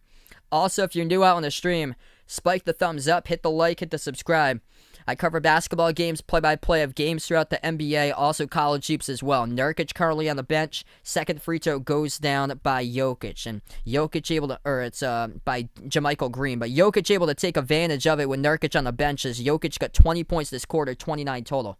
Also, if you're new out on the stream, spike the thumbs up, hit the like, hit the subscribe. I cover basketball games, play-by-play of games throughout the NBA, also college hoops as well. Nurkic currently on the bench. Second free throw goes down by Jokic. And Jokic able to, it's by Jamichael Green. But Jokic able to take advantage of it with Nurkic on the bench as Jokic got 20 points this quarter, 29 total.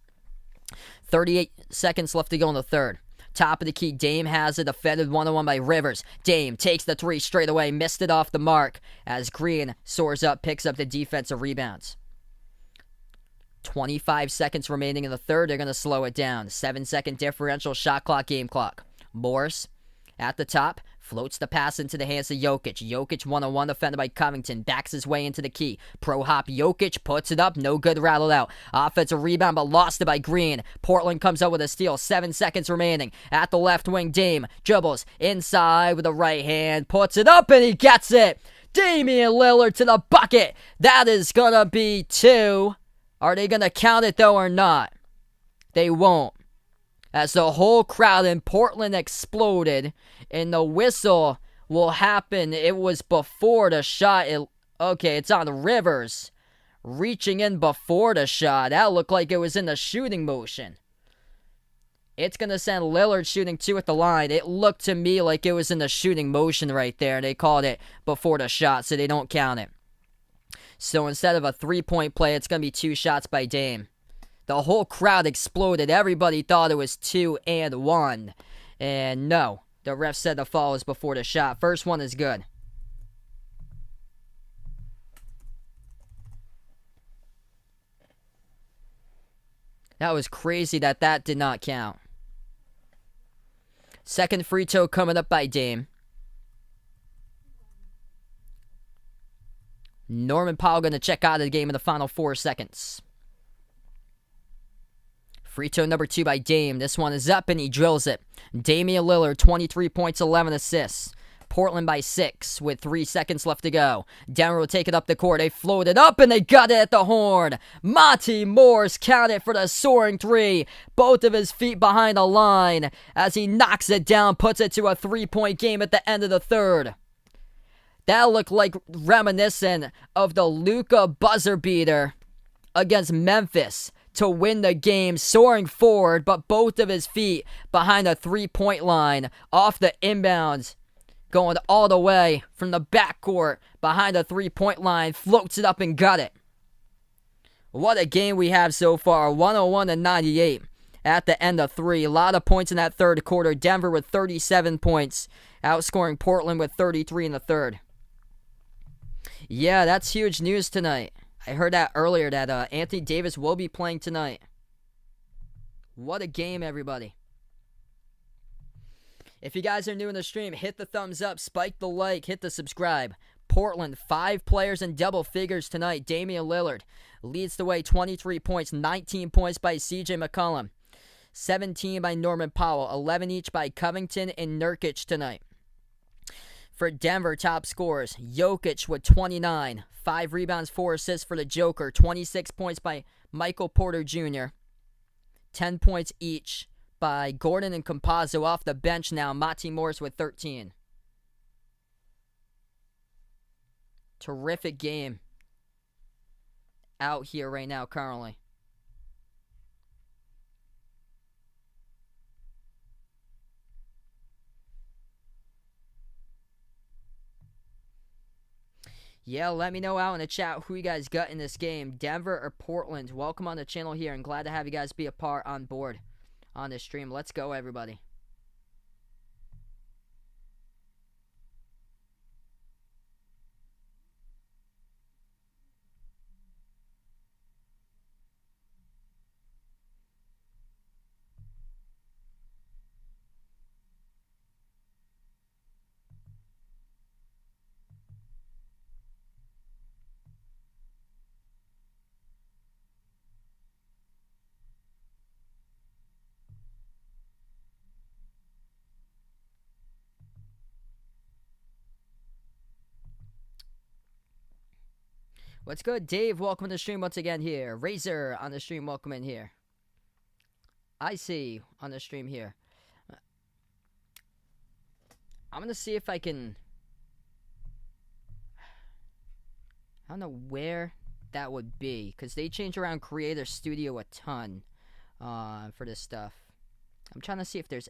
38 seconds left to go in the third. Top of the key, Dame has it, defended 1-on-1 by Rivers. Dame takes the 3 straight away, missed it off the mark as Green soars up, picks up the defensive rebounds. 25 seconds remaining in the third. They're going to slow it down. 7-second differential, shot clock, game clock. Morris at the top, floats the pass into the hands of Jokic. Jokic 1-on-1 defended by Covington. Backs his way into the key. Pro hop Jokic puts it up. No good, rattled out. Offensive rebound, but lost it by Green. Portland comes out with a steal. 7 seconds remaining. At the left wing, Dame dribbles inside with the right hand. Puts it up and he gets it. Damian Lillard to the bucket. That is going to be 2. Are they going to count it, though, or not? They won't. As the whole crowd in Portland exploded, and the whistle will happen. It was before the shot. It's on Rivers. Reaching in before the shot. That looked like it was in the shooting motion. It's going to send Lillard shooting 2 at the line. It looked to me like it was in the shooting motion right there. They called it before the shot, so they don't count it. So instead of a 3-point play, it's going to be 2 shots by Dame. The whole crowd exploded. Everybody thought it was 2 and 1. And no, the ref said the foul was before the shot. First one is good. That was crazy that did not count. Second free throw coming up by Dame. Norman Powell going to check out of the game in the final 4 seconds. Free throw number 2 by Dame. This one is up and he drills it. Damian Lillard, 23 points, 11 assists. Portland by 6 with 3 seconds left to go. Denver will take it up the court. They float it up and they got it at the horn. Monty Morris counted for the soaring 3. Both of his feet behind the line as he knocks it down, puts it to a 3-point game at the end of the third. That looked like reminiscent of the Luka buzzer beater against Memphis to win the game, soaring forward, but both of his feet behind the 3-point line, off the inbounds, going all the way from the backcourt behind the 3-point line, floats it up and got it. What a game we have so far, 101-98. at the end of 3. A lot of points in that third quarter. Denver with 37 points, outscoring Portland with 33 in the third. Yeah, that's huge news tonight. I heard that earlier that Anthony Davis will be playing tonight. What a game, everybody. If you guys are new in the stream, hit the thumbs up, spike the like, hit the subscribe. Portland, 5 players in double figures tonight. Damian Lillard leads the way, 23 points, 19 points by CJ McCollum, 17 by Norman Powell, 11 each by Covington and Nurkic tonight. For Denver, top scorers, Jokic with 29, 5 rebounds, 4 assists for the Joker, 26 points by Michael Porter Jr., 10 points each by Gordon and Campazzo. Off the bench now, Monty Morris with 13. Terrific game out here right now currently. Yeah, let me know out in the chat who you guys got in this game, Denver or Portland. Welcome on the channel here, and glad to have you guys be a part on board on this stream. Let's go, everybody. What's good, Dave? Welcome to the stream once again here. Razor on the stream, welcome in here. I see on the stream here. I'm going to see if I can... I don't know where that would be, because they change around Creator Studio a ton for this stuff. I'm trying to see if there's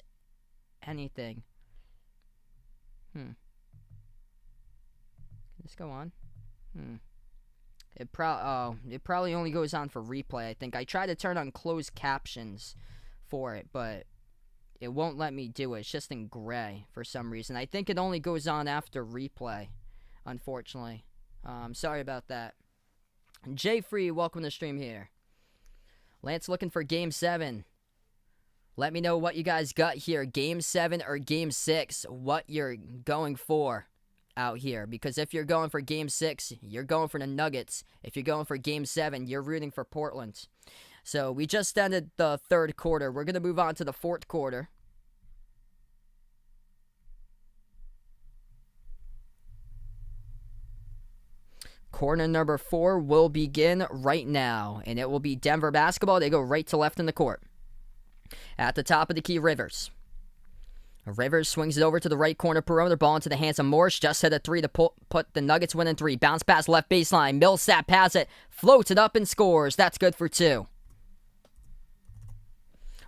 anything. Can this go on? It probably only goes on for replay, I think. I tried to turn on closed captions for it, but it won't let me do it. It's just in gray for some reason. I think it only goes on after replay, unfortunately. Sorry about that. Jay Free, welcome to the stream here. Lance looking for Game 7. Let me know what you guys got here. Game 7 or Game 6, what you're going for out here, because if you're going for Game 6, you're going for the Nuggets. If you're going for Game 7, you're rooting for Portland. So we just ended the third quarter. We're going to move on to the fourth quarter. Quarter number 4 will begin right now, and it will be Denver basketball. They go right to left in the court. At the top of the key, Rivers. Rivers swings it over to the right corner perimeter. Ball into the hands of Morris. Just hit a 3 to put the Nuggets winning 3. Bounce pass left baseline. Millsap has it. Floats it up and scores. That's good for 2.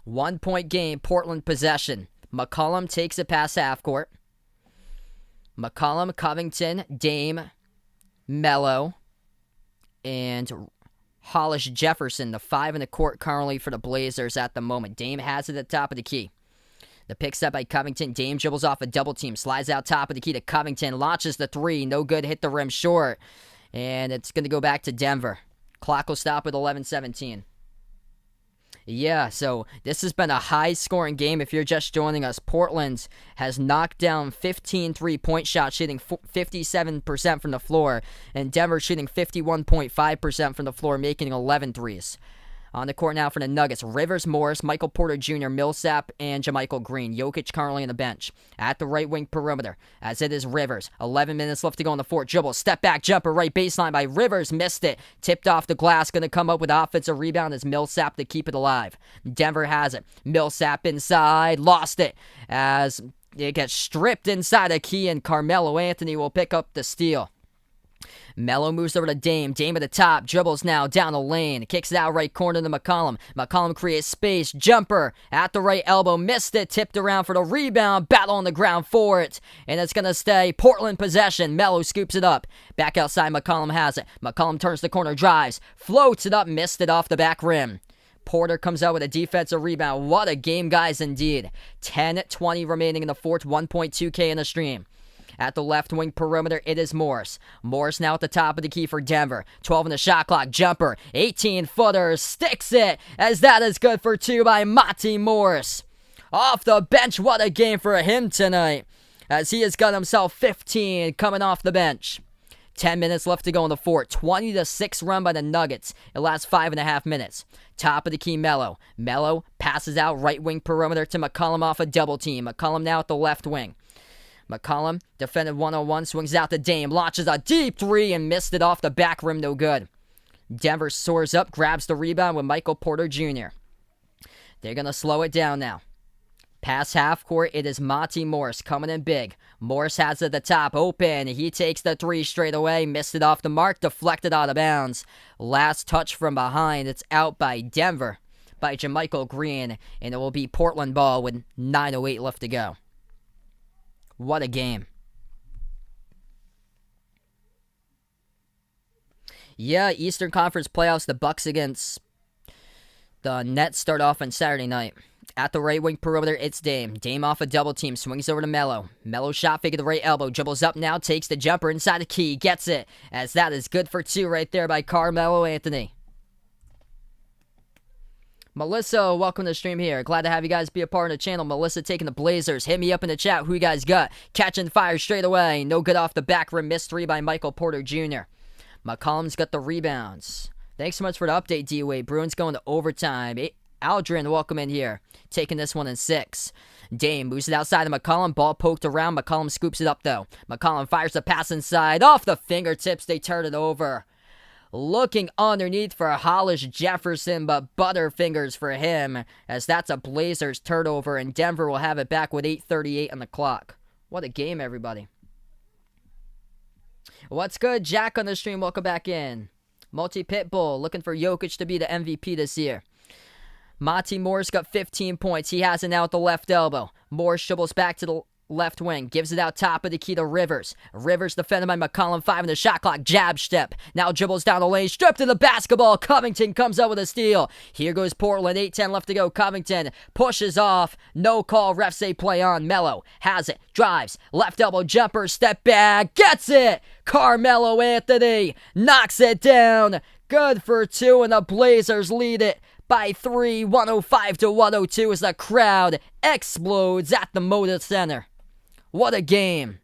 1 point game. Portland possession. McCollum takes it past half court. McCollum, Covington, Dame, Melo, and Hollis Jefferson. The 5 in the court currently for the Blazers at the moment. Dame has it at the top of the key. The pick set by Covington. Dame dribbles off a double team. Slides out top of the key to Covington. Launches the 3. No good. Hit the rim short. And it's going to go back to Denver. Clock will stop with 11:17. Yeah, so this has been a high-scoring game. If you're just joining us, Portland has knocked down 15 three-point shots, shooting 57% from the floor. And Denver shooting 51.5% from the floor, making 11 threes. On the court now for the Nuggets, Rivers, Morris, Michael Porter Jr., Millsap, and JaMychal Green. Jokic currently on the bench. At the right wing perimeter, as it is Rivers. 11 minutes left to go on the fourth. Dribble, step back jumper, right baseline by Rivers. Missed it. Tipped off the glass. Going to come up with offensive rebound as Millsap to keep it alive. Denver has it. Millsap inside. Lost it as it gets stripped inside a key, and Carmelo Anthony will pick up the steal. Melo moves over to Dame. Dame at the top. Dribbles now down the lane. Kicks it out right corner to McCollum. McCollum creates space. Jumper at the right elbow. Missed it. Tipped around for the rebound. Battle on the ground for it. And it's going to stay Portland possession. Melo scoops it up. Back outside. McCollum has it. McCollum turns the corner. Drives. Floats it up. Missed it off the back rim. Porter comes out with a defensive rebound. What a game, guys, indeed. 10:20 remaining in the fourth, 1.2K in the stream. At the left wing perimeter, it is Morris. Morris now at the top of the key for Denver. 12 in the shot clock. Jumper. 18-footer. Sticks it, as that is good for two by Monty Morris. Off the bench, what a game for him tonight, as he has got himself 15 coming off the bench. 10 minutes left to go in the fourth. 20-6 run by the Nuggets. It lasts 5.5 minutes. Top of the key, Melo. Melo passes out right wing perimeter to McCollum off a double team. McCollum now at the left wing. McCollum defended 1-on-1, swings out to Dame, launches a deep three and missed it off the back rim, no good. Denver soars up, grabs the rebound with Michael Porter Jr. They're going to slow it down now. Past half court, it is Monty Morris coming in big. Morris has it at the top, open. He takes the three straight away, missed it off the mark, deflected out of bounds. Last touch from behind, it's out by Denver, by JaMychal Green, and it will be Portland ball with 9:08 left to go. What a game. Yeah, Eastern Conference playoffs, the Bucks against the Nets start off on Saturday night. At the right wing perimeter, it's Dame. Dame off a double team, swings over to Melo. Melo shot fake at the right elbow, dribbles up now, takes the jumper inside the key, gets it, as that is good for two right there by Carmelo Anthony. Melissa, welcome to the stream here. Glad to have you guys be a part of the channel. Melissa taking the Blazers. Hit me up in the chat who you guys got. Catching fire straight away. No good off the back rim. Missed three by Michael Porter Jr. McCollum's got the rebounds. Thanks so much for the update, D-Wade. Bruins going to overtime. Aldrin, welcome in here. Taking this one in 6. Dame moves it outside of McCollum. Ball poked around. McCollum scoops it up, though. McCollum fires the pass inside. Off the fingertips, they turn it over. Looking underneath for Hollis Jefferson, but butterfingers for him, as that's a Blazers turnover, and Denver will have it back with 8:38 on the clock. What a game, everybody. What's good, Jack on the stream? Welcome back in. Multi-Pitbull, looking for Jokic to be the MVP this year. Monty Morris got 15 points. He has it now at the left elbow. Morris dribbles back to the left wing, gives it out top of the key to Rivers. Rivers defended by McCollum, 5 in the shot clock, jab step. Now dribbles down the lane, stripped to the basketball. Covington comes up with a steal. Here goes Portland, 8:10 left to go. Covington pushes off, no call, refs say play on. Melo has it, drives, left elbow jumper, step back, gets it. Carmelo Anthony knocks it down. Good for two, and the Blazers lead it by 3, 105-102 as the crowd explodes at the Moda Center. What a game.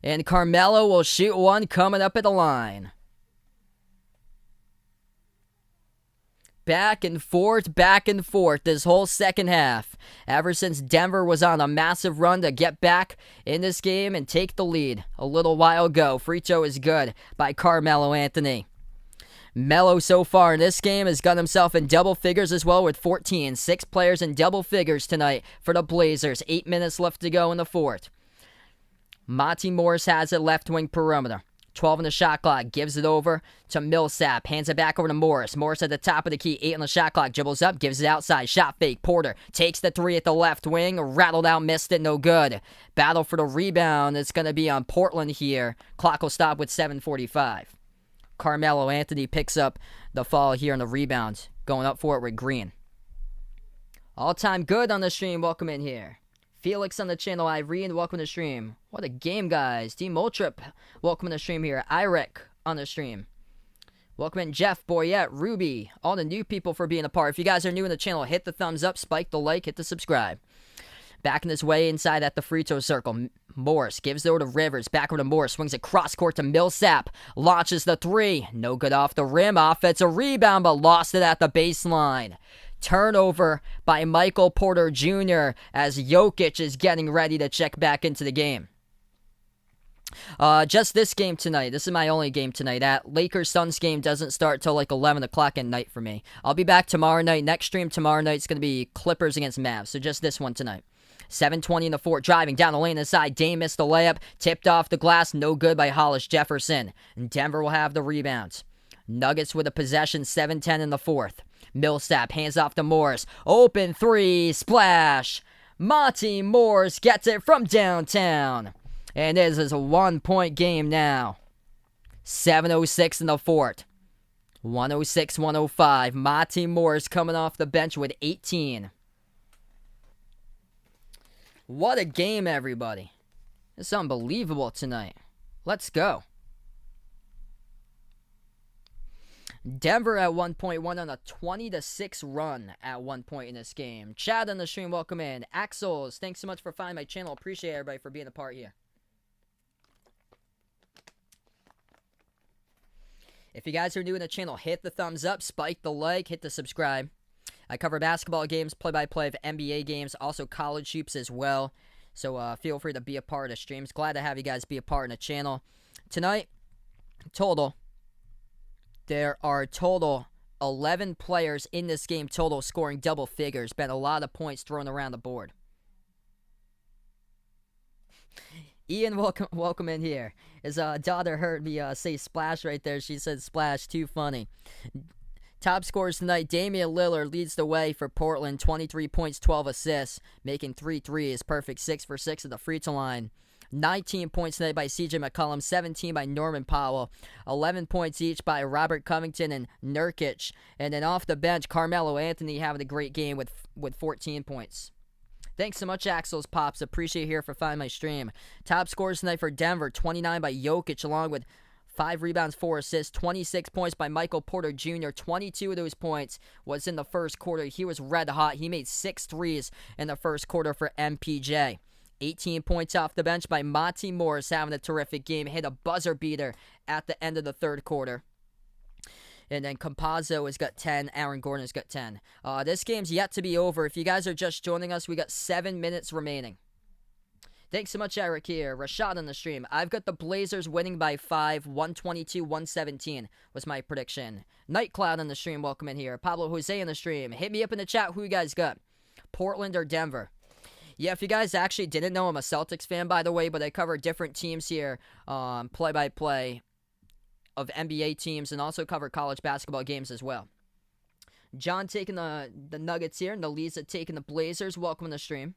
And Carmelo will shoot one coming up at the line. Back and forth this whole second half. Ever since Denver was on a massive run to get back in this game and take the lead a little while ago. Free throw is good by Carmelo Anthony. Melo so far in this game has got himself in double figures as well with 14. 6 players in double figures tonight for the Blazers. 8 minutes left to go in the fourth. Monty Morris has it left wing perimeter. 12 in the shot clock. Gives it over to Millsap. Hands it back over to Morris. Morris at the top of the key. 8 on the shot clock. Dribbles up. Gives it outside. Shot fake. Porter takes the 3 at the left wing. Rattled out. Missed it. No good. Battle for the rebound. It's going to be on Portland here. Clock will stop with 7:45. Carmelo Anthony picks up the fall here on the rebound. Going up for it with Green. All-time good on the stream. Welcome in here. Felix on the channel. Irene, welcome to the stream. What a game, guys. D Moltrip, welcome to the stream here. Irek on the stream. Welcome in Jeff, Boyette, Ruby. All the new people for being a part. If you guys are new in the channel, hit the thumbs up, spike the like, hit the subscribe. Backing his way inside at the free throw circle. Morris gives it over to Rivers. Back over to Morris. Swings it cross court to Millsap. Launches the 3. No good off the rim. Offensive rebound, but lost it at the baseline. Turnover by Michael Porter Jr. as Jokic is getting ready to check back into the game. Just this game tonight. This is my only game tonight. That Lakers-Suns game doesn't start till like 11 o'clock at night for me. I'll be back tomorrow night. Next stream tomorrow night is going to be Clippers against Mavs. So just this one tonight. 7:20 in the fourth, driving down the lane inside. Dame missed the layup, tipped off the glass, no good by Hollis Jefferson. And Denver will have the rebounds. Nuggets with a possession, 7:10 in the fourth. Millsap hands off to Morris. Open 3, splash. Monty Morris gets it from downtown. And this is a 1-point game now. 7:06 in the fourth. 106, 105. Monty Morris coming off the bench with 18. What a game, everybody. It's unbelievable tonight. Let's go. Denver at one point went on a 20-6 run at one point in this game. Chad on the stream, welcome in. Axels, thanks so much for finding my channel. Appreciate everybody for being a part here. If you guys are new to the channel, hit the thumbs up, spike the like, hit the subscribe. I cover basketball games, play-by-play of NBA games, also college hoops as well. So feel free to be a part of streams. Glad to have you guys be a part of the channel. Tonight, there are total 11 players in this game total scoring double figures. Been a lot of points thrown around the board. Ian, welcome in here. His daughter heard me say splash right there. She said splash, too funny. Top scorers tonight, Damian Lillard leads the way for Portland, 23 points, 12 assists, making 3 threes, perfect 6 for 6 at the free throw line. 19 points tonight by CJ McCollum, 17 by Norman Powell, 11 points each by Robert Covington and Nurkic. And then off the bench, Carmelo Anthony having a great game with 14 points. Thanks so much, Axel's Pops. Appreciate you here for finding my stream. Top scorers tonight for Denver, 29 by Jokic, along with 5 rebounds, 4 assists, 26 points by Michael Porter Jr. 22 of those points was in the first quarter. He was red hot. He made 6 threes in the first quarter for MPJ. 18 points off the bench by Monty Morris, having a terrific game. Hit a buzzer beater at the end of the third quarter. And then Campazzo has got 10. Aaron Gordon has got 10. This game's yet to be over. If you guys are just joining us, we got 7 minutes remaining. Thanks so much, Eric here. Rashad on the stream. I've got the Blazers winning by 5, 122-117 was my prediction. Nightcloud on the stream, welcome in here. Pablo Jose on the stream. Hit me up in the chat who you guys got. Portland or Denver? Yeah, if you guys actually didn't know, I'm a Celtics fan, by the way, but I cover different teams here, play-by-play of NBA teams, and also cover college basketball games as well. John taking the Nuggets here, and the Lisa taking the Blazers. Welcome to the stream.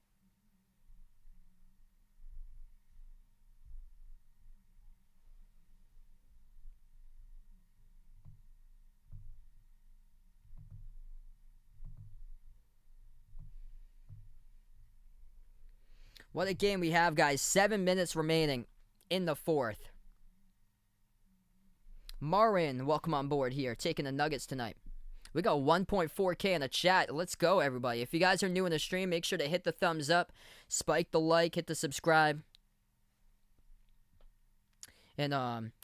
What a game we have, guys. 7 minutes remaining in the fourth. Marin, welcome on board here, taking the Nuggets tonight. We got 1.4K in the chat. Let's go, everybody. If you guys are new in the stream, make sure to hit the thumbs up, spike the like, hit the subscribe. And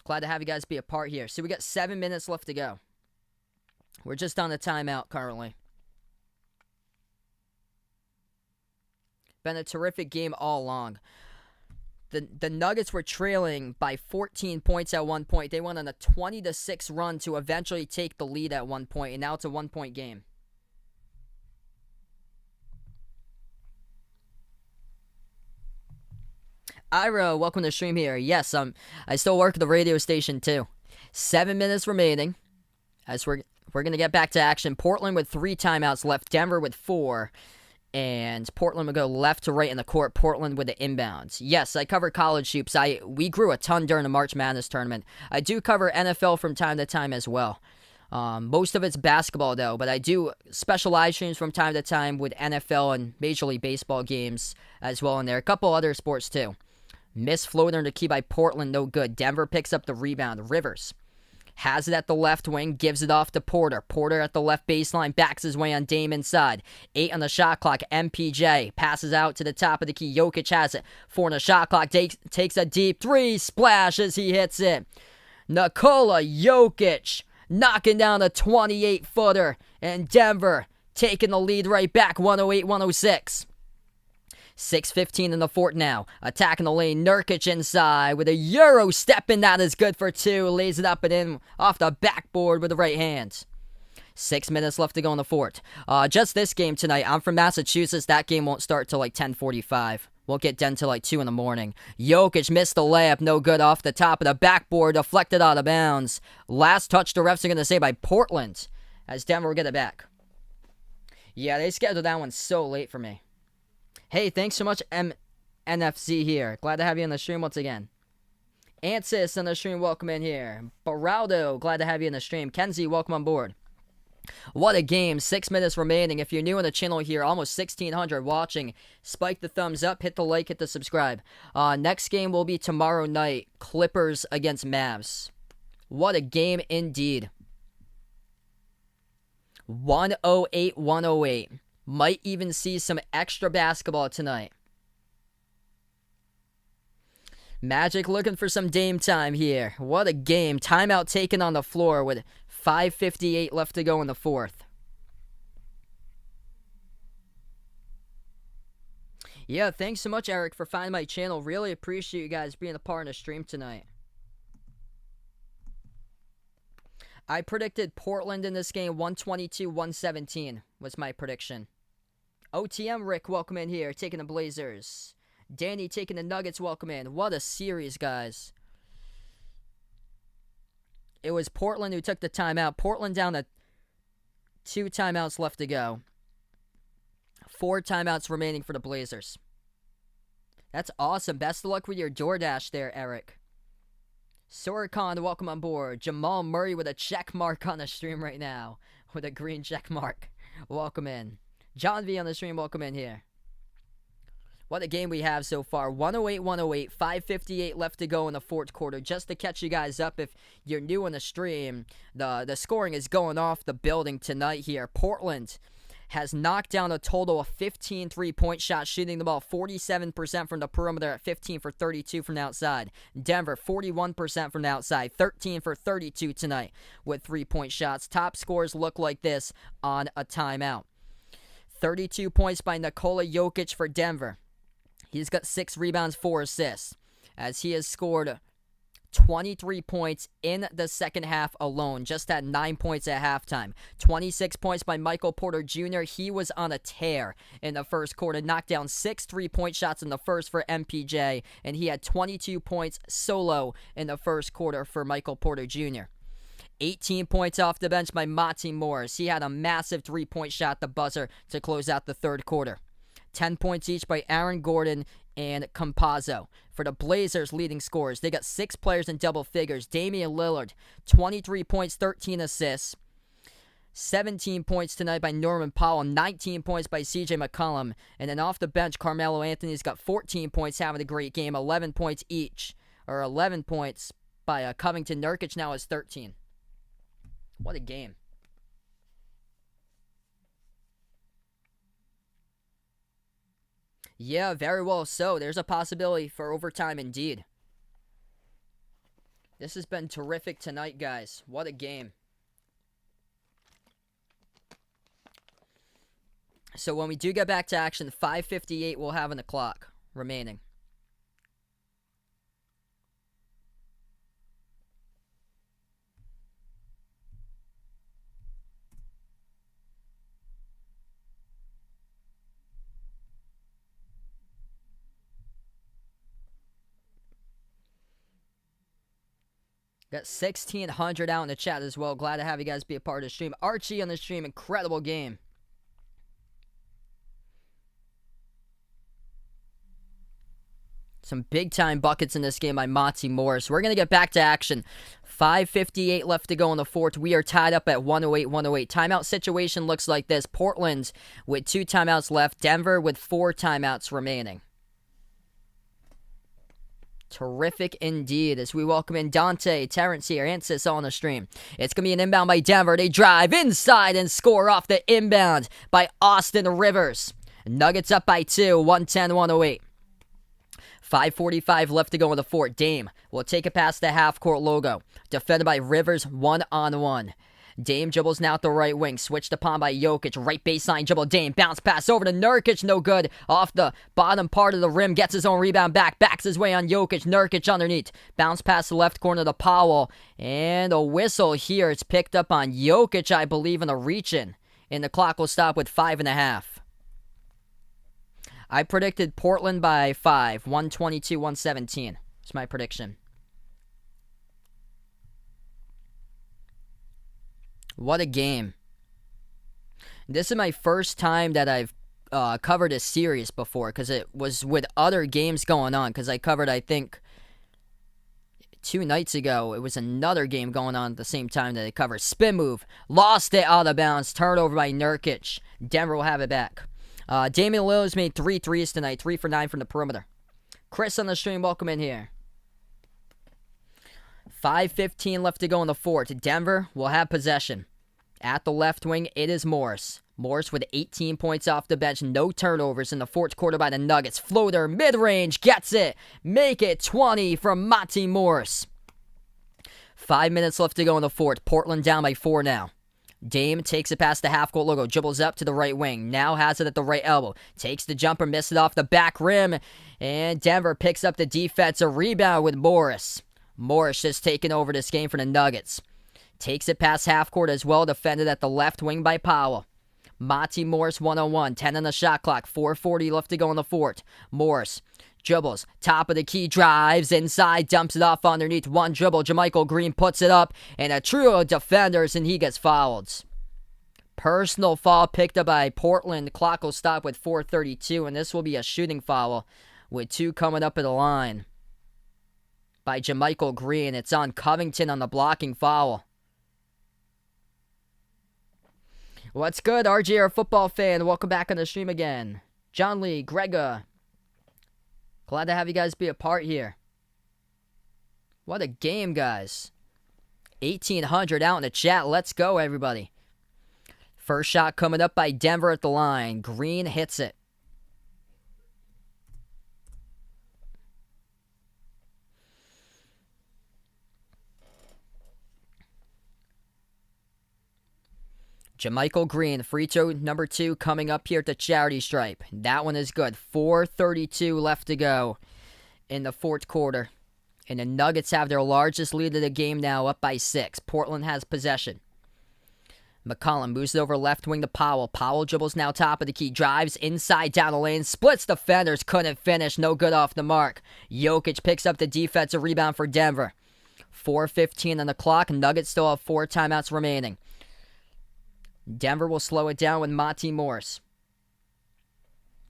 glad to have you guys be a part here. So we got 7 minutes left to go. We're just on the timeout currently. Been a terrific game all along. The Nuggets were trailing by 14 points at one point. They went on a 20-6 run to eventually take the lead at one point, and now it's a 1-point game. Ira, welcome to the stream here. Yes, I still work at the radio station too. 7 minutes remaining. As we're gonna get back to action. Portland with 3 timeouts left. Denver with 4. And Portland will go left to right in the court. Portland with the inbounds. Yes, I cover college hoops. We grew a ton during the March Madness tournament. I do cover NFL from time to time as well. Most of it's basketball, though. But I do special live streams from time to time with NFL and Major League Baseball games as well in there. A couple other sports, too. Missed floater into key by Portland. No good. Denver picks up the rebound. Rivers has it at the left wing, gives it off to Porter. Porter at the left baseline, backs his way on Dame inside. 8 on the shot clock. MPJ passes out to the top of the key. Jokic has it. 4 on the shot clock. Takes a deep 3. Splash as he hits it. Nikola Jokic knocking down a 28-footer. And Denver taking the lead right back. 108-106. 6:15 in the fourth now. Attacking the lane. Nurkic inside with a Euro step in. That is good for 2. Lays it up and in off the backboard with the right hand. 6 minutes left to go in the fourth. Just this game tonight. I'm from Massachusetts. That game won't start till like 10:45. We'll get done till like 2 in the morning. Jokic missed the layup. No good off the top of the backboard. Deflected out of bounds. Last touch the refs are going to say by Portland as Denver will get it back. Yeah, they scheduled that one so late for me. Hey, thanks so much, NFC here. Glad to have you on the stream once again. Ansis on the stream, welcome in here. Baraldo, glad to have you in the stream. Kenzie, welcome on board. What a game. 6 minutes remaining. If you're new on the channel here, almost 1,600 watching, spike the thumbs up, hit the like, hit the subscribe. Next game will be tomorrow night. Clippers against Mavs. What a game indeed. 108-108. Might even see some extra basketball tonight. Magic looking for some Dame time here. What a game. Timeout taken on the floor with 5:58 left to go in the fourth. Yeah, thanks so much, Eric, for finding my channel. Really appreciate you guys being a part of the stream tonight. I predicted Portland in this game. 122-117 was my prediction. OTM Rick, welcome in here. Taking the Blazers. Danny taking the Nuggets, welcome in. What a series, guys. It was Portland who took the timeout. Portland down to 2 timeouts left to go. 4 timeouts remaining for the Blazers. That's awesome. Best of luck with your DoorDash there, Eric. Sorikon, welcome on board. Jamal Murray with a check mark on the stream right now. With a green check mark. Welcome in. John V on the stream, welcome in here. What a game we have so far. 108-108, 5:58 left to go in the fourth quarter. Just to catch you guys up, if you're new on the stream, the scoring is going off the building tonight here. Portland has knocked down a total of 15 3-point shots, shooting the ball 47% from the perimeter at 15 for 32 from the outside. Denver, 41% from the outside, 13 for 32 tonight with 3-point shots. Top scores look like this on a timeout. 32 points by Nikola Jokic for Denver. He's got 6 rebounds, 4 assists, as he has scored 23 points in the second half alone, just at 9 points at halftime. 26 points by Michael Porter Jr. He was on a tear in the first quarter, knocked down 6 3-point shots in the first for MPJ, and he had 22 points solo in the first quarter for Michael Porter Jr. 18 points off the bench by Monty Morris. He had a massive 3-point shot at the buzzer to close out the third quarter. 10 points each by Aaron Gordon and Campazzo. For the Blazers leading scorers, they got 6 players in double figures. Damian Lillard, 23 points, 13 assists. 17 points tonight by Norman Powell, 19 points by CJ McCollum. And then off the bench, Carmelo Anthony's got 14 points, having a great game. 11 points each, or 11 points by Covington. Nurkic now has 13. What a game. Yeah, very well so. There's a possibility for overtime indeed. This has been terrific tonight, guys. What a game. So when we do get back to action, 5:58 we'll have on the clock remaining. Got 1,600 out in the chat as well. Glad to have you guys be a part of the stream. Archie on the stream. Incredible game. Some big-time buckets in this game by Monty Morris. We're going to get back to action. 5:58 left to go in the fourth. We are tied up at 108-108. Timeout situation looks like this. Portland with 2 timeouts left. Denver with 4 timeouts remaining. Terrific indeed as we welcome in Dante, Terrence here, Ansis on the stream. It's going to be an inbound by Denver. They drive inside and score off the inbound by Austin Rivers. Nuggets up by 2, 110-108. 5:45 left to go in the fourth. Dame will take it past the half-court logo. Defended by Rivers, one-on-one. Dame dribbles now at the right wing. Switched upon by Jokic. Right baseline dribble. Dame bounce pass over to Nurkic. No good. Off the bottom part of the rim. Gets his own rebound back. Backs his way on Jokic. Nurkic underneath. Bounce pass the left corner to Powell. And a whistle here. It's picked up on Jokic, I believe, in a reach-in. And the clock will stop with 5.5. I predicted Portland by 5. 122-117. It's my prediction. What a game. This is my first time that I've covered a series before, because it was with other games going on, because I covered, I think, 2 nights ago, it was another game going on at the same time that they covered. Spin move. Lost it out of bounds. Turnover by Nurkic. Denver will have it back. Damian Lillard's made 3 threes tonight. 3 for 9 from the perimeter. Chris on the stream, welcome in here. 5:15 left to go in the fourth. Denver will have possession. At the left wing, it is Morris. Morris with 18 points off the bench. No turnovers in the fourth quarter by the Nuggets. Floater, mid-range, gets it. Make it 20 from Monty Morris. 5 minutes left to go in the fourth. Portland down by 4 now. Dame takes it past the half-court logo. Dribbles up to the right wing. Now has it at the right elbow. Takes the jumper, misses it off the back rim. And Denver picks up the defensive rebound with Morris. Morris just taking over this game for the Nuggets. Takes it past half-court as well. Defended at the left wing by Powell. Monty Morris 1-on-1, 10 on the shot clock, 4:40 left to go in the fourth. Morris dribbles, top of the key, drives inside, dumps it off underneath. One dribble, JaMychal Green puts it up, and a trio of defenders, and he gets fouled. Personal foul picked up by Portland. The clock will stop with 4:32, and this will be a shooting foul with 2 coming up at the line by JaMychal Green. It's on Covington on the blocking foul. What's good, RJ, our football fan? Welcome back on the stream again. John Lee, Grega. Glad to have you guys be a part here. What a game, guys. 1,800 out in the chat. Let's go, everybody. First shot coming up by Denver at the line. Green hits it. JaMychal Green, free throw number 2 coming up here at the charity stripe. That one is good. 4:32 left to go in the fourth quarter. And the Nuggets have their largest lead of the game now, up by 6. Portland has possession. McCollum moves it over left wing to Powell. Powell dribbles now top of the key. Drives inside down the lane. Splits defenders. Couldn't finish. No good off the mark. Jokic picks up the defensive rebound for Denver. 4:15 on the clock. Nuggets still have 4 timeouts remaining. Denver will slow it down with Monty Morris.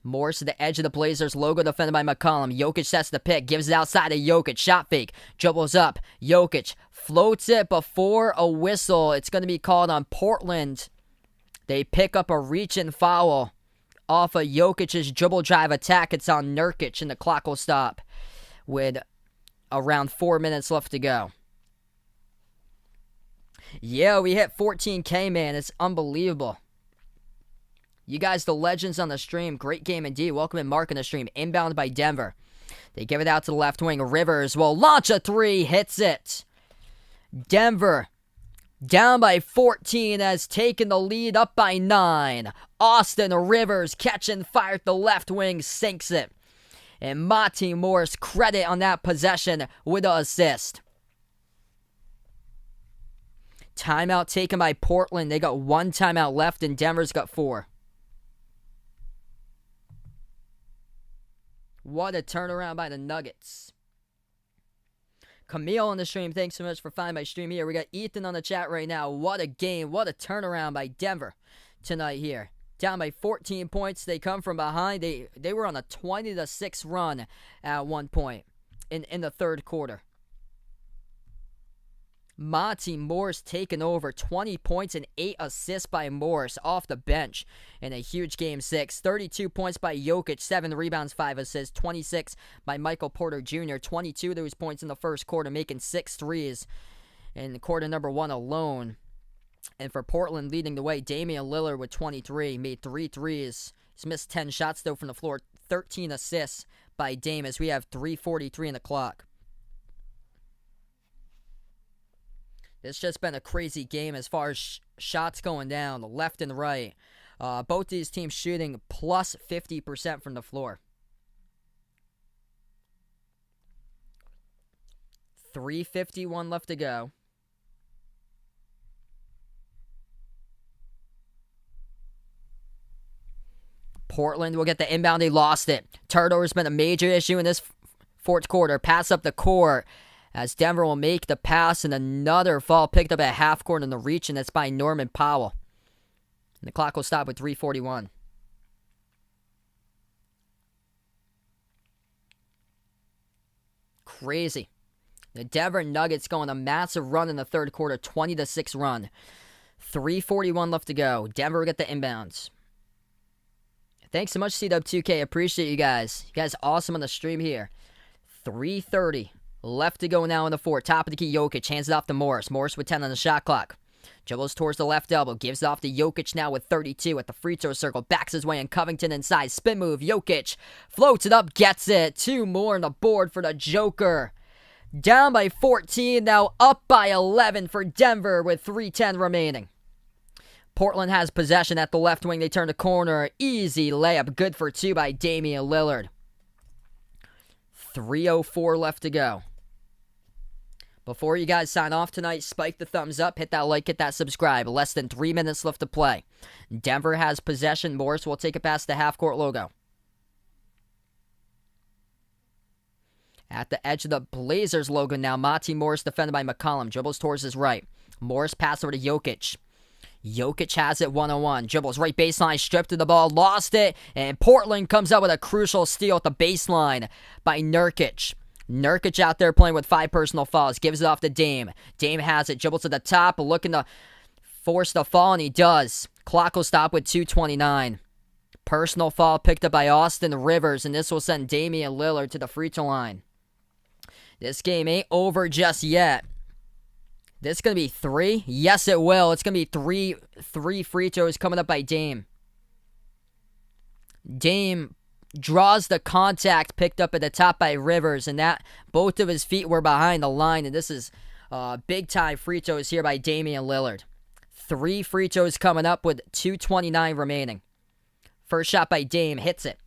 Morris to the edge of the Blazers logo, defended by McCollum. Jokic sets the pick, gives it outside to Jokic. Shot fake, dribbles up. Jokic floats it before a whistle. It's going to be called on Portland. They pick up a reach-in foul off of Jokic's dribble drive attack. It's on Nurkic, and the clock will stop with around 4 minutes left to go. Yeah, we hit 14K, man. It's unbelievable. You guys, the legends on the stream. Great game indeed. Welcome in, Mark on the stream. Inbound by Denver. They give it out to the left wing. Rivers will launch a 3. Hits it. Denver down by 14 has taken the lead, up by 9. Austin Rivers catching fire at the left wing. Sinks it. And Monty Morris credit on that possession with an assist. Timeout taken by Portland. They got 1 timeout left, and Denver's got 4. What a turnaround by the Nuggets. Camille on the stream, thanks so much for finding my stream here. We got Ethan on the chat right now. What a game. What a turnaround by Denver tonight here. Down by 14 points. They come from behind. They were on a 20-6 run at one point in the third quarter. Monty Morris taking over, 20 points and 8 assists by Morris off the bench in a huge game 6. 32 points by Jokic, 7 rebounds, 5 assists. 26 by Michael Porter Jr., 22 of those points in the first quarter, making 6 threes in quarter number 1 alone. And for Portland leading the way, Damian Lillard with 23, made 3 threes. He's missed 10 shots though from the floor, 13 assists by Dame as we have 3:43 in the clock. It's just been a crazy game as far as shots going down, left and right. Both these teams shooting plus 50% from the floor. 3:51 left to go. Portland will get the inbound. They lost it. Turnover's been a major issue in this fourth quarter. Pass up the court as Denver will make the pass, and another foul picked up at half court in the reach, and that's by Norman Powell. And the clock will stop with 3:41. Crazy. The Denver Nuggets go on a massive run in the third quarter, 20-6 run. 3:41 left to go. Denver will get the inbounds. Thanks so much, CW2K. Appreciate you guys. You guys awesome on the stream here. 3:30 left to go now in the fourth. Top of the key, Jokic hands it off to Morris. Morris with 10 on the shot clock. Dribbles towards the left elbow. Gives it off to Jokic now with 32 at the free throw circle. Backs his way in. Covington inside. Spin move. Jokic floats it up. Gets it. 2 more on the board for the Joker. Down by 14. Now up by 11 for Denver with 3:10 remaining. Portland has possession at the left wing. They turn the corner. Easy layup. Good for 2 by Damian Lillard. 3:04 left to go. Before you guys sign off tonight, spike the thumbs up, hit that like, hit that subscribe. Less than 3 minutes left to play. Denver has possession. Morris will take it past the half-court logo. At the edge of the Blazers logo now, Monty Morris defended by McCollum. Dribbles towards his right. Morris pass over to Jokic. Jokic has it 1-on-1. Dribbles right baseline, stripped to the ball, lost it, and Portland comes out with a crucial steal at the baseline by Nurkic. Nurkic out there playing with 5 personal fouls. Gives it off to Dame. Dame has it. Dribbles to the top, looking to force the fall, and he does. Clock will stop with 2:29. Personal foul picked up by Austin Rivers, and this will send Damian Lillard to the free throw line. This game ain't over just yet. This is going to be 3? Yes, it will. It's going to be three free throws coming up by Dame. Dame draws the contact picked up at the top by Rivers, and that both of his feet were behind the line, and this is big-time free throws here by Damian Lillard. 3 free throws coming up with 2:29 remaining. First shot by Dame, hits it.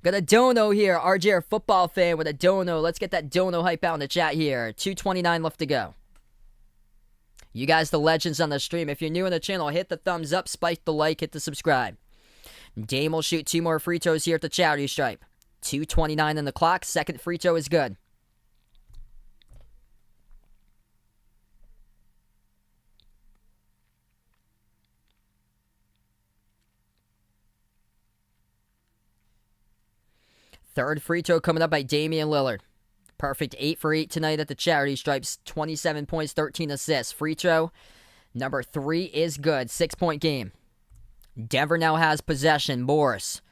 Got a dono here, RJ, our football fan with a dono. Let's get that dono hype out in the chat here. 2:29 left to go. You guys, the legends on the stream. If you're new on the channel, hit the thumbs up, spike the like, hit the subscribe. Dame will shoot 2 more free throws here at the charity stripe. 2:29 on the clock. Second free throw is good. Third free throw coming up by Damian Lillard. Perfect 8 for 8 tonight at the charity stripes. 27 points, 13 assists. Free throw number 3 is good. 6-point game. Denver now has possession. Morris.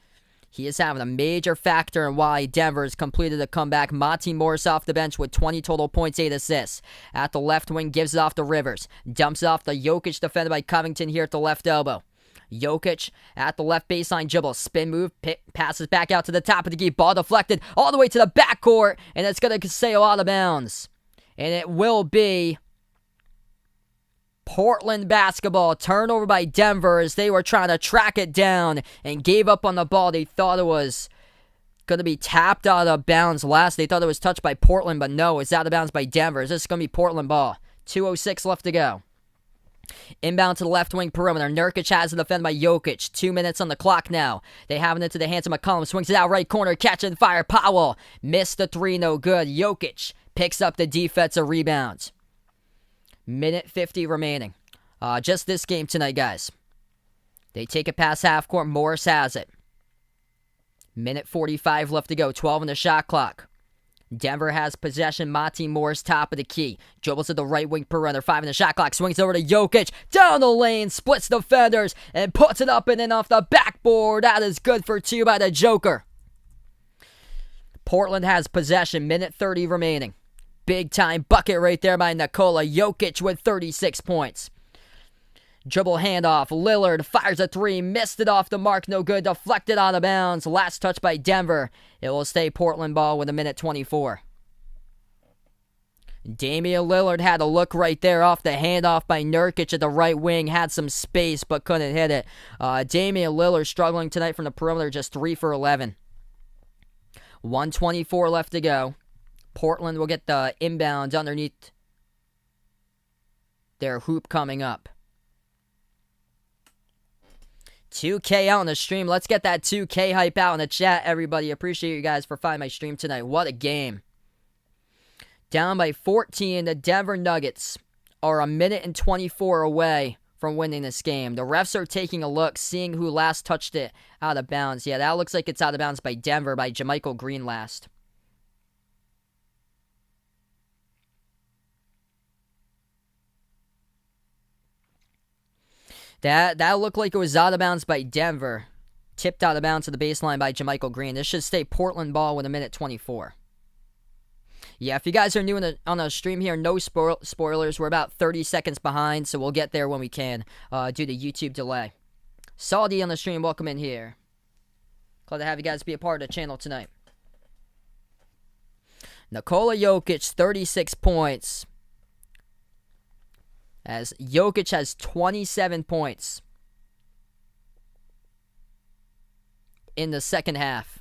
He is having a major factor in why Denver has completed a comeback. Monty Morris off the bench with 20 total points, 8 assists. At the left wing, gives it off to Rivers. Dumps it off to Jokic, defended by Covington here at the left elbow. Jokic at the left baseline dribble. Spin move, passes back out to the top of the key. Ball deflected all the way to the backcourt, and it's going to sail out of bounds. And it will be Portland basketball. Turnover by Denver as they were trying to track it down and gave up on the ball. They thought it was going to be tapped out of bounds last. They thought it was touched by Portland, but no, it's out of bounds by Denver. This is going to be Portland ball. 2:06 left to go. Inbound to the left wing perimeter. Nurkic has it defended by Jokic. 2 minutes on the clock now. They have it into the hands of McCollum. Swings it out right corner. Catch and fire. Powell missed the 3. No good. Jokic picks up the defensive rebound. Minute 50 remaining. Just this game tonight, guys. They take it past half court. Morris has it. Minute 45 left to go. 12 on the shot clock. Denver has possession. Monty Morris, top of the key. Dribbles to the right wing perimeter. 5 in the shot clock. Swings over to Jokic. Down the lane. Splits defenders. And puts it up and in off the backboard. That is good for 2 by the Joker. Portland has possession. Minute 30 remaining. Big time bucket right there by Nikola Jokic with 36 points. Dribble handoff. Lillard fires a 3. Missed it off the mark. No good. Deflected out of bounds. Last touch by Denver. It will stay Portland ball with a minute 24. Damian Lillard had a look right there off the handoff by Nurkic at the right wing. Had some space but couldn't hit it. Damian Lillard struggling tonight from the perimeter. Just 3 for 11. 1:24 left to go. Portland will get the inbound underneath their hoop coming up. 2K out on the stream. Let's get that 2K hype out in the chat, everybody. Appreciate you guys for finding my stream tonight. What a game. Down by 14, the Denver Nuggets are a minute and 24 away from winning this game. The refs are taking a look, seeing who last touched it out of bounds. Yeah, that looks like it's out of bounds by Denver, by JaMychal Green last. That looked like it was out of bounds by Denver. Tipped out of bounds to the baseline by JaMychal Green. This should stay Portland ball with 1:24. Yeah, if you guys are new on the stream here, no spoilers. We're about 30 seconds behind, so we'll get there when we can due to YouTube delay. Saudi on the stream, welcome in here. Glad to have you guys be a part of the channel tonight. Nikola Jokic, 36 points. As Jokic has 27 points in the second half.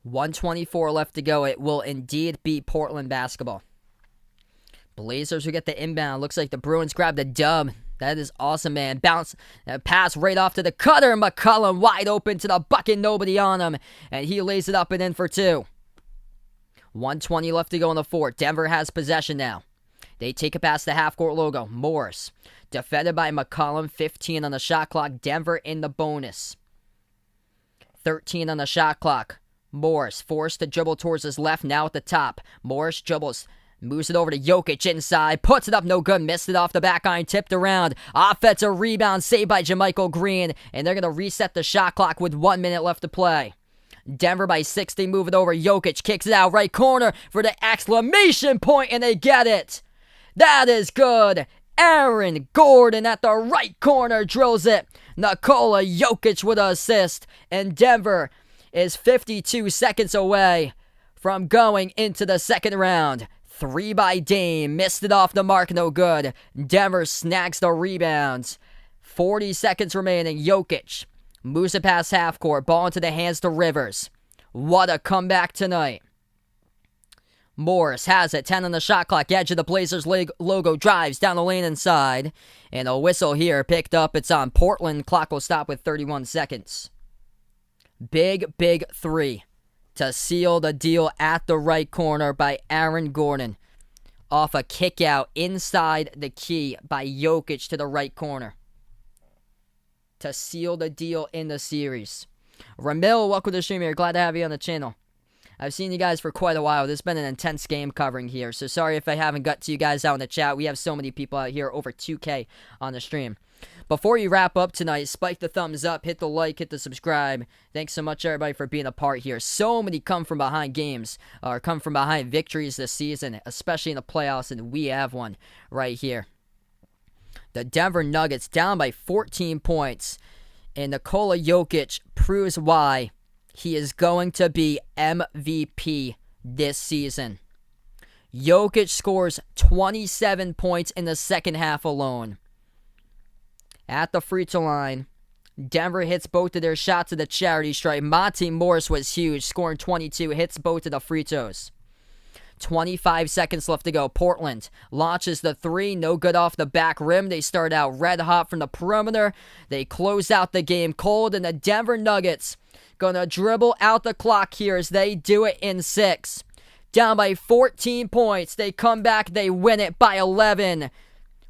.124 left to go. It will indeed be Portland basketball. Blazers will get the inbound. Looks like the Bruins grab the dub. That is awesome, man. Bounce, pass right off to the cutter. McCollum wide open to the bucket. Nobody on him. And he lays it up and in for two. 1:20 left to go in the fourth. Denver has possession now. They take it past the half-court logo. Morris, defended by McCollum. 15 on the shot clock. Denver in the bonus. 13 on the shot clock. Morris forced to dribble towards his left, now at the top. Morris dribbles, moves it over to Jokic inside, puts it up, no good, missed it off the back iron, tipped around. Offensive rebound saved by JaMychal Green, and they're going to reset the shot clock with 1 minute left to play. Denver by 6, they move it over. Jokic kicks it out, right corner for the exclamation point, and they get it. That is good. Aaron Gordon at the right corner drills it. Nikola Jokic with an assist, and Denver is 52 seconds away from going into the second round. 3 by Dame. Missed it off the mark. No good. Denver snags the rebounds. 40 seconds remaining. Jokic moves it past half court. Ball into the hands to Rivers. What a comeback tonight. Morris has it. 10 on the shot clock. Edge of the Blazers logo. Drives down the lane inside. And a whistle here picked up. It's on Portland. Clock will stop with 31 seconds. Big three to seal the deal at the right corner by Aaron Gordon. Off a kick out inside the key by Jokic to the right corner. To seal the deal in the series. Ramil, welcome to the stream here. Glad to have you on the channel. I've seen you guys for quite a while. This has been an intense game covering here. So sorry if I haven't got to you guys out in the chat. We have so many people out here, over 2K on the stream. Before you wrap up tonight, spike the thumbs up, hit the like, hit the subscribe. Thanks so much, everybody, for being a part here. So many come from behind games, or come from behind victories this season, especially in the playoffs, and we have one right here. The Denver Nuggets down by 14 points, and Nikola Jokic proves why he is going to be MVP this season. Jokic scores 27 points in the second half alone. At the free throw line, Denver hits both of their shots at the charity stripe. Monty Morris was huge, scoring 22, hits both of the free throws. 25 seconds left to go. Portland launches the three, no good off the back rim. They start out red hot from the perimeter. They close out the game cold, and the Denver Nuggets gonna dribble out the clock here as they do it in 6. Down by 14 points. They come back, they win it by 11.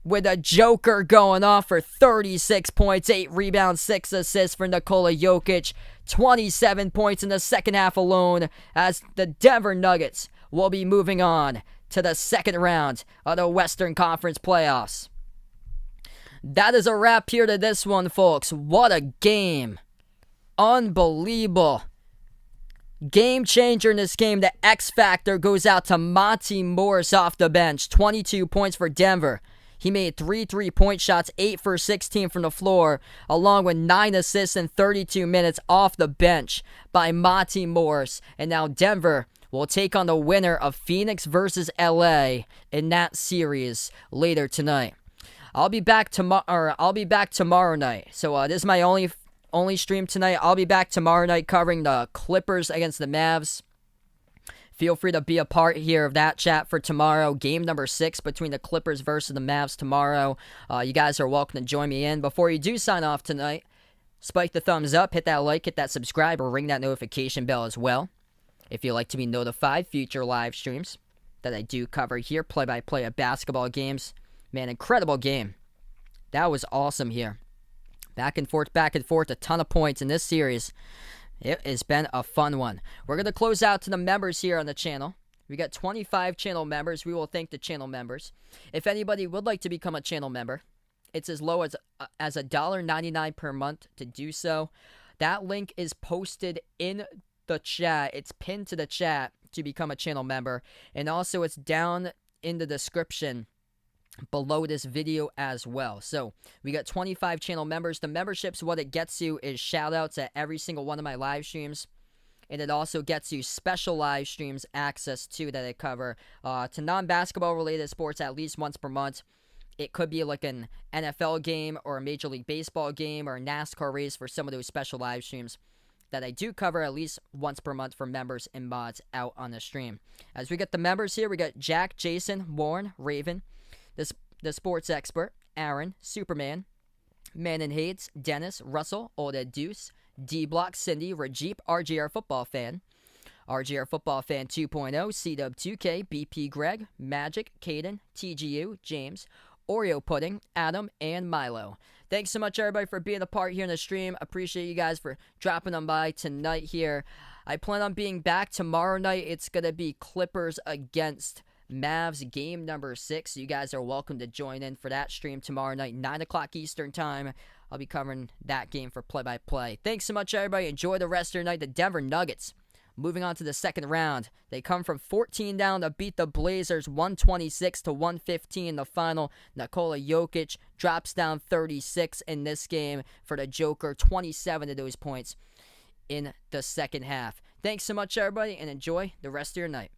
With a joker going off for 36 points, 8 rebounds, 6 assists for Nikola Jokic. 27 points in the second half alone as the Denver Nuggets will be moving on to the second round of the Western Conference playoffs. That is a wrap here to this one, folks. What a game. Unbelievable. Game changer in this game. The X Factor goes out to Monty Morris off the bench. 22 points for Denver. He made 3 3-point shots, 8 for 16 from the floor, along with 9 assists in 32 minutes off the bench by Monty Morris. And now Denver will take on the winner of Phoenix versus LA in that series later tonight. I'll be back tomorrow night. So this is my only stream tonight. I'll be back tomorrow night covering the Clippers against the Mavs. Feel free to be a part here of that chat for tomorrow. Game number 6 between the Clippers versus the Mavs tomorrow. You guys are welcome to join me in. Before you do sign off tonight, spike the thumbs up, hit that like, hit that subscribe, or ring that notification bell as well. If you'd like to be notified, future live streams that I do cover here, play-by-play of basketball games. Man, incredible game. That was awesome here. Back and forth, a ton of points in this series. It has been a fun one. We're going to close out to the members here on the channel. We got 25 channel members. We will thank the channel members. If anybody would like to become a channel member, it's as low as $1.99 per month to do so. That link is posted in the chat. It's pinned to the chat to become a channel member. And also it's down in the description below this video as well. So we got 25 channel members. The memberships, what it gets you is shout outs at every single one of my live streams. And it also gets you special live streams access to that I cover to non-basketball related sports at least once per month. It could be like an NFL game or a Major League Baseball game or a NASCAR race for some of those special live streams that I do cover at least once per month for members and mods out on the stream. As we get the members here, we got Jack, Jason, Warren, Raven, the sports expert, Aaron, Superman, Man and Hades, Dennis, Russell, Oda Deuce, D-Block, Cindy, Rajeep, RGR Football Fan, RGR Football Fan 2.0, CW2K, BP Greg, Magic, Caden, TGU, James, Oreo Pudding, Adam, and Milo. Thanks so much, everybody, for being a part here in the stream. Appreciate you guys for dropping them by tonight here. I plan on being back tomorrow night. It's going to be Clippers against Mavs game number 6. You guys are welcome to join in for that stream tomorrow night, 9 o'clock Eastern time. I'll be covering that game for play-by-play. Thanks so much, everybody. Enjoy the rest of your night. The Denver Nuggets, moving on to the second round. They come from 14 down to beat the Blazers 126-115 in the final. Nikola Jokic drops down 36 in this game for the Joker. 27 of those points in the second half. Thanks so much, everybody, and enjoy the rest of your night.